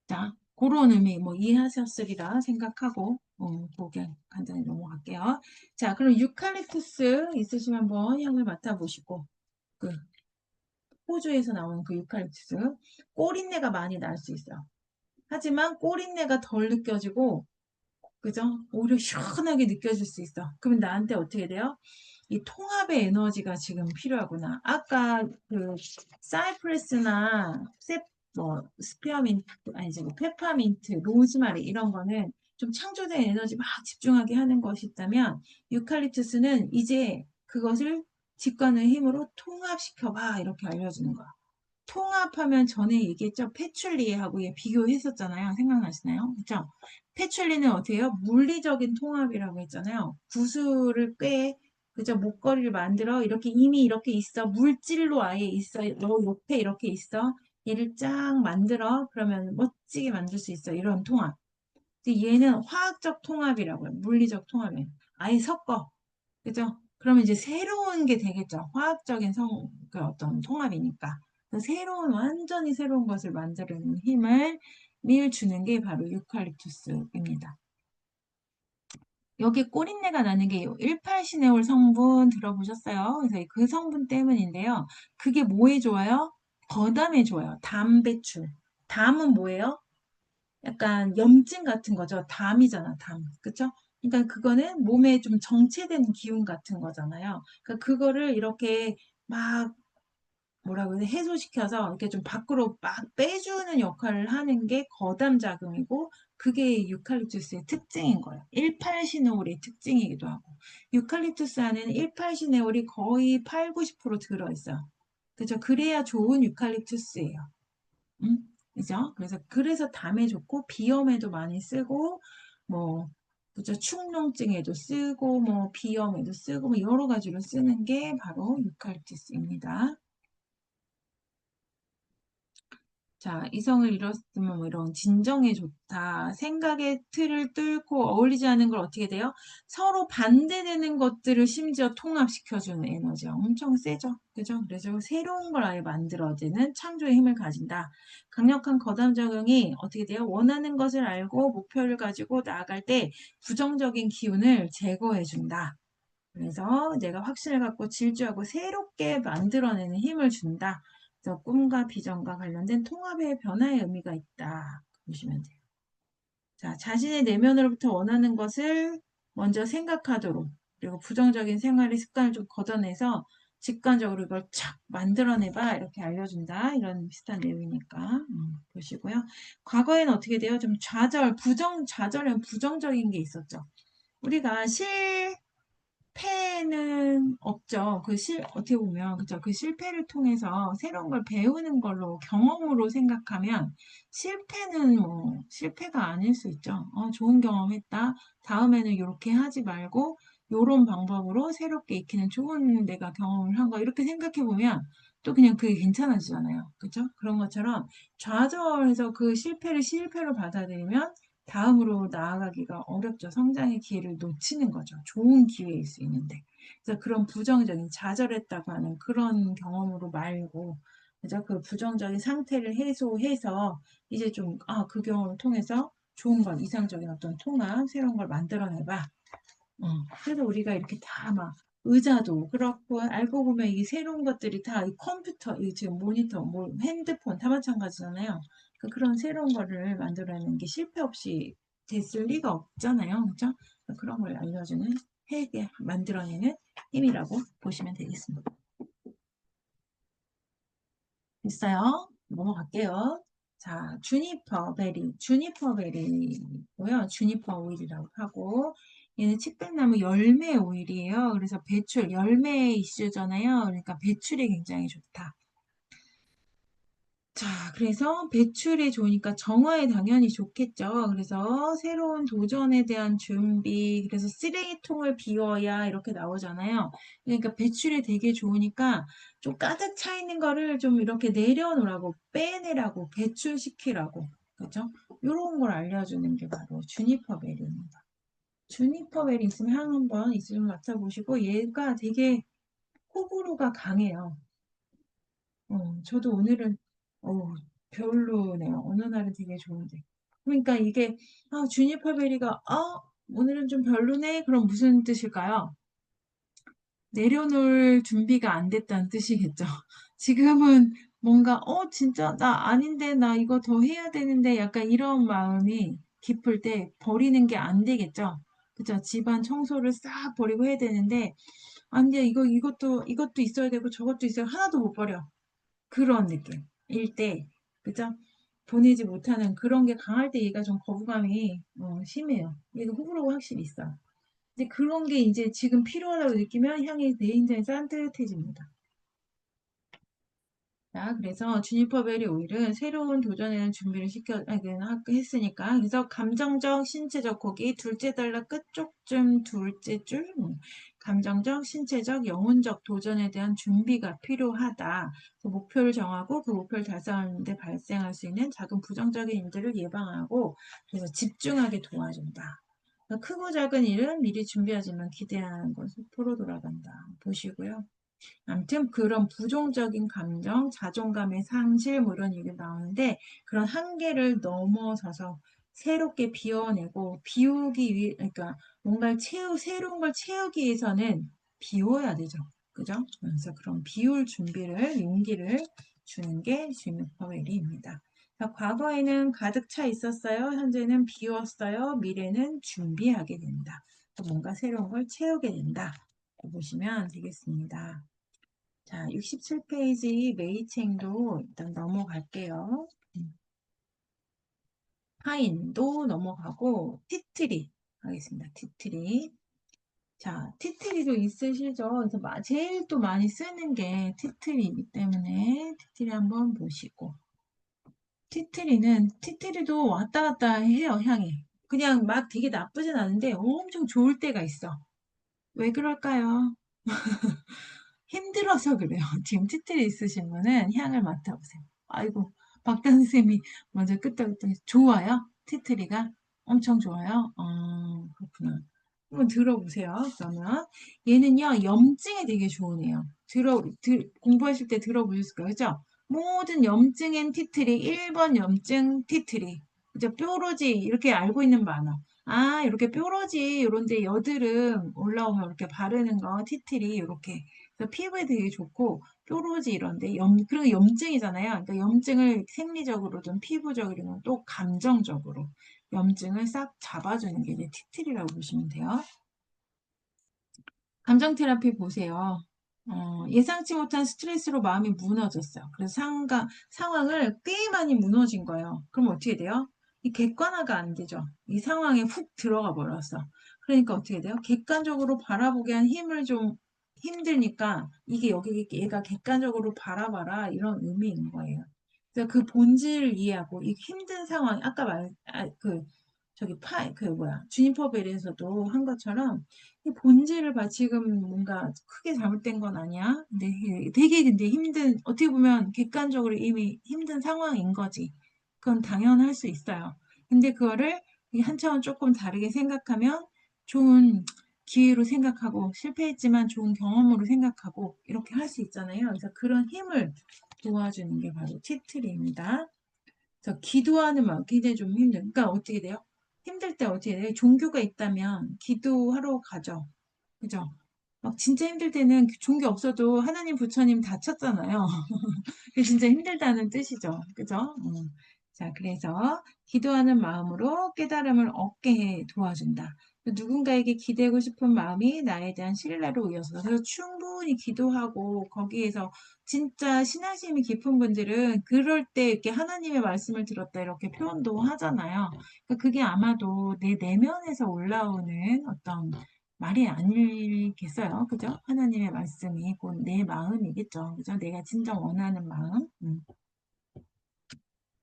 자, 그런 의미 뭐 이해하셨으리라 생각하고 그게 간단히 넘어갈게요. 자, 그럼 유칼립투스 있으시면 한번 향을 맡아보시고 그 호주에서 나오는 그 유칼립투스 꼬린내가 많이 날 수 있어요. 하지만 꼬린내가 덜 느껴지고 그죠? 오히려 시원하게 느껴질 수 있어. 그러면 나한테 어떻게 돼요? 이 통합의 에너지가 지금 필요하구나. 아까 그 사이프레스나 스페어민트 아니지 뭐 페퍼민트, 로즈마리 이런 거는 좀 창조된 에너지 막 집중하게 하는 것이 있다면 유칼립투스는 이제 그것을 직관의 힘으로 통합시켜봐 이렇게 알려주는 거야. 통합하면 전에 얘기했죠. 패출리하고 얘 비교했었잖아요. 생각나시나요? 그죠? 패출리는 어떻게 해요? 물리적인 통합이라고 했잖아요. 구슬을 꿰, 그죠? 목걸이를 만들어. 이렇게 이미 이렇게 있어. 물질로 아예 있어. 너 옆에 이렇게 있어. 얘를 쫙 만들어. 그러면 멋지게 만들 수 있어. 이런 통합. 근데 얘는 화학적 통합이라고요. 물리적 통합이에요. 아예 섞어. 그죠? 그러면 이제 새로운 게 되겠죠. 화학적인 그 어떤 통합이니까. 그래서 완전히 새로운 것을 만드는 힘을 주는 게 바로 유칼립투스입니다. 여기 꼬린내가 나는 게 18시네올 성분 들어보셨어요? 그래서 그 성분 때문인데요. 그게 뭐에 좋아요? 거담에 좋아요. 담 배출. 담은 뭐예요? 약간 염증 같은 거죠. 담이잖아, 담. 그쵸? 그러니까 그거는 몸에 좀 정체된 기운 같은 거잖아요. 그러니까 그거를 이렇게 막 뭐라고 해야 돼? 해소시켜서 이렇게 좀 밖으로 막 빼주는 역할을 하는 게 거담작용이고 그게 유칼립투스의 특징인 거예요. 18시네올의 특징이기도 하고. 유칼립투스 안에는 18시네올이 거의 8, 90% 들어있어요. 그죠? 그래야 좋은 유칼립투스예요. 음, 그죠? 그래서 담에 좋고 비염에도 많이 쓰고 뭐 그죠? 축농증에도 쓰고 뭐 비염에도 쓰고 뭐 여러 가지로 쓰는 게 바로 유칼립투스입니다. 자, 이성을 잃었으면 뭐 이런 진정에 좋다. 생각의 틀을 뚫고 어울리지 않은 걸 어떻게 돼요? 서로 반대되는 것들을 심지어 통합시켜주는 에너지가 엄청 세죠. 그죠? 그래서 새로운 걸 아예 만들어지는 창조의 힘을 가진다. 강력한 거담작용이 어떻게 돼요? 원하는 것을 알고 목표를 가지고 나아갈 때 부정적인 기운을 제거해준다. 그래서 내가 확신을 갖고 질주하고 새롭게 만들어내는 힘을 준다. 그래서 꿈과 비전과 관련된 통합의 변화의 의미가 있다. 보시면 돼요. 자, 자신의 내면으로부터 원하는 것을 먼저 생각하도록 그리고 부정적인 생활의 습관을 좀 걷어내서 직관적으로 이걸 착 만들어내봐 이렇게 알려준다. 이런 비슷한 내용이니까 보시고요. 과거에는 어떻게 돼요? 좀 좌절은 부정적인 게 있었죠. 우리가 실패는 없죠. 어떻게 보면, 그죠? 그 실패를 통해서 새로운 걸 배우는 걸로 경험으로 생각하면 실패는 뭐, 실패가 아닐 수 있죠. 좋은 경험했다. 다음에는 이렇게 하지 말고, 요런 방법으로 새롭게 익히는 좋은 내가 경험을 한 거, 이렇게 생각해 보면 또 그냥 그게 괜찮아지잖아요. 그죠? 그런 것처럼 좌절해서 그 실패를 실패로 받아들이면 다음으로 나아가기가 어렵죠. 성장의 기회를 놓치는 거죠. 좋은 기회일 수 있는데. 그래서 그런 부정적인 좌절했다고 하는 그런 경험으로 말고, 그죠? 그 부정적인 상태를 해소해서 이제 좀, 그 경험을 통해서 좋은 걸, 이상적인 어떤 통합, 새로운 걸 만들어내봐. 그래서 우리가 이렇게 다 막, 의자도 그렇고, 알고 보면 이 새로운 것들이 다 이 컴퓨터, 이 지금 모니터, 뭐 핸드폰 다 마찬가지잖아요. 그런 새로운 거를 만들어내는 게 실패 없이 됐을 리가 없잖아요. 그죠? 그런 걸 알려주는 핵에 만들어내는 힘이라고 보시면 되겠습니다. 됐어요? 넘어갈게요. 자, 주니퍼 베리고요. 주니퍼 오일이라고 하고, 얘는 칡백나무 열매 오일이에요. 그래서 배출, 열매 이슈잖아요. 그러니까 배출이 굉장히 좋다. 자, 그래서 배출이 좋으니까 정화에 당연히 좋겠죠. 그래서 새로운 도전에 대한 준비, 그래서 쓰레기통을 비워야 이렇게 나오잖아요. 그러니까 배출이 되게 좋으니까 좀 가득 차 있는 거를 좀 이렇게 내려놓으라고, 빼내라고, 배출시키라고. 그죠? 이런 걸 알려주는 게 바로 주니퍼벨입니다. 주니퍼벨이 있으면 향 한번 있으면 맡아보시고, 얘가 되게 호불호가 강해요. 저도 오늘은, 어, 별로네요. 어느 날은 되게 좋은데. 그러니까 이게, 주니퍼 베리가, 오늘은 좀 별로네? 그럼 무슨 뜻일까요? 내려놓을 준비가 안 됐다는 뜻이겠죠. 지금은 뭔가, 진짜, 나 아닌데, 나 이거 더 해야 되는데, 약간 이런 마음이 깊을 때 버리는 게 안 되겠죠. 그죠? 집안 청소를 싹 버리고 해야 되는데, 안 돼, 이것도 있어야 되고, 저것도 있어야 하나도 못 버려. 그런 느낌일 때, 그죠? 보내지 못하는 그런 게 강할 때 얘가 좀 거부감이 심해요. 얘가 호불호가 확실히 있어. 근데 그런 게 이제 지금 필요하다고 느끼면 향이 내 인생에 산뜻해집니다. 자, 그래서 주니퍼베리 오일은 새로운 도전에는 준비를 했으니까. 그래서 감정적, 신체적, 거기 둘째 달락 끝쪽쯤 둘째 줄, 감정적, 신체적, 영혼적 도전에 대한 준비가 필요하다. 그래서 목표를 정하고 그 목표를 달성하는 데 발생할 수 있는 작은 부정적인 일들을 예방하고, 그래서 집중하게 도와준다. 그러니까 크고 작은 일은 미리 준비하지만 기대하는 것은 포로 돌아간다. 보시고요. 아무튼 그런 부정적인 감정, 자존감의 상실 뭐 이런 얘기 나오는데 그런 한계를 넘어서서 새롭게 비워내고 비우기 위해 그러니까 뭔가를 새로운 걸 채우기 위해서는 비워야 되죠. 그죠? 그래서 그런 비울 준비를 용기를 주는 게 주민 파웰리입니다. 과거에는 가득 차 있었어요. 현재는 비웠어요. 미래는 준비하게 된다. 뭔가 새로운 걸 채우게 된다. 보시면 되겠습니다. 자, 67페이지 메이챙도 일단 넘어갈게요. 파인도 넘어가고 티트리 하겠습니다. 티트리. 자, 티트리도 있으시죠? 그래서 제일 또 많이 쓰는 게 티트리이기 때문에 티트리 한번 보시고. 티트리도 왔다 갔다 해요, 향이. 그냥 막 되게 나쁘진 않은데 엄청 좋을 때가 있어. 왜 그럴까요? 힘들어서 그래요. 지금 티틀이 있으신 분은 향을 맡아보세요. 아이고, 박단 쌤이 먼저 끄떡끄떡 좋아요? 티트리가 엄청 좋아요? 그렇구나. 한번 들어보세요. 그러면 얘는요 염증에 되게 좋으네요. 공부하실 때 들어보셨을 거예요, 그죠? 모든 염증엔 티트리, 1번 염증 티트리, 그죠? 뾰루지 이렇게 알고 있는 만화. 이렇게 뾰루지 이런데 여드름 올라오면 이렇게 바르는 거 티트리 이렇게. 그래서 피부에 되게 좋고 뾰루지 이런데 그리고 염증이잖아요. 그러니까 염증을 생리적으로든 피부적으로든 또 감정적으로 염증을 싹 잡아주는 게 이제 티트리라고 보시면 돼요. 감정 테라피 보세요. 예상치 못한 스트레스로 마음이 무너졌어요. 그래서 상황을 꽤 많이 무너진 거예요. 그럼 어떻게 돼요? 이 객관화가 안 되죠. 이 상황에 훅 들어가 버렸어. 그러니까 어떻게 돼요? 객관적으로 바라보게 한 힘을 좀 힘드니까 이게 여기 얘가 객관적으로 바라봐라 이런 의미인 거예요. 그래서 그 본질을 이해하고 이 힘든 상황 아까 저기 주니퍼 벨에서도 한 것처럼 이 본질을 봐. 지금 뭔가 크게 잘못된 건 아니야. 근데 되게 근데 어떻게 보면 객관적으로 이미 힘든 상황인 거지. 그건 당연할 수 있어요. 근데 그거를 한 차원 조금 다르게 생각하면 좋은 기회로 생각하고 실패했지만 좋은 경험으로 생각하고 이렇게 할 수 있잖아요. 그래서 그런 힘을 도와주는 게 바로 티트리입니다. 그래서 기도하는 마음 굉장히 좀 그러니까 어떻게 돼요? 힘들 때 어떻게 돼요? 종교가 있다면 기도하러 가죠. 그죠? 막 진짜 힘들 때는 종교 없어도 하나님 부처님 다 쳤잖아요. 그게 진짜 힘들다는 뜻이죠. 그죠? 자, 그래서 기도하는 마음으로 깨달음을 얻게 도와준다. 누군가에게 기대고 싶은 마음이 나에 대한 신뢰로 이어서 그래서 충분히 기도하고 거기에서 진짜 신앙심이 깊은 분들은 그럴 때 이렇게 하나님의 말씀을 들었다 이렇게 표현도 하잖아요. 그러니까 그게 아마도 내 내면에서 올라오는 어떤 말이 아니겠어요. 그죠? 하나님의 말씀이 곧 내 마음이겠죠. 그죠? 내가 진정 원하는 마음.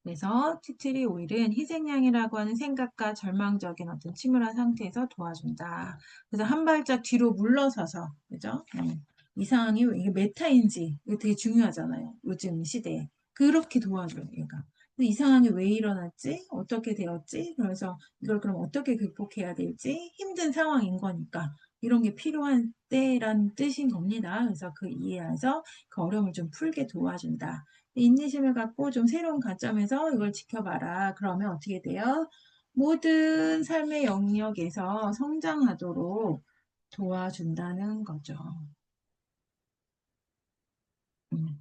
그래서 티트리 오일은 희생양이라고 하는 생각과 절망적인 어떤 침울한 상태에서 도와준다. 그래서 한 발짝 뒤로 물러서서, 그죠? 이 상황이 이게 메타인지, 이거 되게 중요하잖아요. 요즘 시대에. 그렇게 도와줘요, 얘가. 근데 이 상황이 왜 일어났지? 어떻게 되었지? 그래서 이걸 그럼 어떻게 극복해야 될지 힘든 상황인 거니까 이런 게 필요한 때란 뜻인 겁니다. 그래서 그 이해해서 그 어려움을 좀 풀게 도와준다. 인내심을 갖고 좀 새로운 관점에서 이걸 지켜봐라. 그러면 어떻게 돼요? 모든 삶의 영역에서 성장하도록 도와준다는 거죠. 음.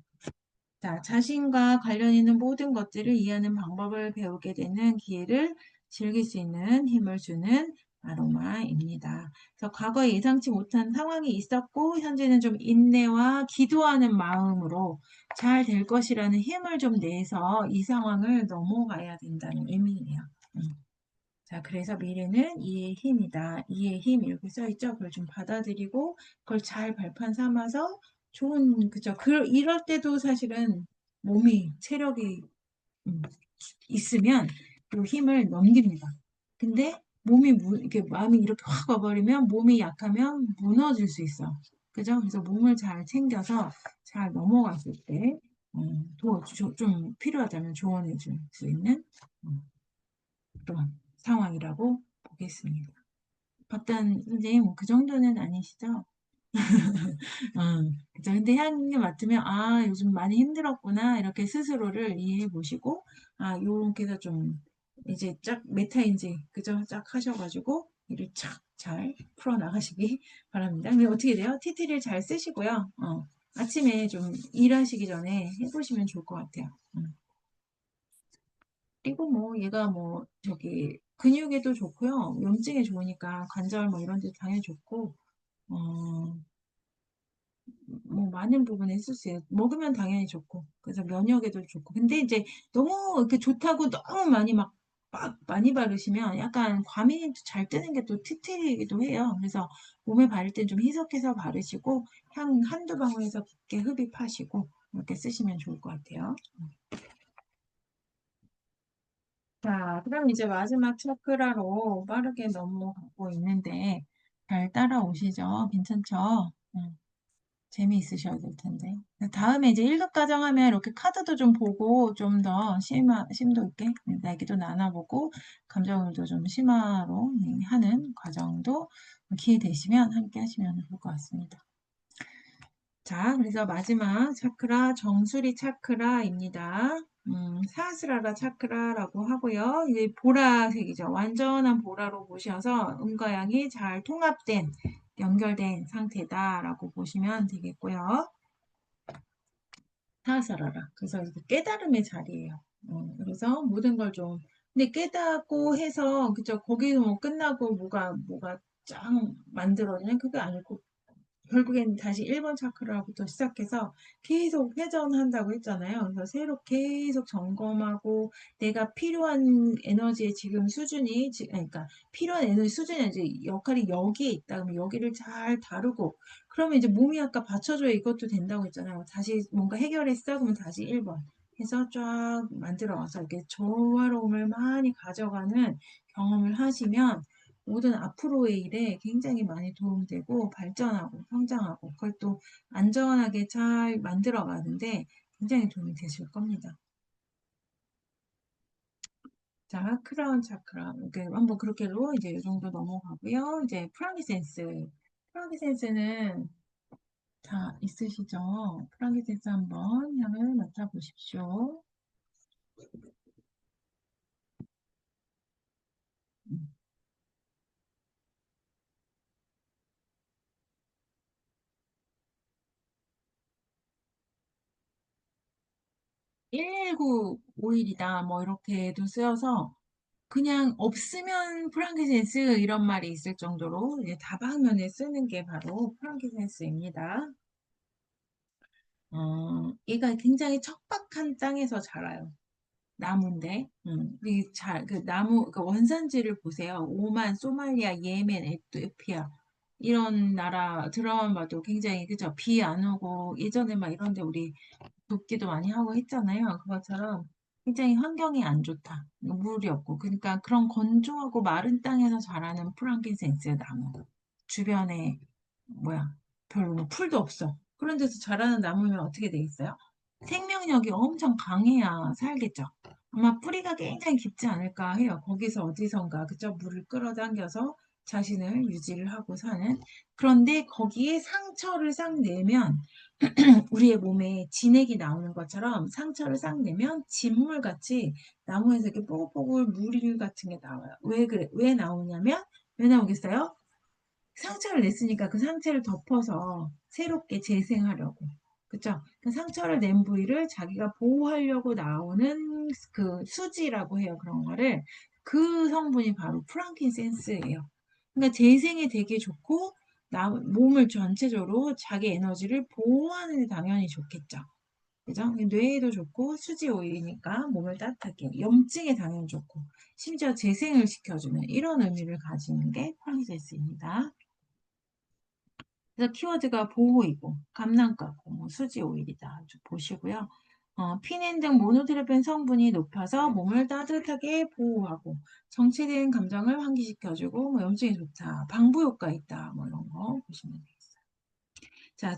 자, 자신과 관련 있는 모든 것들을 이해하는 방법을 배우게 되는 기회를 즐길 수 있는 힘을 주는 아로마입니다. 그래서 과거에 예상치 못한 상황이 있었고, 현재는 좀 인내와 기도하는 마음으로 잘 될 것이라는 힘을 좀 내서 이 상황을 넘어가야 된다는 의미예요. 음. 자, 그래서 미래는 이해의 힘이다. 이해의 힘 이렇게 써 있죠. 그걸 좀 받아들이고 그걸 잘 발판 삼아서 좋은 그죠. 이럴 때도 사실은 몸이 체력이 음, 있으면 그 힘을 넘깁니다. 근데 이렇게 마음이 이렇게 확 와버리면 몸이 약하면 무너질 수 있어. 그죠? 그래서 몸을 잘 챙겨서 잘 넘어갔을 때 좀 필요하다면 조언해 줄 수 있는 음, 그런 상황이라고 보겠습니다. 박단 선생님, 그 정도는 아니시죠? 그죠. 근데 향이 맡으면, 아, 요즘 많이 힘들었구나. 이렇게 스스로를 이해해 보시고, 아, 요렇게 해서 좀, 이제 쫙 메타인지, 그죠? 쫙 하셔가지고, 일을 쫙 잘 풀어나가시기 바랍니다. 근데 어떻게 돼요? 티티를 잘 쓰시고요. 아침에 좀 일하시기 전에 해보시면 좋을 것 같아요. 그리고 뭐 얘가 뭐 저기 근육에도 좋고요. 염증에 좋으니까 관절 뭐 이런 데 당연히 좋고 어 뭐 많은 부분에 쓸 수 있어요. 먹으면 당연히 좋고 그래서 면역에도 좋고 근데 이제 너무 이렇게 좋다고 너무 많이 막 많이 바르시면 약간 과민이 잘 뜨는 게 또 티트리기도 해요. 그래서 몸에 바를 땐 좀 희석해서 바르시고 향 한두 방울에서 깊게 흡입하시고 이렇게 쓰시면 좋을 것 같아요. 자, 그럼 이제 마지막 차크라로 빠르게 넘어가고 있는데, 잘 따라오시죠? 괜찮죠? 재미있으셔야 될 텐데. 다음에 이제 1급 가정하면 이렇게 카드도 좀 보고 좀 더 심도 있게 얘기도 나눠보고, 감정을도 좀 심화로 하는 과정도 기회 되시면 함께 하시면 좋을 것 같습니다. 자, 그래서 마지막 차크라, 정수리 차크라입니다. 사스라라 차크라라고 하고요. 이게 보라색이죠. 완전한 보라로 보셔서 음과 양이 잘 통합된, 연결된 상태다라고 보시면 되겠고요. 사스라라. 그래서 이게 깨달음의 자리예요. 그래서 모든 걸 좀, 근데 깨닫고 해서, 그죠? 거기서 뭐 끝나고 뭐가 짱 만들어지는 그게 아니고, 결국엔 다시 1번 차크라부터 시작해서 계속 회전한다고 했잖아요. 그래서 새로 계속 점검하고 내가 필요한 에너지의 지금 수준이, 그러니까 필요한 에너지 수준이 이제 역할이 여기에 있다. 그러면 여기를 잘 다루고 그러면 이제 몸이 아까 받쳐줘야 이것도 된다고 했잖아요. 다시 뭔가 해결했어? 그러면 다시 1번 해서 쫙 만들어 와서 이렇게 조화로움을 많이 가져가는 경험을 하시면 모든 앞으로의 일에 굉장히 많이 도움되고 발전하고 성장하고 그걸 또 안전하게 잘 만들어 가는데 굉장히 도움이 되실 겁니다. 자, 크라운 차크라. 이렇게 한번 그렇게로 이제 이 정도 넘어가고요. 이제 프랑기센스. 프랑기센스는 다 있으시죠? 프랑기센스 한번 향을 맡아보십시오. 119 오일이다 뭐 이렇게도 쓰여서 그냥 없으면 프랑키센스 이런 말이 있을 정도로 이제 다방면에 쓰는 게 바로 프랑키센스입니다. 얘가 굉장히 척박한 땅에서 자라요. 나무인데, 그 나무, 그 원산지를 보세요. 오만, 소말리아, 예멘, 에티오피아. 이런 나라 들어만 봐도 굉장히, 그죠? 비 안 오고, 예전에 막 이런데 우리 돕기도 많이 하고 했잖아요. 그것처럼 굉장히 환경이 안 좋다. 물이 없고. 그러니까 그런 건조하고 마른 땅에서 자라는 프랑kin센스 나무. 주변에, 뭐야, 별로 뭐 풀도 없어. 그런 데서 자라는 나무면 어떻게 돼 있어요? 생명력이 엄청 강해야 살겠죠. 아마 뿌리가 굉장히 깊지 않을까 해요. 거기서 어디선가, 그죠? 물을 끌어당겨서 자신을 유지를 하고 사는. 그런데 거기에 상처를 싹 내면 우리의 몸에 진액이 나오는 것처럼 상처를 싹 내면 진물 같이 나무에서 이렇게 뽀글뽀글 물 같은 게 나와요. 왜 그래? 왜 나오냐면, 왜 나오겠어요? 상처를 냈으니까 그 상처를 덮어서 새롭게 재생하려고. 그쵸? 그 상처를 낸 부위를 자기가 보호하려고 나오는 그 수지라고 해요. 그런 거를. 그 성분이 바로 프랑킨센스예요. 그러니까 재생에 되게 좋고, 몸을 전체적으로 자기 에너지를 보호하는 데 당연히 좋겠죠. 그죠? 뇌에도 좋고, 수지 오일이니까 몸을 따뜻하게, 염증에 당연히 좋고, 심지어 재생을 시켜주는 이런 의미를 가지는 게 프랑킨센스입니다. 그래서 키워드가 보호이고, 감람가고, 뭐 수지 오일이다. 좀 보시고요. 피넨 등 모노테라펜 성분이 높아서 몸을 따뜻하게 보호하고, 정체된 감정을 환기시켜주고, 뭐 염증에 좋다. 방부 효과 있다. 뭐 이런 거 보시면 되겠어요. 자,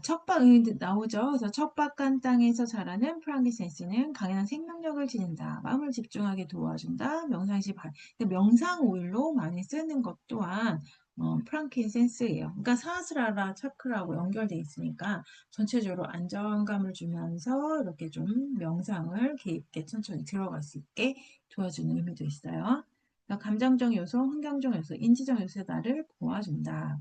나오죠. 그래서 척박한 땅에서 자라는 프랑기센스는 강인한 생명력을 지닌다. 마음을 집중하게 도와준다. 명상 오일로 많이 쓰는 것 또한 프랑kin센스예요. 그러니까 사스라라 차크라하고 연결돼 있으니까 전체적으로 안정감을 주면서 이렇게 좀 명상을 깊게 천천히 들어갈 수 있게 도와주는 의미도 있어요. 그러니까 감정적 요소, 환경적 요소, 인지적 요소에 나를 도와준다.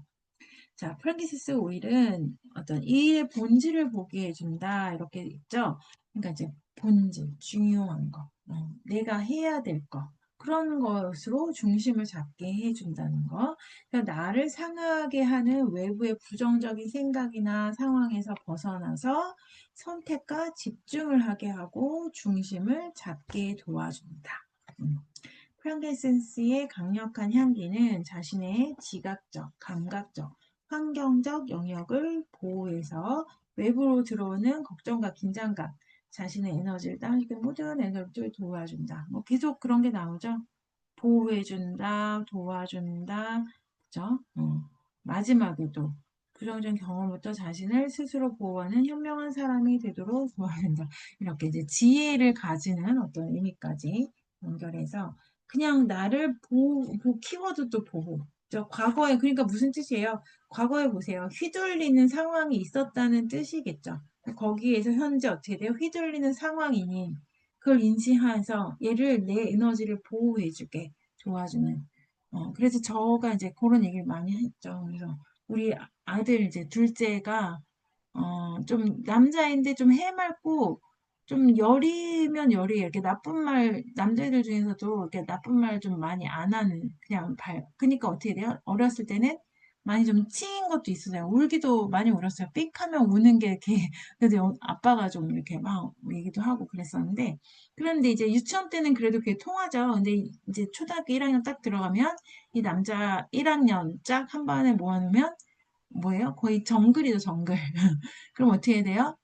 자, 프랑기시스 오일은 어떤 일의 본질을 보게 해준다. 이렇게 있죠. 그러니까 이제 본질, 중요한 거, 내가 해야 될 거. 그런 것으로 중심을 잡게 해준다는 거. 그러니까 나를 상하게 하는 외부의 부정적인 생각이나 상황에서 벗어나서 선택과 집중을 하게 하고 중심을 잡게 도와준다. 음. 프랑kin센스의 강력한 향기는 자신의 지각적, 감각적, 환경적 영역을 보호해서 외부로 들어오는 걱정과 긴장감, 자신의 에너지를 다운시키는 모든 에너지를 도와준다. 뭐 계속 그런 게 나오죠. 보호해준다, 도와준다, 그죠? 마지막에도 부정적인 경험부터 자신을 스스로 보호하는 현명한 사람이 되도록 도와준다. 이렇게 이제 지혜를 가지는 어떤 의미까지 연결해서 그냥 나를 키워드도 보호. 과거에, 그러니까 무슨 뜻이에요? 과거에 보세요. 휘둘리는 상황이 있었다는 뜻이겠죠. 거기에서 현재 어떻게 돼요? 휘둘리는 상황이니 그걸 인지해서 얘를 내 에너지를 보호해주게 도와주는. 그래서 저가 이제 그런 얘기를 많이 했죠. 그래서 우리 아들 이제 둘째가 좀 남자인데 좀 해맑고 좀 열이면 열이 이렇게 나쁜 말 남자애들 중에서도 이렇게 나쁜 말 좀 많이 안 하는 그냥 그러니까 어떻게 돼요? 어렸을 때는 많이 좀 치인 것도 있었어요. 울기도 많이 울었어요. 삑하면 우는 게 이렇게 그래도 아빠가 좀 이렇게 막 얘기도 하고 그랬었는데 그런데 이제 유치원 때는 그래도 그게 통하죠. 근데 이제 초등학교 1학년 딱 들어가면 이 남자 1학년 짝 한 반에 모아놓으면 뭐예요? 거의 정글이죠, 정글. 그럼 어떻게 돼요?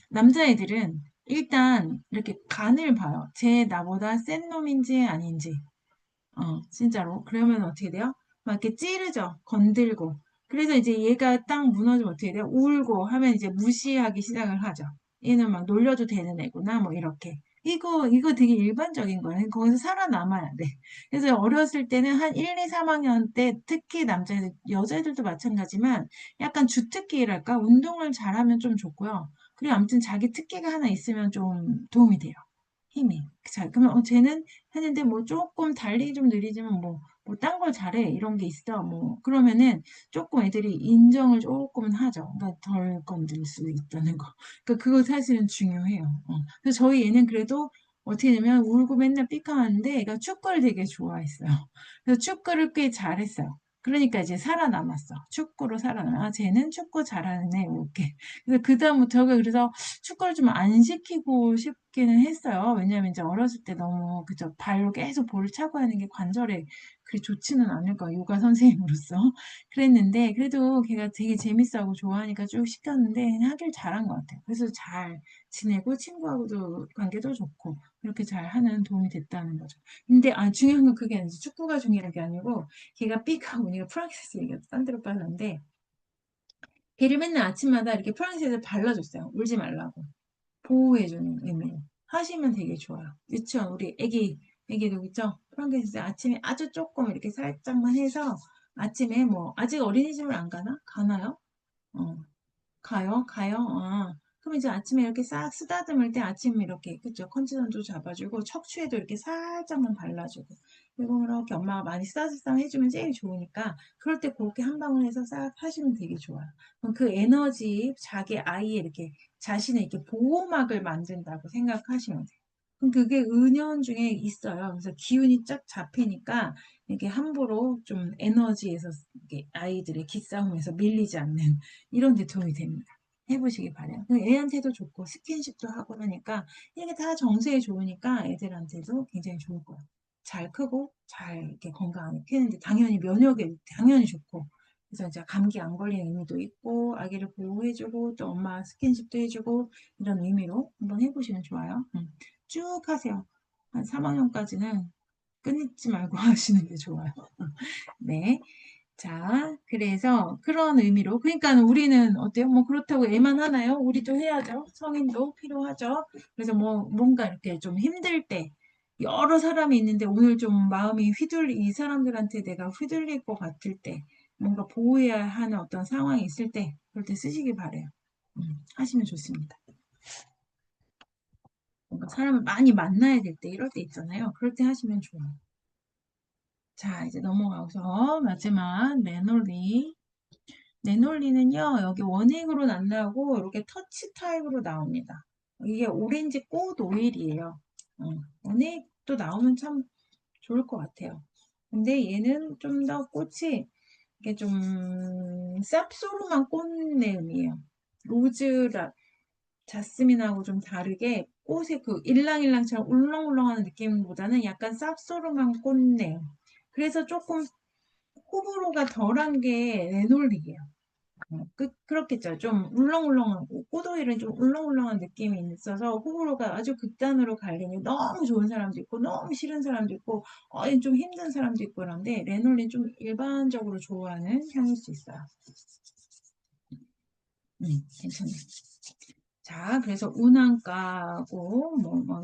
남자애들은 일단 이렇게 간을 봐요. 쟤 나보다 센 놈인지 아닌지. 진짜로. 그러면 어떻게 돼요? 막 이렇게 찌르죠. 건들고. 그래서 이제 얘가 딱 무너지면 어떻게 돼요? 울고 하면 이제 무시하기 시작을 하죠. 얘는 막 놀려도 되는 애구나, 뭐 이렇게. 이거 되게 일반적인 거예요. 거기서 살아남아야 돼. 그래서 어렸을 때는 한 1, 2, 3학년 때 특히 남자애들, 여자애들도 마찬가지지만 약간 주특기랄까? 운동을 잘하면 좀 좋고요. 그리고 아무튼 자기 특기가 하나 있으면 좀 도움이 돼요. 힘이. 자, 그러면 쟤는 했는데 뭐 조금 달리기 좀 느리지만 뭐 딴 걸 잘해 이런 게 있어 뭐 그러면은 조금 애들이 인정을 조금은 하죠. 그러니까 덜 건들 수 있다는 거. 그러니까 그거 사실은 중요해요. 그래서 저희 얘는 그래도 어떻게 되면 울고 맨날 삐까하는데 애가 축구를 되게 좋아했어요. 그래서 축구를 꽤 잘했어요. 그러니까 이제 살아남았어. 축구로 살아남아. 아, 쟤는 축구 잘하는 애, 이렇게. 그래서 그다음부터 그래서 축구를 좀 안 시키고 싶기는 했어요. 왜냐면 이제 어렸을 때 너무 그저 발로 계속 볼을 차고 하는 게 관절에 그리 좋지는 않을 거야. 요가 선생님으로서. 그랬는데 그래도 걔가 되게 재밌어하고 좋아하니까 쭉 시켰는데 하길 잘한 것 같아요. 그래서 잘 지내고 친구하고도 관계도 좋고 그렇게 잘 하는 도움이 됐다는 거죠. 근데 중요한 건 그게 아니지. 축구가 중요한 게 아니고 걔가 삑하고 우리가 프랑스 얘기가 딴 데로 빠졌는데 걔를 맨날 아침마다 이렇게 프랑스에서 발라줬어요. 울지 말라고. 보호해주는 의미로. 하시면 되게 좋아요. 유치원 우리 애기 있죠? 프랑스에서 아침에 아주 조금 이렇게 살짝만 해서 아침에 뭐 아직 어린이집을 안 가나? 가나요? 어. 가요? 그럼 이제 아침에 이렇게 싹 쓰다듬을 때 아침에 이렇게, 그죠? 컨디션도 잡아주고, 척추에도 이렇게 살짝만 발라주고, 그리고 이렇게 엄마가 많이 쓰다듬 해주면 제일 좋으니까, 그럴 때 그렇게 한 방울 해서 싹 하시면 되게 좋아요. 그럼 그 에너지, 자기 아이의 이렇게 자신의 이렇게 보호막을 만든다고 생각하시면 돼요. 그럼 그게 은연중에 있어요. 그래서 기운이 쫙 잡히니까 이게 함부로 좀 에너지에서 이렇게 아이들의 기싸움에서 밀리지 않는 이런 데 도움이 됩니다. 해보시기 바래요. 애한테도 좋고 스킨십도 하고 하니까 이게 다 정서에 좋으니까 애들한테도 굉장히 좋을 거예요. 잘 크고 잘 이렇게 건강하게 크는데 당연히 면역에 당연히 좋고 그래서 이제 감기 안 걸리는 의미도 있고 아기를 보호해주고 또 엄마 스킨십도 해주고 이런 의미로 한번 해보시면 좋아요. 쭉 하세요. 한 3학년까지는 끊지 말고 하시는 게 좋아요. 네. 자, 그래서 그런 의미로. 그러니까 우리는 어때요? 뭐 그렇다고 애만 하나요? 우리도 해야죠. 성인도 필요하죠. 그래서 뭐 뭔가 이렇게 좀 힘들 때 여러 사람이 있는데 오늘 좀 마음이 이 사람들한테 내가 휘둘릴 것 같을 때 뭔가 보호해야 하는 어떤 상황이 있을 때 그럴 때 쓰시기 바래요. 하시면 좋습니다. 뭔가 사람을 많이 만나야 될 때 이럴 때 있잖아요. 그럴 때 하시면 좋아요. 자, 이제 넘어가서 마지막 매놀리. 네놀리는요, 여기 원액으로는 안 나오고, 이렇게 터치 타입으로 나옵니다. 이게 오렌지 꽃 오일이에요. 원액도 나오면 참 좋을 것 같아요. 근데 얘는 좀 더 꽃이, 이게 좀, 쌉소름한 꽃내음이에요. 로즈라, 자스민하고 좀 다르게 꽃의 그 일랑일랑처럼 울렁울렁하는 느낌보다는 약간 쌉소름한 꽃내음. 그래서 조금 호불호가 덜한 게 레놀릭이에요. 그렇겠죠. 좀 울렁울렁하고 꽃오일은 좀 울렁울렁한 느낌이 있어서 호불호가 아주 극단으로 갈리니 너무 좋은 사람도 있고 너무 싫은 사람도 있고 좀 힘든 사람도 있고 그런데 레놀린 좀 일반적으로 좋아하는 향일 수 있어요. 괜찮아요. 자, 그래서 운항가고,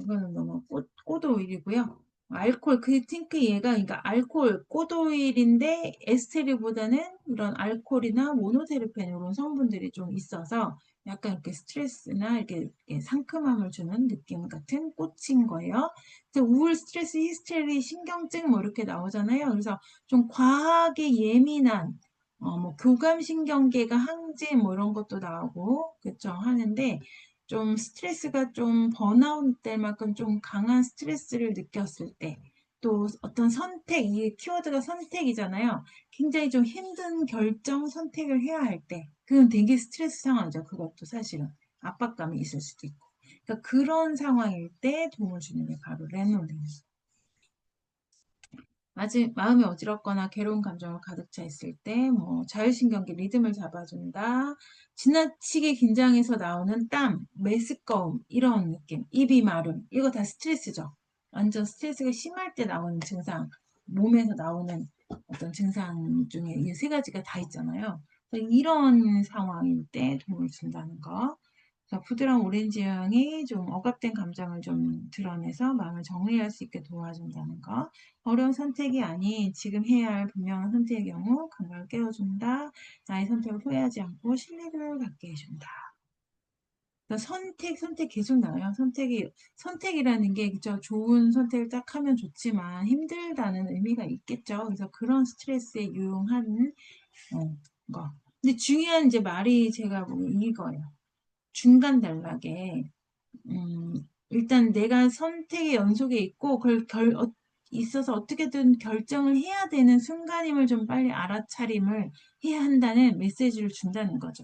이거는 꽃 오일이고요. 알코올, 그 얘가, 그러니까 알코올, 꽃 오일인데, 에스테르보다는 이런 알코올이나 모노테르펜 이런 성분들이 좀 있어서 약간 이렇게 스트레스나 이렇게 상큼함을 주는 느낌 같은 꽃인 거예요. 그래서 우울, 스트레스, 히스테리, 신경증 뭐 이렇게 나오잖아요. 그래서 좀 과하게 예민한, 뭐 교감신경계가 항진 뭐 이런 것도 나오고 그쵸 하는데 좀 스트레스가 좀 번아웃 때만큼 좀 강한 스트레스를 느꼈을 때 또 어떤 선택 이 키워드가 선택이잖아요. 굉장히 좀 힘든 결정 선택을 해야 할 때 그건 되게 스트레스 상황이죠. 그것도 사실은 압박감이 있을 수도 있고 그러니까 그런 상황일 때 도움을 주는 게 바로 레놀린. 아직 마음이 어지럽거나 괴로운 감정으로 가득 차 있을 때, 뭐, 자율신경계 리듬을 잡아준다. 지나치게 긴장해서 나오는 땀, 메스꺼움, 이런 느낌, 입이 마름, 이거 다 스트레스죠. 완전 스트레스가 심할 때 나오는 증상, 몸에서 나오는 어떤 증상 중에 이 세 가지가 다 있잖아요. 그래서 이런 상황일 때 도움을 준다는 거. 자, 부드러운 오렌지 향이 좀 억압된 감정을 좀 드러내서 마음을 정리할 수 있게 도와준다는 거. 어려운 선택이 아닌 지금 해야 할 분명한 선택의 경우 감각을 깨워준다. 나의 선택을 후회하지 않고 신뢰를 갖게 해준다. 그러니까 선택 계속 나와요. 선택이라는 게 그죠? 좋은 선택을 딱 하면 좋지만 힘들다는 의미가 있겠죠. 그래서 그런 스트레스에 유용한 거. 근데 중요한 이제 말이 제가 보기엔 이거예요. 중간 단락에 일단 내가 선택의 연속에 있고 있어서 어떻게든 결정을 해야 되는 순간임을 좀 빨리 알아차림을 해야 한다는 메시지를 준다는 거죠.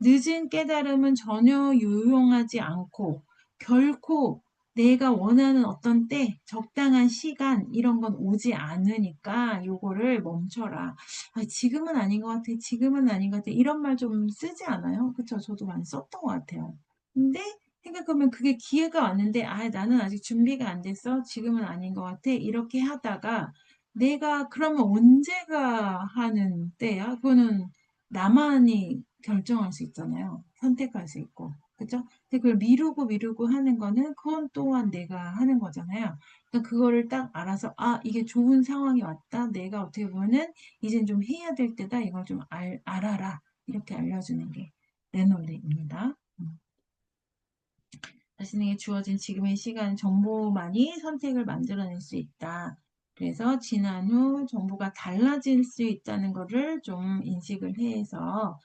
늦은 깨달음은 전혀 유용하지 않고 결코 내가 원하는 어떤 때, 적당한 시간 이런 건 오지 않으니까 요거를 멈춰라. 아, 지금은 아닌 것 같아. 지금은 아닌 것 같아. 이런 말 좀 쓰지 않아요? 그쵸? 저도 많이 썼던 것 같아요. 근데 생각하면 그게 기회가 왔는데, 아, 나는 아직 준비가 안 됐어. 지금은 아닌 것 같아. 이렇게 하다가 내가 그러면 언제가 하는 때야? 그거는 나만이 결정할 수 있잖아요. 선택할 수 있고. 그죠? 근데 그걸 미루고 하는 거는 그건 또한 내가 하는 거잖아요. 그러니까 그거를 딱 알아서, 아, 이게 좋은 상황이 왔다. 내가 어떻게 보면은 이젠 좀 해야 될 때다. 이걸 좀 알아라. 이렇게 알려주는 게 레놀리입니다. 자신에게 주어진 지금의 시간, 정보만이 선택을 만들어낼 수 있다. 그래서 지난 후 정보가 달라질 수 있다는 것을 좀 인식을 해서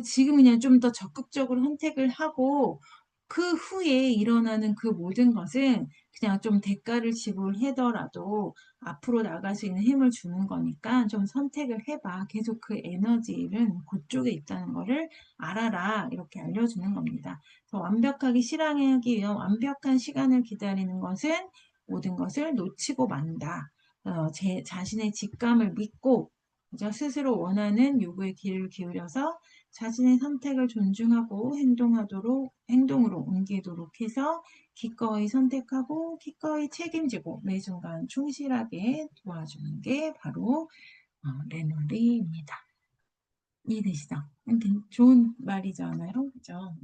지금 그냥 좀 더 적극적으로 선택을 하고 그 후에 일어나는 그 모든 것은 그냥 좀 대가를 지불하더라도 앞으로 나갈 수 있는 힘을 주는 거니까 좀 선택을 해봐. 계속 그 에너지는 그쪽에 있다는 거를 알아라. 이렇게 알려주는 겁니다. 완벽하게 실행하기 위한 완벽한 시간을 기다리는 것은 모든 것을 놓치고 만다. 제 자신의 직감을 믿고 그저 스스로 원하는 요구에 귀를 기울여서 자신의 선택을 존중하고 행동으로 옮기도록 해서 기꺼이 선택하고 기꺼이 책임지고 매 순간 충실하게 도와주는 게 바로 레놀리입니다. 이해되시죠? 좋은 말이잖아요. 그죠?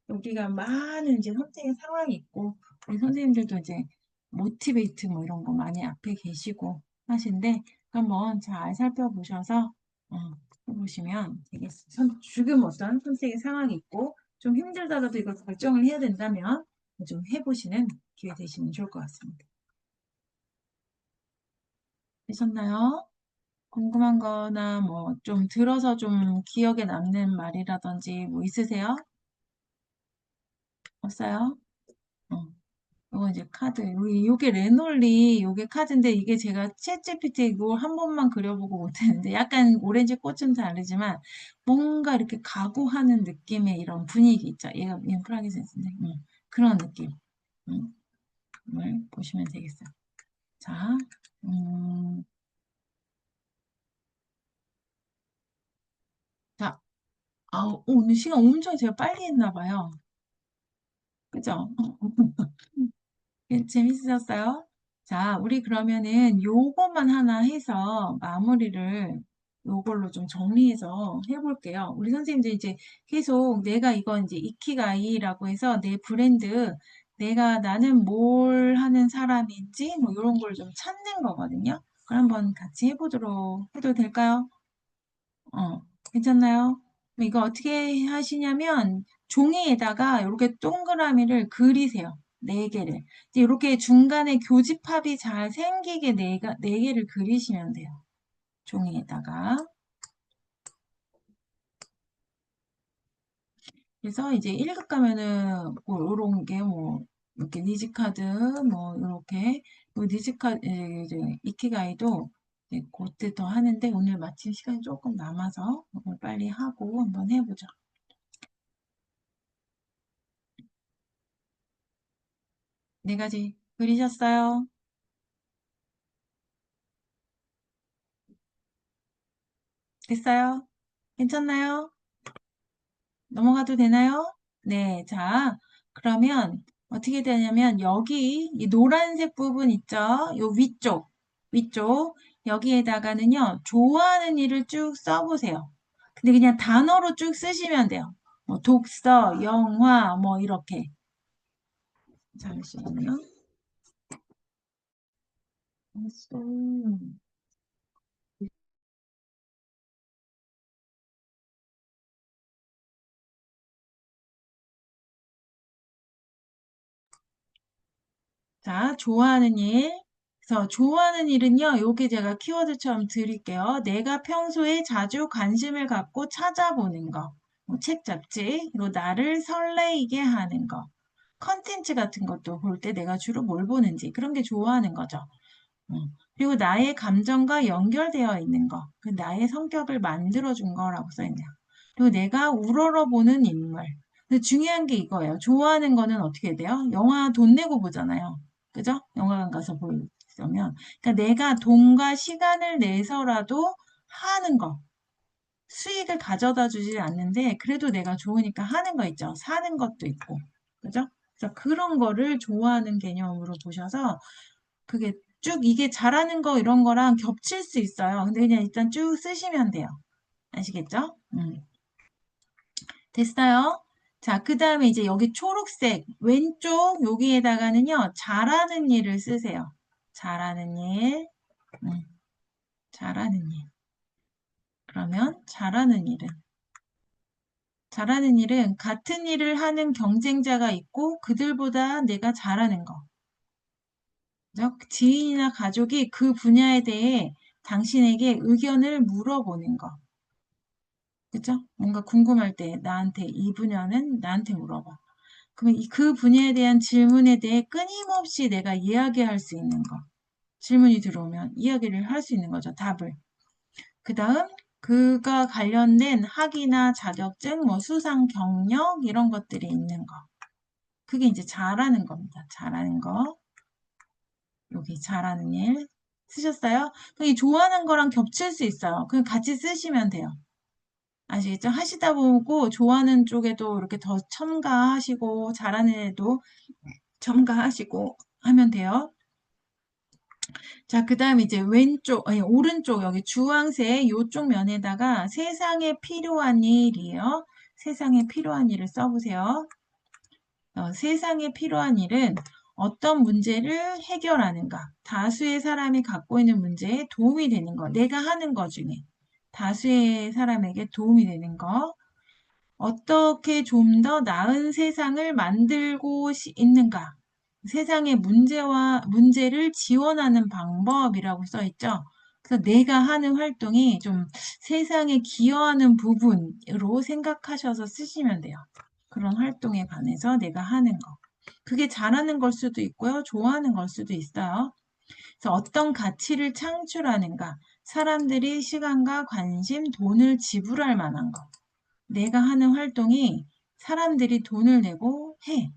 우리가 많은 이제 선택의 상황이 있고, 우리 선생님들도 이제 모티베이트 뭐 이런 거 많이 앞에 계시고 하신데, 한번 잘 살펴보셔서, 어, 해보시면 되겠어요. 지금 어떤 선택의 상황이 있고, 좀 힘들더라도 이걸 결정을 해야 된다면, 좀 해보시는 기회 되시면 좋을 것 같습니다. 되셨나요? 궁금한 거나 뭐 좀 들어서 좀 기억에 남는 말이라든지 뭐 있으세요? 없어요? 어. 이거 이제 카드. 요게 레놀리, 요게 카드인데 이게 제가 챗GPT 이거 한 번만 그려보고 못했는데 약간 오렌지 꽃은 다르지만 뭔가 이렇게 각오하는 느낌의 이런 분위기 있죠. 얘가 프라기센스인데 그런 느낌. 음, 을 보시면 되겠어요. 자, 음, 자, 오늘 시간 엄청 제가 빨리 했나 봐요. 그죠? 재밌으셨어요? 자, 우리 그러면은 요것만 하나 해서 마무리를 요걸로 좀 정리해서 해볼게요. 우리 선생님들 이제 계속 내가 이건 이제 이키가이라고 해서 내 브랜드, 나는 뭘 하는 사람인지 뭐 이런 걸 좀 찾는 거거든요. 그럼 한번 같이 해보도록 해도 될까요? 괜찮나요? 이거 어떻게 하시냐면 종이에다가 이렇게 동그라미를 그리세요. 네 개를. 이렇게 중간에 교집합이 잘 생기게 네 개를 그리시면 돼요. 종이에다가. 그래서 이제 1급 가면은 뭐 요런 게 뭐 이렇게 니즈카드 뭐 이렇게 니즈카드 이제 이키가이도 이제 그때 더 하는데 오늘 마침 시간이 조금 남아서 오늘 빨리 하고 한번 해보죠. 네 가지 그리셨어요? 됐어요? 괜찮나요? 넘어가도 되나요? 네, 자, 그러면 어떻게 되냐면 여기 이 노란색 부분 있죠? 요 위쪽 여기에다가는요, 좋아하는 일을 쭉 써보세요. 근데 그냥 단어로 쭉 쓰시면 돼요. 뭐 독서, 영화, 뭐 이렇게. 잠시만요. 독서. 자, 좋아하는 일. 그래서 좋아하는 일은요, 요게 제가 키워드처럼 드릴게요. 내가 평소에 자주 관심을 갖고 찾아보는 거. 뭐 책, 잡지, 그리고 나를 설레이게 하는 거. 컨텐츠 같은 것도 볼 때 내가 주로 뭘 보는지 그런 게 좋아하는 거죠. 그리고 나의 감정과 연결되어 있는 거, 그 나의 성격을 만들어준 거라고 써있네요. 그리고 내가 우러러보는 인물. 근데 중요한 게 이거예요. 좋아하는 거는 어떻게 돼요? 영화 돈 내고 보잖아요. 그죠? 영화관 가서 보려면. 그러니까 내가 돈과 시간을 내서라도 하는 거. 수익을 가져다 주지 않는데, 그래도 내가 좋으니까 하는 거 있죠. 사는 것도 있고. 그죠? 그래서 그런 거를 좋아하는 개념으로 보셔서, 그게 쭉 이게 잘하는 거 이런 거랑 겹칠 수 있어요. 근데 그냥 일단 쭉 쓰시면 돼요. 아시겠죠? 됐어요. 자, 그 다음에 이제 여기 초록색 왼쪽 여기에다가는요. 잘하는 일을 쓰세요. 잘하는 일, 음, 잘하는 일. 그러면 잘하는 일은 같은 일을 하는 경쟁자가 있고 그들보다 내가 잘하는 거. 그죠? 지인이나 가족이 그 분야에 대해 당신에게 의견을 물어보는 거. 그죠? 뭔가 궁금할 때 나한테 이 분야는 나한테 물어봐. 그러면 그 분야에 대한 질문에 대해 끊임없이 내가 이야기할 수 있는 거. 질문이 들어오면 이야기를 할 수 있는 거죠. 답을. 그 다음 그가 관련된 학위나 자격증, 뭐 수상 경력 이런 것들이 있는 거. 그게 이제 잘하는 겁니다. 잘하는 거. 여기 잘하는 일. 쓰셨어요? 이 좋아하는 거랑 겹칠 수 있어요. 그냥 같이 쓰시면 돼요. 아시겠죠? 하시다 보고 좋아하는 쪽에도 이렇게 더 첨가하시고 잘하는 애도 첨가하시고 하면 돼요. 자, 그 다음 이제 왼쪽, 아니, 오른쪽 여기 주황색 요쪽 면에다가 세상에 필요한 일이에요. 세상에 필요한 일을 써보세요. 세상에 필요한 일은 어떤 문제를 해결하는가. 다수의 사람이 갖고 있는 문제에 도움이 되는 거. 내가 하는 거 중에. 다수의 사람에게 도움이 되는 거. 어떻게 좀 더 나은 세상을 만들고 있는가? 세상의 문제를 지원하는 방법이라고 써 있죠. 그래서 내가 하는 활동이 좀 세상에 기여하는 부분으로 생각하셔서 쓰시면 돼요. 그런 활동에 관해서 내가 하는 거. 그게 잘하는 걸 수도 있고요. 좋아하는 걸 수도 있어요. 그래서 어떤 가치를 창출하는가? 사람들이 시간과 관심, 돈을 지불할 만한 거. 내가 하는 활동이 사람들이 돈을 내고 해.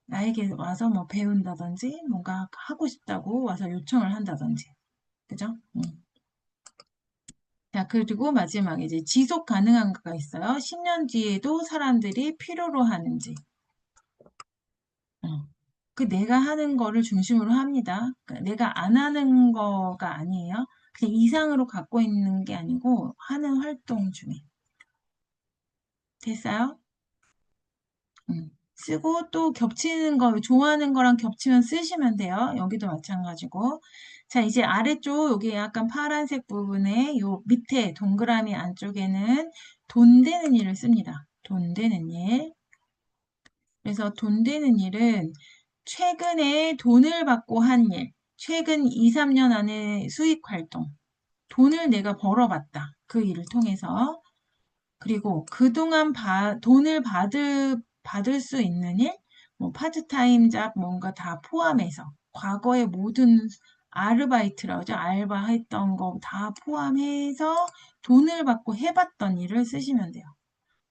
나에게 와서 뭐 배운다든지 뭔가 하고 싶다고 와서 요청을 한다든지. 그죠? 자, 그리고 마지막에 이제 지속 가능한가가 있어요. 10년 뒤에도 사람들이 필요로 하는지. 어. 그 내가 하는 거를 중심으로 합니다. 그러니까 내가 안 하는 거가 아니에요. 그냥 이상으로 갖고 있는 게 아니고 하는 활동 중에. 됐어요? 쓰고 또 겹치는 거, 좋아하는 거랑 겹치면 쓰시면 돼요. 여기도 마찬가지고. 자, 이제 아래쪽 여기 약간 파란색 부분에 요 밑에 동그라미 안쪽에는 돈 되는 일을 씁니다. 돈 되는 일. 그래서 돈 되는 일은 최근에 돈을 받고 한 일, 최근 2, 3년 안에 수익 활동, 돈을 내가 벌어봤다. 그 일을 통해서. 그리고 그동안 돈을 받을 수 있는 일, 뭐 파트타임 잡 뭔가 다 포함해서 과거의 모든 아르바이트라고 하죠. 알바했던 거 다 포함해서 돈을 받고 해봤던 일을 쓰시면 돼요.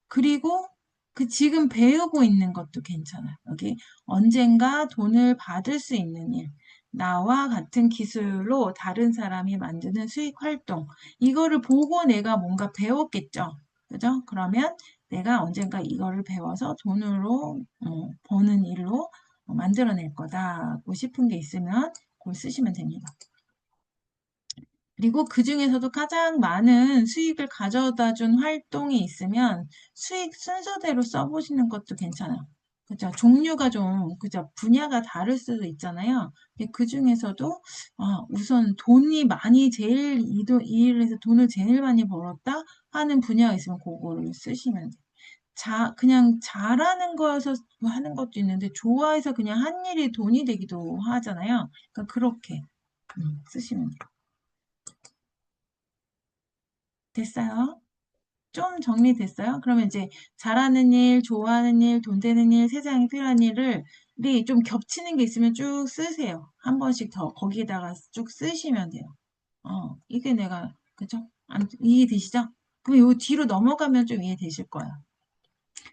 그리고 그 지금 배우고 있는 것도 괜찮아요. 여기 언젠가 돈을 받을 수 있는 일. 나와 같은 기술로 다른 사람이 만드는 수익 활동. 이거를 보고 내가 뭔가 배웠겠죠. 그죠? 그러면 내가 언젠가 이거를 배워서 돈으로 버는 일로 만들어낼 거다고 싶은 게 있으면 그걸 쓰시면 됩니다. 그리고 그 중에서도 가장 많은 수익을 가져다 준 활동이 있으면 수익 순서대로 써보시는 것도 괜찮아요. 그죠? 종류가 좀, 그죠? 분야가 다를 수도 있잖아요. 그 중에서도, 우선 돈이 많이 제일, 이 일을 해서 돈을 제일 많이 벌었다 하는 분야가 있으면 그거를 쓰시면 돼요. 그냥 잘하는 거여서 하는 것도 있는데, 좋아해서 그냥 한 일이 돈이 되기도 하잖아요. 그러니까 그렇게 쓰시면 돼요. 됐어요? 좀 정리됐어요? 그러면 이제 잘하는 일, 좋아하는 일, 돈 되는 일, 세상에 필요한 일을 좀 겹치는 게 있으면 쭉 쓰세요. 한 번씩 더 거기에다가 쭉 쓰시면 돼요. 이게 내가 그죠? 이해되시죠? 그럼 요 뒤로 넘어가면 좀 이해되실 거예요.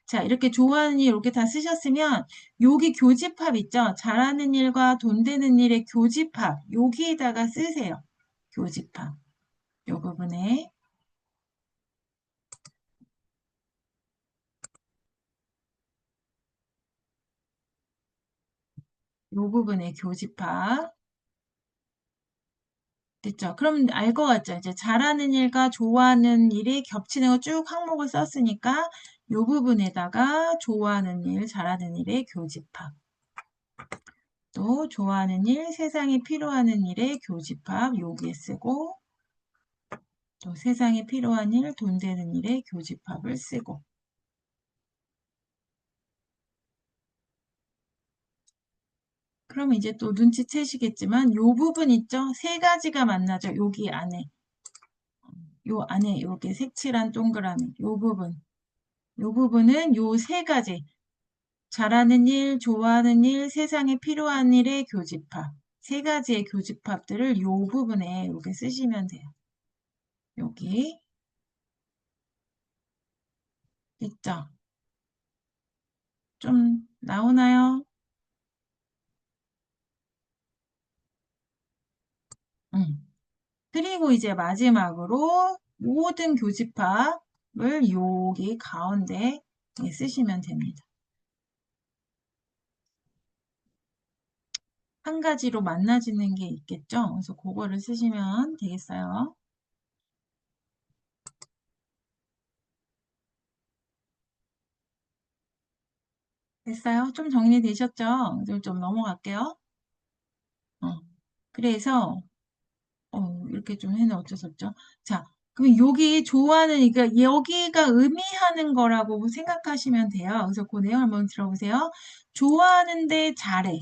자, 이렇게 좋아하는 일 이렇게 다 쓰셨으면 여기 교집합 있죠? 잘하는 일과 돈 되는 일의 교집합 여기에다가 쓰세요. 교집합 요 부분에 요 부분에 교집합 됐죠? 그럼 알 것 같죠? 이제 잘하는 일과 좋아하는 일이 겹치는 거 쭉 항목을 썼으니까 요 부분에다가 좋아하는 일, 잘하는 일의 교집합 또 좋아하는 일, 세상에 필요하는 일의 교집합 여기에 쓰고 또 세상에 필요한 일, 돈 되는 일의 교집합을 쓰고 그럼 이제 또 눈치채시겠지만 요 부분 있죠? 세 가지가 만나죠? 여기 안에 요 안에 요게 색칠한 동그라미 요 부분 요 부분은 요 세 가지 잘하는 일, 좋아하는 일, 세상에 필요한 일의 교집합 세 가지의 교집합들을 요 부분에 이렇게 쓰시면 돼요. 여기 있죠? 좀 나오나요? 응. 그리고 이제 마지막으로 모든 교집합을 여기 가운데 쓰시면 됩니다. 한 가지로 만나지는 게 있겠죠? 그래서 그거를 쓰시면 되겠어요. 됐어요? 좀 정리되셨죠? 이제 좀 넘어갈게요. 어. 그래서 이렇게 좀 해는 어쩔 수 없죠. 자, 그럼 여기 좋아하는, 그러니까 여기가 의미하는 거라고 생각하시면 돼요. 그래서 그 내용 한번 들어보세요. 좋아하는데 잘해.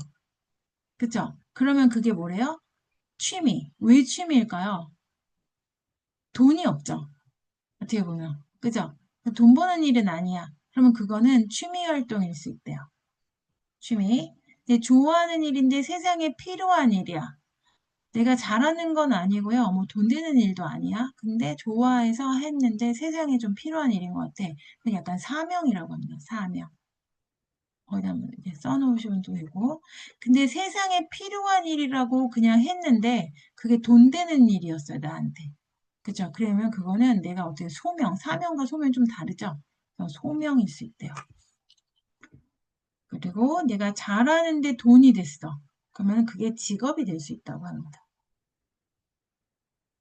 그쵸? 그러면 그게 뭐래요? 취미. 왜 취미일까요? 돈이 없죠. 어떻게 보면. 그죠? 돈 버는 일은 아니야. 그러면 그거는 취미 활동일 수 있대요. 취미. 근데 좋아하는 일인데 세상에 필요한 일이야. 내가 잘하는 건 아니고요. 뭐 돈 되는 일도 아니야. 근데 좋아해서 했는데 세상에 좀 필요한 일인 것 같아. 그냥 약간 사명이라고 합니다. 사명. 거기다 한번 이렇게 써놓으시면 되고. 근데 세상에 필요한 일이라고 그냥 했는데 그게 돈 되는 일이었어요. 나한테. 그죠? 그러면 그거는 내가 어떻게 소명, 사명과 소명이 좀 다르죠? 소명일 수 있대요. 그리고 내가 잘하는데 돈이 됐어. 그러면 그게 직업이 될 수 있다고 합니다.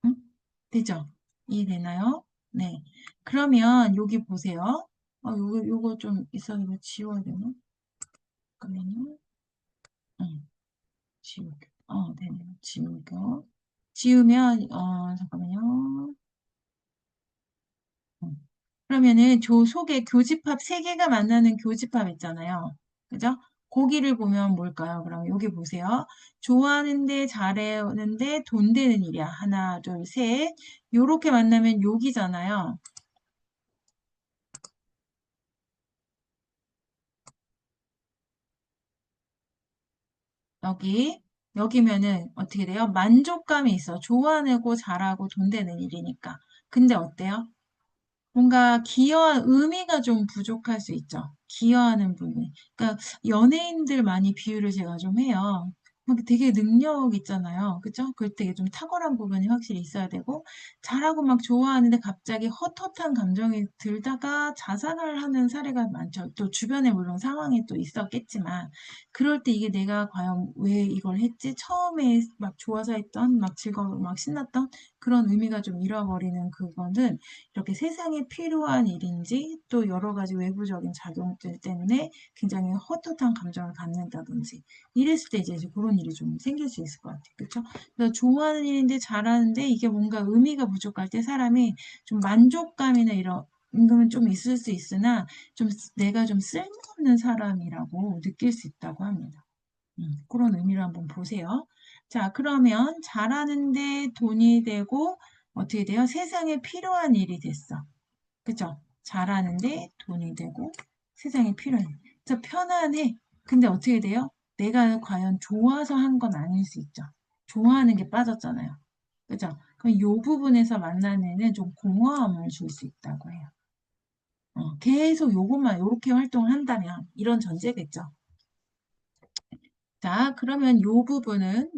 응? 되죠? 이해되나요? 네. 그러면 여기 보세요. 요거 좀 있어서 지워야 되나? 잠깐만요. 응, 지우개. 되네요. 지우개. 지우면, 잠깐만요. 응. 그러면은 저 속에 교집합 세 개가 만나는 교집합 있잖아요. 그죠? 거기를 보면 뭘까요? 그럼 여기 보세요. 좋아하는데 잘하는데 돈 되는 일이야. 하나, 둘, 셋. 요렇게 만나면 여기잖아요. 여기, 여기면은 어떻게 돼요? 만족감이 있어. 좋아하고 잘하고 돈 되는 일이니까. 근데 어때요? 뭔가 기여한 의미가 좀 부족할 수 있죠. 기여하는 부분. 그러니까 연예인들 많이 비유를 제가 좀 해요. 막 되게 능력 있잖아요. 그죠? 그럴 때 좀 탁월한 부분이 확실히 있어야 되고, 잘하고 막 좋아하는데 갑자기 헛헛한 감정이 들다가 자살을 하는 사례가 많죠. 또 주변에 물론 상황이 또 있었겠지만, 그럴 때 이게 내가 과연 왜 이걸 했지? 처음에 막 좋아서 했던, 막 즐거워, 막 신났던 그런 의미가 좀 잃어버리는 그거는 이렇게 세상에 필요한 일인지 또 여러 가지 외부적인 작용들 때문에 굉장히 헛헛한 감정을 갖는다든지 이랬을 때 이제 그런 일이 좀 생길 수 있을 것 같아요. 그렇죠? 그래서 좋아하는 일인데 잘하는데 이게 뭔가 의미가 부족할 때 사람이 좀 만족감이나 이런 임금은 좀 있을 수 있으나 좀 내가 좀 쓸모없는 사람이라고 느낄 수 있다고 합니다. 그런 의미로 한번 보세요. 자, 그러면 잘하는데 돈이 되고 어떻게 돼요? 세상에 필요한 일이 됐어. 그죠? 잘하는데 돈이 되고 세상에 필요해. 그래서 편안해. 근데 어떻게 돼요? 내가 과연 좋아서 한 건 아닐 수 있죠. 좋아하는 게 빠졌잖아요. 그죠? 그럼 이 부분에서 만나는 애는 좀 공허함을 줄 수 있다고 해요. 계속 요것만, 요렇게 활동을 한다면, 이런 전제겠죠. 자, 그러면 요 부분은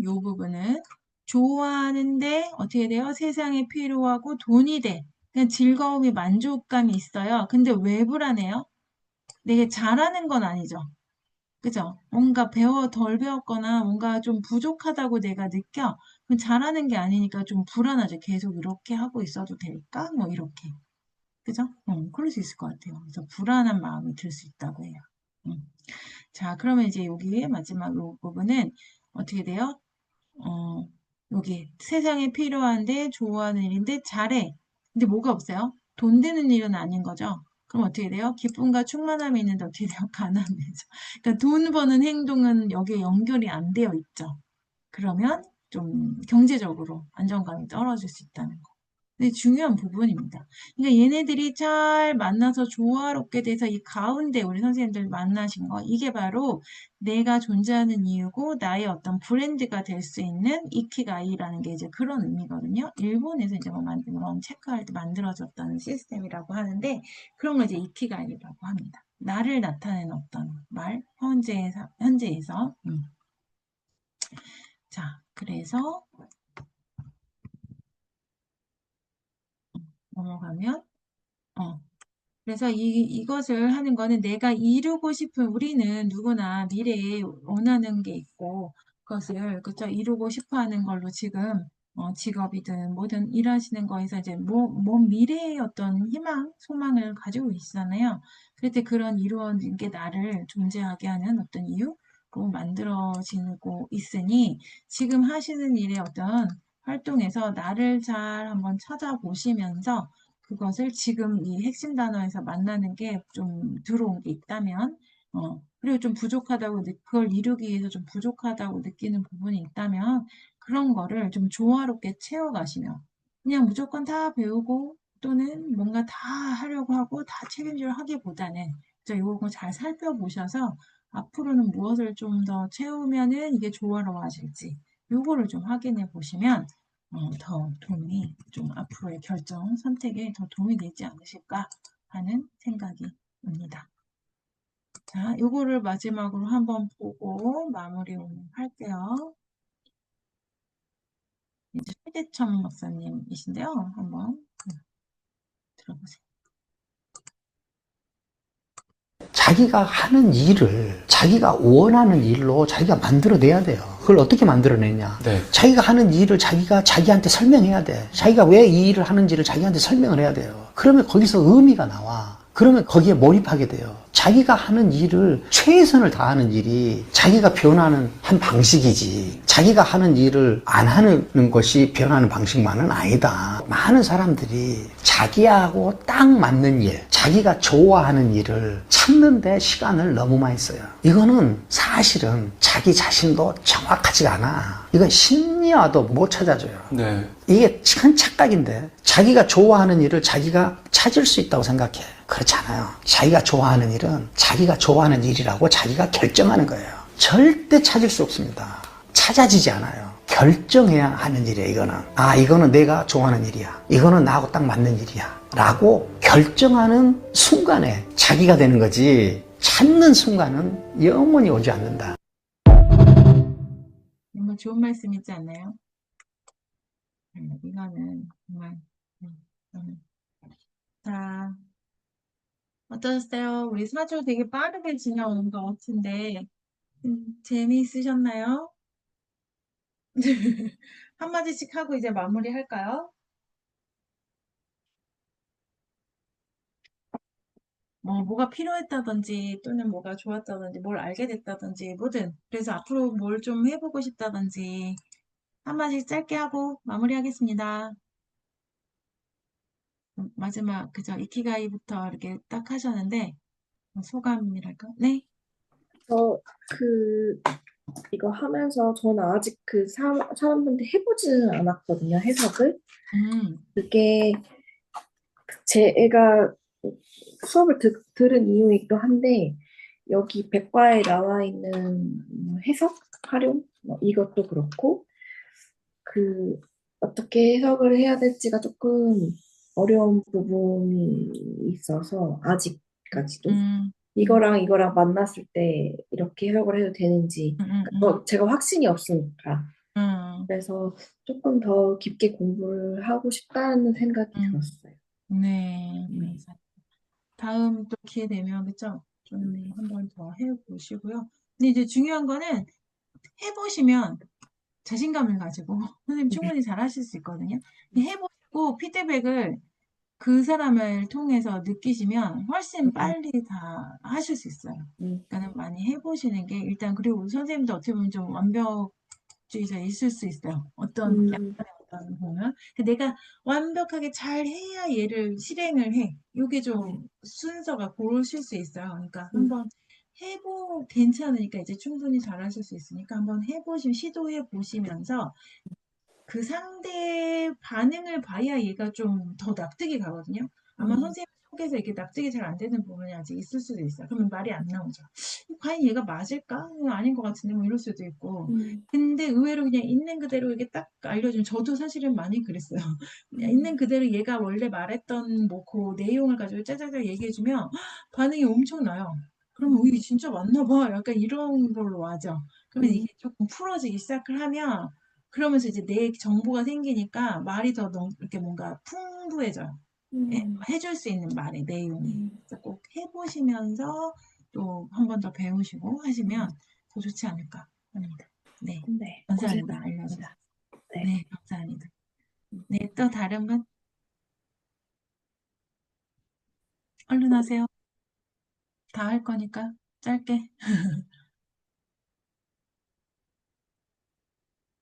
좋아하는데 어떻게 돼요? 세상에 필요하고 돈이 돼. 그냥 즐거움이, 만족감이 있어요. 근데 왜 불안해요? 되게 잘하는 건 아니죠. 그죠? 뭔가 덜 배웠거나 뭔가 좀 부족하다고 내가 느껴. 그럼 잘하는 게 아니니까 좀 불안하죠. 계속 이렇게 하고 있어도 될까? 뭐 이렇게. 그죠? 그럴 수 있을 것 같아요. 그래서 불안한 마음이 들 수 있다고 해요. 음. 자, 그러면 이제 여기 마지막 요 부분은 어떻게 돼요? 어, 여기 세상에 필요한데 좋아하는 일인데 잘해. 근데 뭐가 없어요? 돈 되는 일은 아닌 거죠. 그럼 어떻게 돼요? 기쁨과 충만함이 있는데 어떻게 돼요? 가난해져. 그러니까 돈 버는 행동은 여기에 연결이 안 되어 있죠. 그러면 좀 경제적으로 안정감이 떨어질 수 있다는 거. 네, 중요한 부분입니다. 그러니까 얘네들이 잘 만나서 조화롭게 돼서 이 가운데 우리 선생님들 만나신 거, 이게 바로 내가 존재하는 이유고 나의 어떤 브랜드가 될 수 있는 이키가이라는 게 이제 그런 의미거든요. 일본에서 이제 뭐 체크할 때 만들어졌다는 시스템이라고 하는데 그런 걸 이제 이키가이라고 합니다. 나를 나타내는 어떤 말, 현재에서. 자, 그래서 넘어가면, 어, 그래서 이것을 하는 거는 내가 이루고 싶은, 우리는 누구나 미래에 원하는 게 있고, 그것을, 그쵸, 이루고 싶어 하는 걸로 지금, 직업이든 뭐든 일하시는 거에서 이제 먼 미래의 어떤 희망, 소망을 가지고 계시잖아요. 그럴 때 그런 이루어진 게 나를 존재하게 하는 어떤 이유로 만들어지고 있으니, 지금 하시는 일의 어떤 활동에서 나를 잘 한번 찾아보시면서 그것을 지금 이 핵심 단어에서 만나는 게 좀 들어온 게 있다면, 그리고 좀 부족하다고, 그걸 이루기 위해서 좀 부족하다고 느끼는 부분이 있다면, 그런 거를 좀 조화롭게 채워가시면, 그냥 무조건 다 배우고, 또는 뭔가 다 하려고 하고, 다 책임지려 하기보다는, 이거 잘 살펴보셔서, 앞으로는 무엇을 좀 더 채우면은 이게 조화로워질지, 요거를 좀 확인해 보시면, 더 도움이 좀 앞으로의 결정, 선택에 더 도움이 되지 않으실까 하는 생각이 듭니다. 자, 요거를 마지막으로 한번 보고 마무리 오늘 할게요. 이제 최대천 박사님이신데요. 한번 들어보세요. 자기가 하는 일을 자기가 원하는 일로 자기가 만들어내야 돼요. 그걸 어떻게 만들어내냐? 네. 자기가 하는 일을 자기가 자기한테 설명해야 돼. 자기가 왜 이 일을 하는지를 자기한테 설명을 해야 돼요. 그러면 거기서 의미가 나와. 그러면 거기에 몰입하게 돼요. 자기가 하는 일을 최선을 다하는 일이 자기가 변하는 한 방식이지, 자기가 하는 일을 안 하는 것이 변하는 방식만은 아니다. 많은 사람들이 자기하고 딱 맞는 일, 자기가 좋아하는 일을 찾는데 시간을 너무 많이 써요. 이거는 사실은 자기 자신도 정확하지가 않아. 이건 심리와도 못 찾아줘요. 네. 이게 큰 착각인데, 자기가 좋아하는 일을 자기가 찾을 수 있다고 생각해. 그렇지 않아요. 자기가 좋아하는 일은 자기가 좋아하는 일이라고 자기가 결정하는 거예요. 절대 찾을 수 없습니다. 찾아지지 않아요. 결정해야 하는 일이에요, 이거는. 아, 이거는 내가 좋아하는 일이야. 이거는 나하고 딱 맞는 일이야. 라고 결정하는 순간에 자기가 되는 거지, 찾는 순간은 영원히 오지 않는다. 정말 좋은 말씀이지 않나요? 이거는 정말, 저는. 자, 어떠셨어요? 우리 사주 되게 빠르게 지나오는 것 같은데, 재미있으셨나요? 한마디씩 하고 이제 마무리 할까요? 뭐가 필요했다든지, 또는 뭐가 좋았다든지, 뭘 알게 됐다든지, 뭐든. 그래서 앞으로 뭘 좀 해보고 싶다든지, 한마디씩 짧게 하고 마무리하겠습니다. 마지막, 그죠? 이키가이부터 이렇게 딱 하셨는데, 소감이랄까? 네? 저, 그, 이거 하면서 저는 아직 그 사람한테 해보지는 않았거든요, 해석을. 음, 그게 제가 수업을 들은 이유이기도 한데, 여기 백과에 나와 있는 해석, 활용, 뭐 이것도 그렇고, 그, 어떻게 해석을 해야 될지가 조금 어려운 부분이 있어서, 아직까지도. 음, 음, 이거랑 만났을 때 이렇게 해석을 해도 되는지, 제가 확신이 없으니까. 음, 그래서 조금 더 깊게 공부를 하고 싶다는 생각이 음. 들었어요. 네, 네. 감사합니다. 다음 또 기회 되면, 그죠? 좀 네. 한 번 더 해보시고요. 근데 이제 중요한 거는 해보시면 자신감을 가지고 선생님 네. 충분히 잘 하실 수 있거든요. 해보시고 피드백을 그 사람을 통해서 느끼시면 훨씬 음, 빨리 다 하실 수 있어요. 음, 그러니까 많이 해보시는 게 일단 그리고 선생님도 어떻게 보면 좀 완벽주의자 있을 수 있어요. 어떤 음, 약간의 어떤 보면 내가 완벽하게 잘 해야 얘를 실행을 해. 이게 네. 좀 순서가 고르실 수 있어요. 그러니까 음, 한번 괜찮으니까 이제 충분히 잘하실 수 있으니까 한번 시도해 보시면서 그 상대의 반응을 봐야 얘가 좀 더 납득이 가거든요. 아마 음, 선생님 속에서 이렇게 납득이 잘 안 되는 부분이 아직 있을 수도 있어요. 그러면 말이 안 나오죠. 과연 얘가 맞을까? 아닌 것 같은데 뭐 이럴 수도 있고. 음, 근데 의외로 그냥 있는 그대로 이게 딱 알려주면 저도 사실은 많이 그랬어요. 그냥 있는 음, 그대로 얘가 원래 말했던 뭐 그 내용을 가지고 짜자자 얘기해주면 반응이 엄청나요. 그러면 이게 진짜 맞나 봐. 약간 이런 걸로 와죠. 그러면 음, 이게 조금 풀어지기 시작을 하면 그러면서 이제 내 정보가 생기니까 말이 이렇게 뭔가 풍부해져요. 음, 해줄 수 있는 말의 내용이. 음, 그래서 꼭 해보시면서 또 한 번 더 배우시고 하시면 음. 더 좋지 않을까 합니다. 네. 네, 감사합니다. 알려주셔서. 고생하셨습니다. 네. 네, 감사합니다. 네, 또 다른 분? 얼른 하세요. 다 할 거니까 짧게.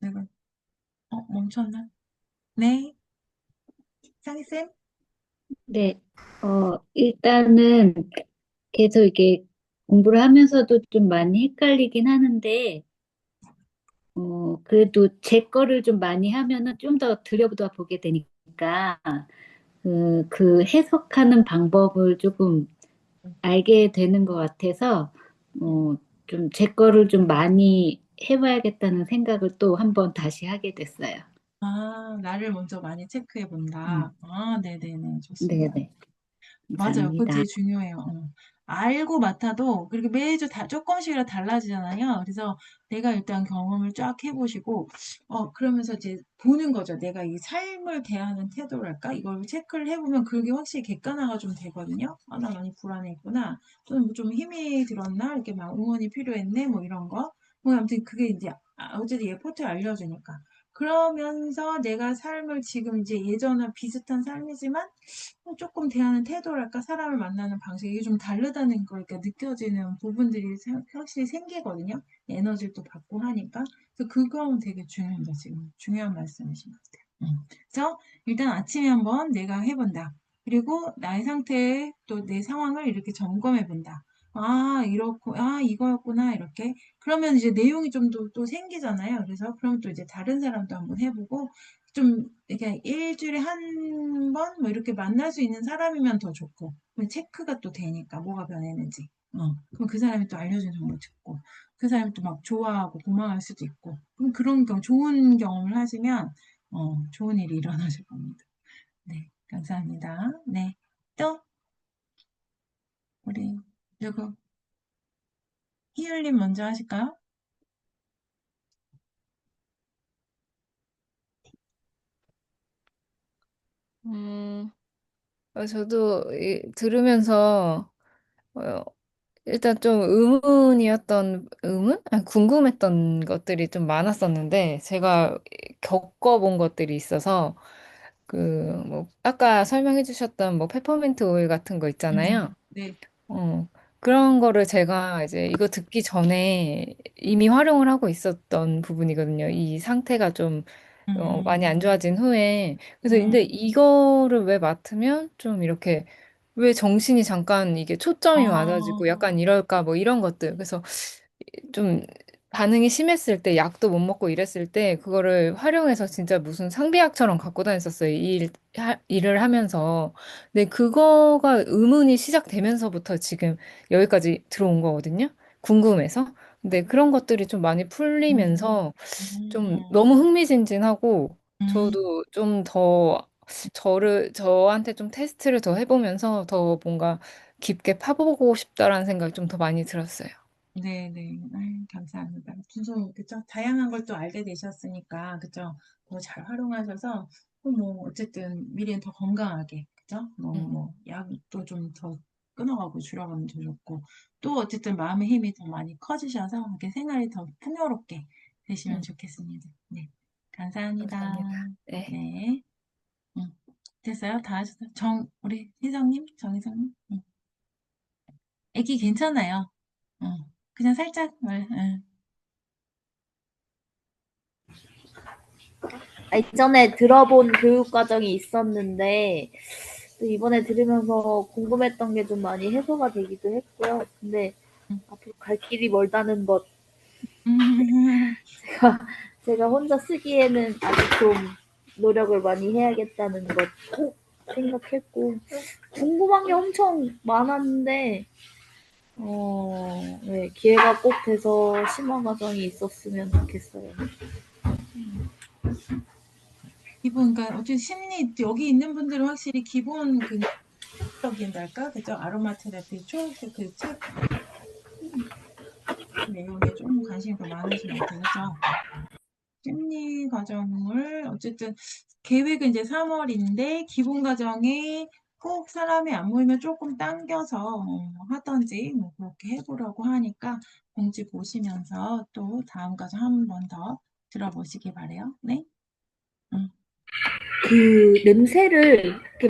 내가, 멈췄나? 네, 상희쌤? 네, 일단은 계속 이게 공부를 하면서도 좀 많이 헷갈리긴 하는데, 그래도 제 거를 좀 많이 하면은 좀 더 들여다 보게 되니까, 그 해석하는 방법을 조금 알게 되는 것 같아서, 어, 좀 제 거를 좀 많이 해봐야겠다는 생각을 또 한번 다시 하게 됐어요. 아, 나를 먼저 많이 체크해 본다. 음, 아, 네네네. 좋습니다. 네네. 맞아요. 그거 감사합니다. 되게 중요해요. 알고 맡아도 그렇게 매주 조금씩이라도 달라지잖아요. 그래서 내가 일단 경험을 쫙 해보시고, 그러면서 이제 보는 거죠. 내가 이 삶을 대하는 태도랄까? 이걸 체크를 해보면 그게 확실히 객관화가 좀 되거든요. 아, 나 많이 불안했구나. 또는 뭐좀 힘이 들었나? 이렇게 막 응원이 필요했네? 뭐 이런 거. 뭐 아무튼 그게 이제, 어쨌든 예포트에 알려주니까. 그러면서 내가 삶을 지금 이제 예전과 비슷한 삶이지만 조금 대하는 태도랄까 사람을 만나는 방식이 이게 좀 다르다는 걸 이렇게 느껴지는 부분들이 확실히 생기거든요. 에너지를 또 받고 하니까. 그래서 그건 되게 중요합니다. 지금 중요한 말씀이신 것 같아요. 그래서 일단 아침에 한번 내가 해본다. 그리고 나의 상태 또 내 상황을 이렇게 점검해 본다. 이거였구나, 이렇게. 그러면 이제 내용이 좀 또 생기잖아요. 그래서 그럼 또 이제 다른 사람도 한번 해보고, 좀 이렇게 일주일에 한 번 뭐 이렇게 만날 수 있는 사람이면 더 좋고 그럼 체크가 또 되니까 뭐가 변했는지 그럼 그 사람이 또 알려준 정보 듣고 그 사람이 또 막 좋아하고 고마워할 수도 있고 그럼 그런 좋은 경험을 하시면 좋은 일이 일어나실 겁니다. 네, 감사합니다. 네, 또 우리 누구 희율님 먼저 하실까요? 음, 저도 들으면서 어, 일단 좀 궁금했던 것들이 좀 많았었는데 제가 겪어본 것들이 있어서 그 뭐 아까 설명해 주셨던 뭐 페퍼민트 오일 같은 거 있잖아요. 네. 어, 그런 거를 제가 이제 이거 듣기 전에 이미 활용을 하고 있었던 부분이거든요. 이 상태가 좀 많이 안 음, 좋아진 후에. 그래서 음, 근데 이거를 왜 맡으면 좀 이렇게 왜 정신이 잠깐 이게 초점이 아, 맞아지고 약간 이럴까 뭐 이런 것들. 그래서 좀 반응이 심했을 때, 약도 못 먹고 이랬을 때, 그거를 활용해서 진짜 무슨 상비약처럼 갖고 다녔었어요. 일을 하면서. 근데 그거가 의문이 시작되면서부터 지금 여기까지 들어온 거거든요. 궁금해서. 근데 그런 것들이 좀 많이 음, 풀리면서 좀 음, 너무 흥미진진하고, 음, 저도 좀 더 저한테 좀 테스트를 더 해보면서 더 뭔가 깊게 파보고 싶다라는 생각이 좀 더 많이 들었어요. 네네. 아유, 감사합니다. 순수, 그쵸? 다양한 걸 또 알게 되셨으니까, 그쵸? 더 잘 활용하셔서, 뭐, 어쨌든, 미래는 더 건강하게, 그쵸? 너무 음, 뭐, 약도 좀 더 끊어가고 줄여가면 더 좋고, 또 어쨌든 마음의 힘이 더 많이 커지셔서, 이렇게 생활이 더 풍요롭게 되시면 음, 좋겠습니다. 네. 감사합니다. 감사합니다. 네. 네. 음, 됐어요? 다 하셨어요? 우리 정희성님? 애기 괜찮아요. 그냥 살짝, 이전에 들어본 교육 과정이 있었는데 또 이번에 들으면서 궁금했던 게 좀 많이 해소가 되기도 했고요. 근데 음. 앞으로 갈 길이 멀다는 것 음. 제가 제가 혼자 쓰기에는 아직 좀 노력을 많이 해야겠다는 것 생각했고 궁금한 게 엄청 많았는데 네, 기회가 꼭 돼서 심화 과정이 있었으면 좋겠어요. 그러니까 어쨌든 여기 있는 분들은 확실히 기본 근적인달까? 그죠? 아로마 테라피 책 내용에 좀 관심이 더 많으신 것 같아요. 그죠? 심리 과정을, 어쨌든, 계획은 이제 3월인데, 기본 과정에 꼭 사람이 안 모이면 조금 당겨서 하던지, 뭐, 그렇게 해보려고 하니까, 공지 보시면서 또 다음 과정 한 번 더 들어보시기 바래요. 네? 음. 그 냄새를 이렇게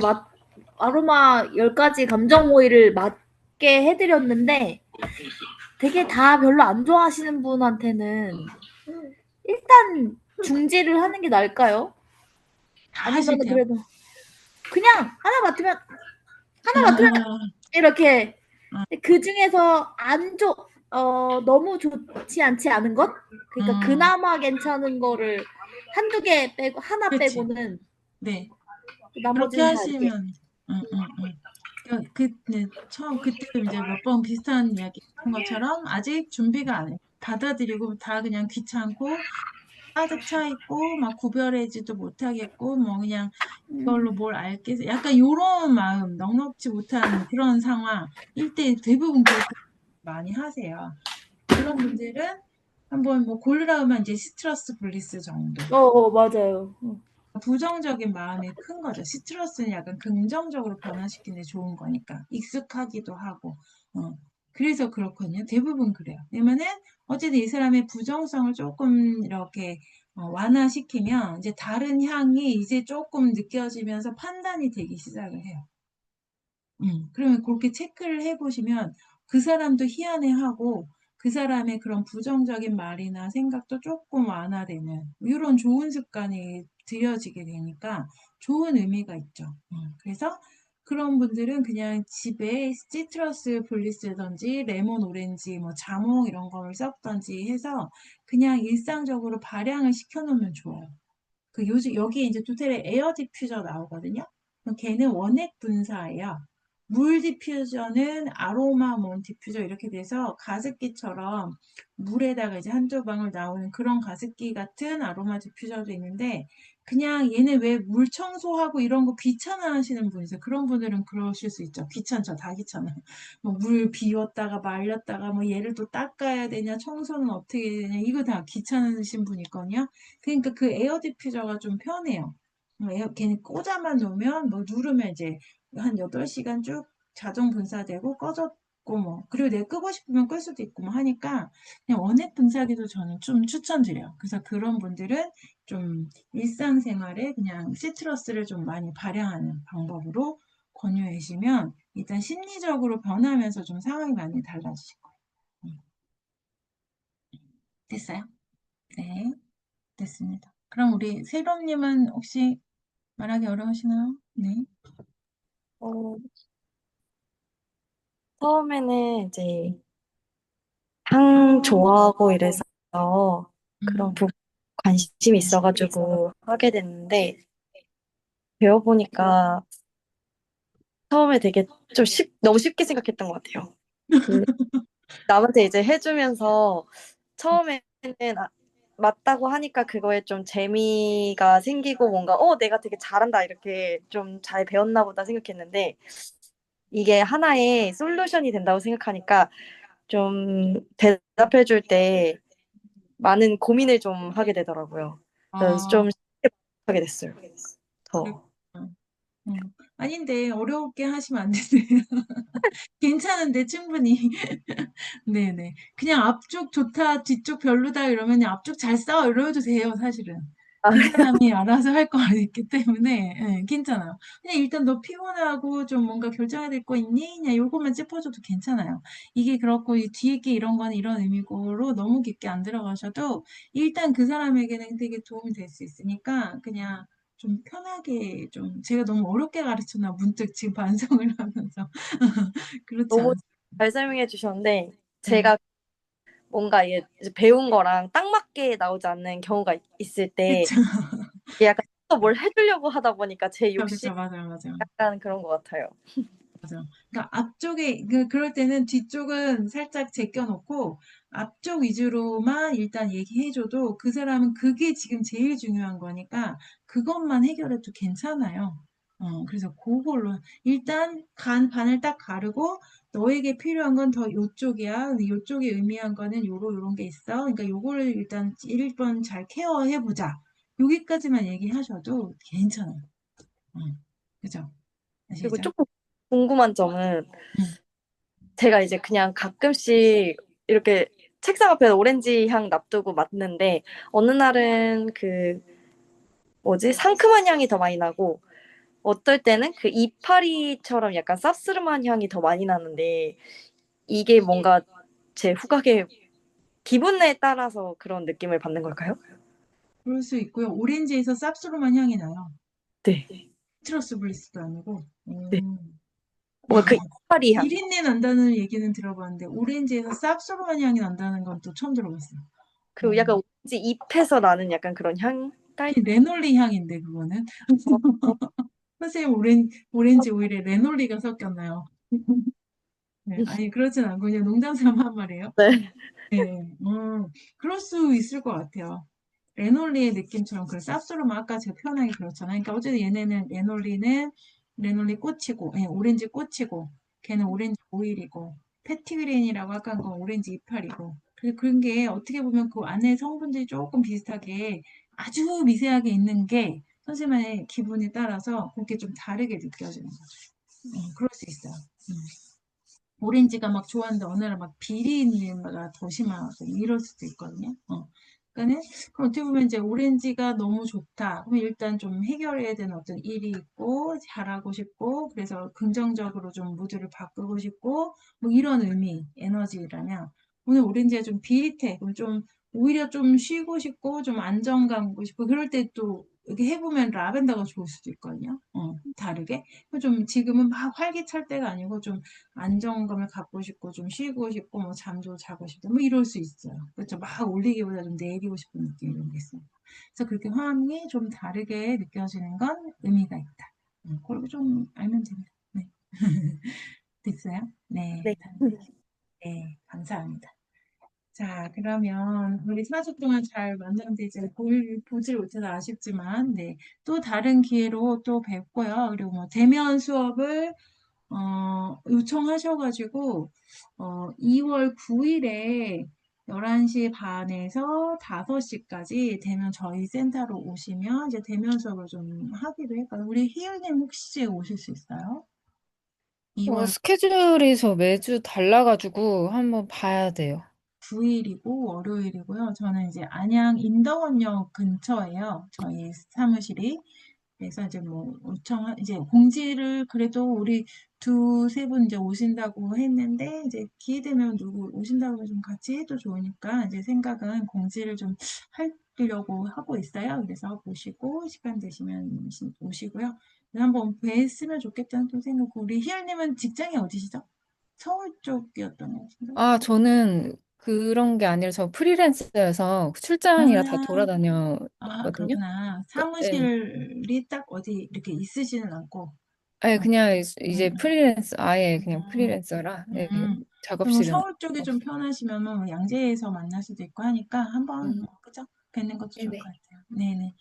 아로마 10가지 감정 오일을 맡게 해드렸는데 되게 다 별로 안 좋아하시는 분한테는 일단 중지를 하는 게 나을까요? 다 아니면 싫대요. 그래도 그냥 하나 맡으면 이렇게 그 중에서 너무 좋지 않지 않은 것? 그러니까 그나마 괜찮은 거를 한두 개 빼고 하나 그렇지. 빼고는 네. 그렇게 나머지는 다 이렇게 하시면, 네, 그때 이제 몇 번 비슷한 이야기 한 것처럼 아직 준비가 안 해. 받아들이고 다 그냥 귀찮고 가득 차 있고 막 구별하지도 못하겠고 뭐 그냥 이걸로 뭘 알겠어. 약간 요런 마음, 넉넉지 못한 그런 상황일 때 대부분 그렇게 많이 하세요. 그런 분들은 한번 뭐 고르라 하면 이제 시트러스 블리스 정도. 맞아요. 부정적인 마음이 큰 거죠. 시트러스는 약간 긍정적으로 변화시키는 데 좋은 거니까. 익숙하기도 하고. 어. 그래서 그렇거든요. 대부분 그래요. 왜냐면은, 어쨌든 이 사람의 부정성을 조금 이렇게 완화시키면, 이제 다른 향이 이제 조금 느껴지면서 판단이 되기 시작을 해요. 그러면 그렇게 체크를 해보시면, 그 사람도 희한해하고, 그 사람의 그런 부정적인 말이나 생각도 조금 완화되는 이런 좋은 습관이 들여지게 되니까 좋은 의미가 있죠. 그래서 그런 분들은 그냥 집에 시트러스 블리스든지 레몬 오렌지 뭐 자몽 이런 걸 섞던지 해서 그냥 일상적으로 발향을 시켜놓으면 좋아요. 요즘 여기 이제 두텔에 에어 디퓨저 나오거든요. 그럼 걔는 원액 분사예요. 물 디퓨저는 아로마 몬 디퓨저 이렇게 돼서 가습기처럼 물에다가 이제 한두 방울 나오는 그런 가습기 같은 아로마 디퓨저도 있는데 그냥 얘는 왜 물 청소하고 이런 거 귀찮아 하시는 분이세요. 그런 분들은 그러실 수 있죠. 귀찮죠. 다 귀찮아요. 뭐 물 비웠다가 말렸다가 뭐 얘를 또 닦아야 되냐 청소는 어떻게 해야 되냐 이거 다 귀찮으신 분 있거든요. 그러니까 그 에어 디퓨저가 좀 편해요. 걔는 꽂아만 놓으면 뭐 누르면 이제 한 8시간 쭉 자동 분사되고 꺼졌고 뭐 그리고 내가 끄고 싶으면 끌 수도 있고 뭐 하니까 그냥 원액 분사기도 저는 좀 추천드려요. 그래서 그런 분들은 좀 일상생활에 그냥 시트러스를 좀 많이 발향하는 방법으로 권유해 주시면 일단 심리적으로 변하면서 좀 상황이 많이 달라지실 거예요. 음, 됐어요? 네, 됐습니다. 그럼 우리 세롬님은 혹시 말하기 어려우시나요? 네. 어, 처음에는 이제 향 좋아하고 이래서 그런 음, 부분 관심이 있어가지고 하게 됐는데 배워보니까 처음에 되게 너무 쉽게 생각했던 것 같아요. 그 남한테 이제 해주면서 처음에는 맞다고 하니까 그거에 좀 재미가 생기고 뭔가 내가 되게 잘한다 이렇게 좀 잘 배웠나 보다 생각했는데 이게 하나의 솔루션이 된다고 생각하니까 좀 대답해 줄 때 많은 고민을 좀 하게 되더라고요. 그래서 아, 좀 쉽게 하게 됐어요. 더. 그랬구나. 아닌데, 어렵게 하시면 안 되세요. 괜찮은데, 충분히. 네네. 그냥 앞쪽 좋다, 뒤쪽 별로다 이러면 앞쪽 잘 싸워 이러도 돼요, 사실은. 아, 그 사람이 알아서 할 거 있기 때문에, 괜찮아요. 그냥 일단 너 피곤하고 좀 뭔가 결정해야 될 거 있니? 그냥 요것만 짚어줘도 괜찮아요. 이게 그렇고, 이 뒤에 게 이런 거는 이런 의미고로 너무 깊게 안 들어가셔도 일단 그 사람에게는 되게 도움이 될 수 있으니까 그냥 좀 편하게 좀, 제가 너무 어렵게 가르쳤나, 문득 지금 반성을 하면서. 그렇지 너무 않습니다. 잘 설명해 주셨는데 네. 제가 뭔가 이제 배운 거랑 딱 맞게 나오지 않는 경우가 있을 때 그쵸. 이게 약간 또 뭘 해주려고 하다 보니까 제 욕심 그쵸. 맞아요, 맞아요. 약간 그런 것 같아요. 맞아. 그러니까 앞쪽에 그럴 때는 뒤쪽은 살짝 제껴놓고 앞쪽 위주로만 일단 얘기해줘도 그 사람은 그게 지금 제일 중요한 거니까 그것만 해결해도 괜찮아요. 그래서 그걸로 일단 반을 딱 가르고 너에게 필요한 건 더 요쪽이야. 근데 요쪽이 의미한 거는 요런 게 있어. 그러니까 요거를 일단 1번 잘 케어해보자. 여기까지만 얘기하셔도 괜찮아요. 그죠? 그리고 아시죠? 조금 궁금한 점은 음. 제가 이제 그냥 가끔씩 이렇게 책상 앞에 오렌지 향 놔두고 맡는데 어느 날은 그 뭐지 상큼한 향이 더 많이 나고 어떨 때는 그 이파리처럼 약간 쌉스름한 향이 더 많이 나는데 이게 뭔가 제 후각의 기분에 따라서 그런 느낌을 받는 걸까요? 그럴 수 있고요. 오렌지에서 쌉스름한 향이 나요. 네. 시트러스 블리스도 아니고. 네. 뭔가 그 이파리 향. 비린내 난다는 얘기는 들어봤는데 오렌지에서 쌉스름한 향이 난다는 건 또 처음 들어봤어요. 그 약간 오렌지 잎에서 나는 약간 그런 향? 딸. 레놀리 향인데 그거는. 어, 선생님 오렌지 오일에 레놀리가 섞였나요? 네, 아니 그렇진 않고 그냥 농담 삼아 한 말이에요. 네. 네, 그럴 수 있을 것 같아요. 레놀리의 느낌처럼 그 쌉스름한 아까 제가 표현하기 그렇잖아요. 그러니까 어쨌든 얘네는 레놀리 꽃이고, 오렌지 꽃이고, 걔는 오렌지 오일이고, 패티그레인이라고 아까 한 건 오렌지 이파리고. 그래서 그런 게 어떻게 보면 그 안에 성분들이 조금 비슷하게 아주 미세하게 있는 게 선생님의 기분에 따라서 그렇게 좀 다르게 느껴지는 거죠. 그럴 수 있어요. 음. 오렌지가 막 좋아하는데 어느 날 막 비린내가 더 심하고 이럴 수도 있거든요. 그러니까는 그럼 어떻게 보면 이제 오렌지가 너무 좋다. 그럼 일단 좀 해결해야 되는 어떤 일이 있고 잘하고 싶고 그래서 긍정적으로 좀 무드를 바꾸고 싶고 뭐 이런 의미 에너지라면 오늘 오렌지가 좀 비릿해. 그럼 좀 오히려 좀 쉬고 싶고 좀 안정감 갖고 싶고 그럴 때 또 이렇게 해보면 라벤더가 좋을 수도 있거든요. 다르게. 좀 지금은 막 활기찰 때가 아니고 좀 안정감을 갖고 싶고 좀 쉬고 싶고 뭐 잠도 자고 싶고 뭐 이럴 수 있어요. 그렇죠. 막 올리기보다 좀 내리고 싶은 느낌 이런 게 있어요. 그래서 그렇게 화음이 좀 다르게 느껴지는 건 의미가 있다. 그걸 좀 알면 됩니다. 네. 됐어요? 네. 네. 네. 감사합니다. 자, 그러면 우리 4주 동안 잘 만났는데 이제 보질 못해서 아쉽지만, 네. 또 다른 기회로 또 뵙고요. 그리고 뭐 대면 수업을 요청하셔가지고, 2월 9일에 11시 반에서 5시까지 되면 저희 센터로 오시면 이제 대면 수업을 좀 하기로 했거든요. 우리 희연님 혹시 오실 수 있어요? 2월 스케줄이 저 매주 달라가지고 한번 봐야 돼요. 9일이고 월요일이고요. 저는 이제 안양 인덕원역 근처에요. 저희 사무실이. 그래서 이제 뭐 이제 공지를 그래도 우리 두세 분 이제 오신다고 했는데 이제 기회 되면 누구 오신다고 하면 좀 같이 해도 좋으니까 이제 생각은 공지를 좀 하려고 하고 있어요. 그래서 보시고 시간 되시면 오시고요. 한번 뵀으면 좋겠다는 또 생각. 우리 희열님은 직장이 어디시죠? 서울 쪽이었던 것 같은데. 아, 저는 그런 게 아니라 저 프리랜서여서 출장이라 다 아, 돌아다녔거든요. 그렇구나. 네. 사무실이 딱 어디 이렇게 있으지는 않고. 아니, 어, 그냥 음, 이제 프리랜서, 아예 그냥 음, 프리랜서라, 네, 음. 뭐 작업실은 서울 쪽이 좀 없어. 편하시면은 뭐 양재에서 만날 수도 있고 하니까 한번 음, 그죠? 뵙는 것도 좋을 것 네네. 같아요. 네네.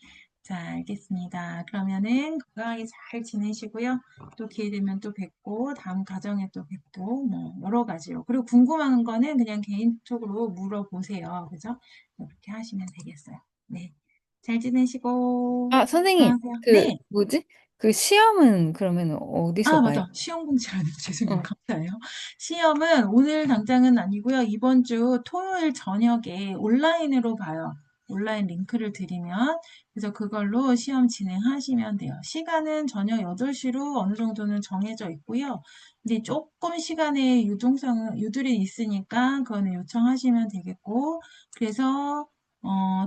자, 알겠습니다. 그러면은 건강하게 잘 지내시고요. 또 기회 되면 또 뵙고 다음 가정에 또 뵙고 뭐 여러 가지로. 그리고 궁금한 거는 그냥 개인적으로 물어보세요. 그죠? 이렇게 하시면 되겠어요. 네. 잘 지내시고 아, 선생님, 건강하세요. 네. 뭐지? 그 시험은 그러면 어디서 아, 봐요? 맞아. 시험 공지라는 죄송해요. 어. 감사해요. 시험은 오늘 당장은 아니고요. 이번 주 토요일 저녁에 온라인으로 봐요. 온라인 링크를 드리면. 그래서 그걸로 시험 진행하시면 돼요. 시간은 저녁 8시로 어느 정도는 정해져 있고요. 근데 조금 시간의 유들이 있으니까 그거는 요청하시면 되겠고. 그래서,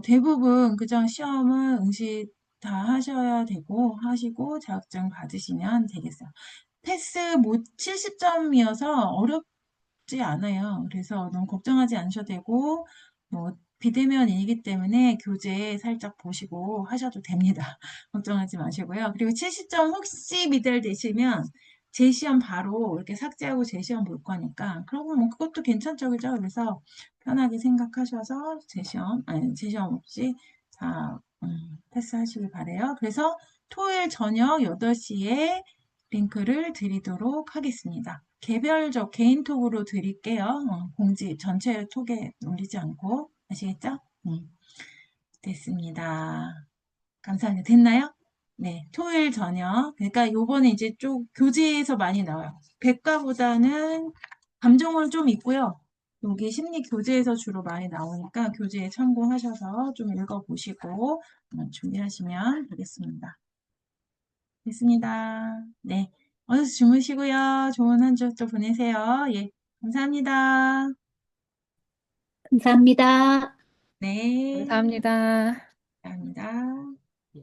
대부분, 그죠? 시험은 응시 다 하셔야 되고, 하시고 자격증 받으시면 되겠어요. 패스 못 70점이어서 어렵지 않아요. 그래서 너무 걱정하지 않으셔도 되고, 뭐, 비대면이기 때문에 교재 살짝 보시고 하셔도 됩니다. 걱정하지 마시고요. 그리고 70점 혹시 미달되시면 재시험 바로 이렇게 삭제하고 재시험 볼 거니까, 그러고 뭐 그것도 괜찮죠. 그죠? 그래서 편하게 생각하셔서 재시험 없이 자, 패스하시길 바래요. 그래서 토요일 저녁 8시에 링크를 드리도록 하겠습니다. 개인톡으로 드릴게요. 공지 전체 톡에 올리지 않고 아시겠죠? 됐습니다. 감사합니다. 됐나요? 네, 토요일 저녁. 그러니까 요번에 이제 좀 교재에서 많이 나와요. 백과보다는 감정은 좀 있고요. 여기 심리 교재에서 주로 많이 나오니까 교재에 참고하셔서 좀 읽어보시고 준비하시면 되겠습니다. 됐습니다. 네. 어서 주무시고요. 좋은 한 주 또 보내세요. 예. 감사합니다. 감사합니다. 네. 감사합니다. 감사합니다.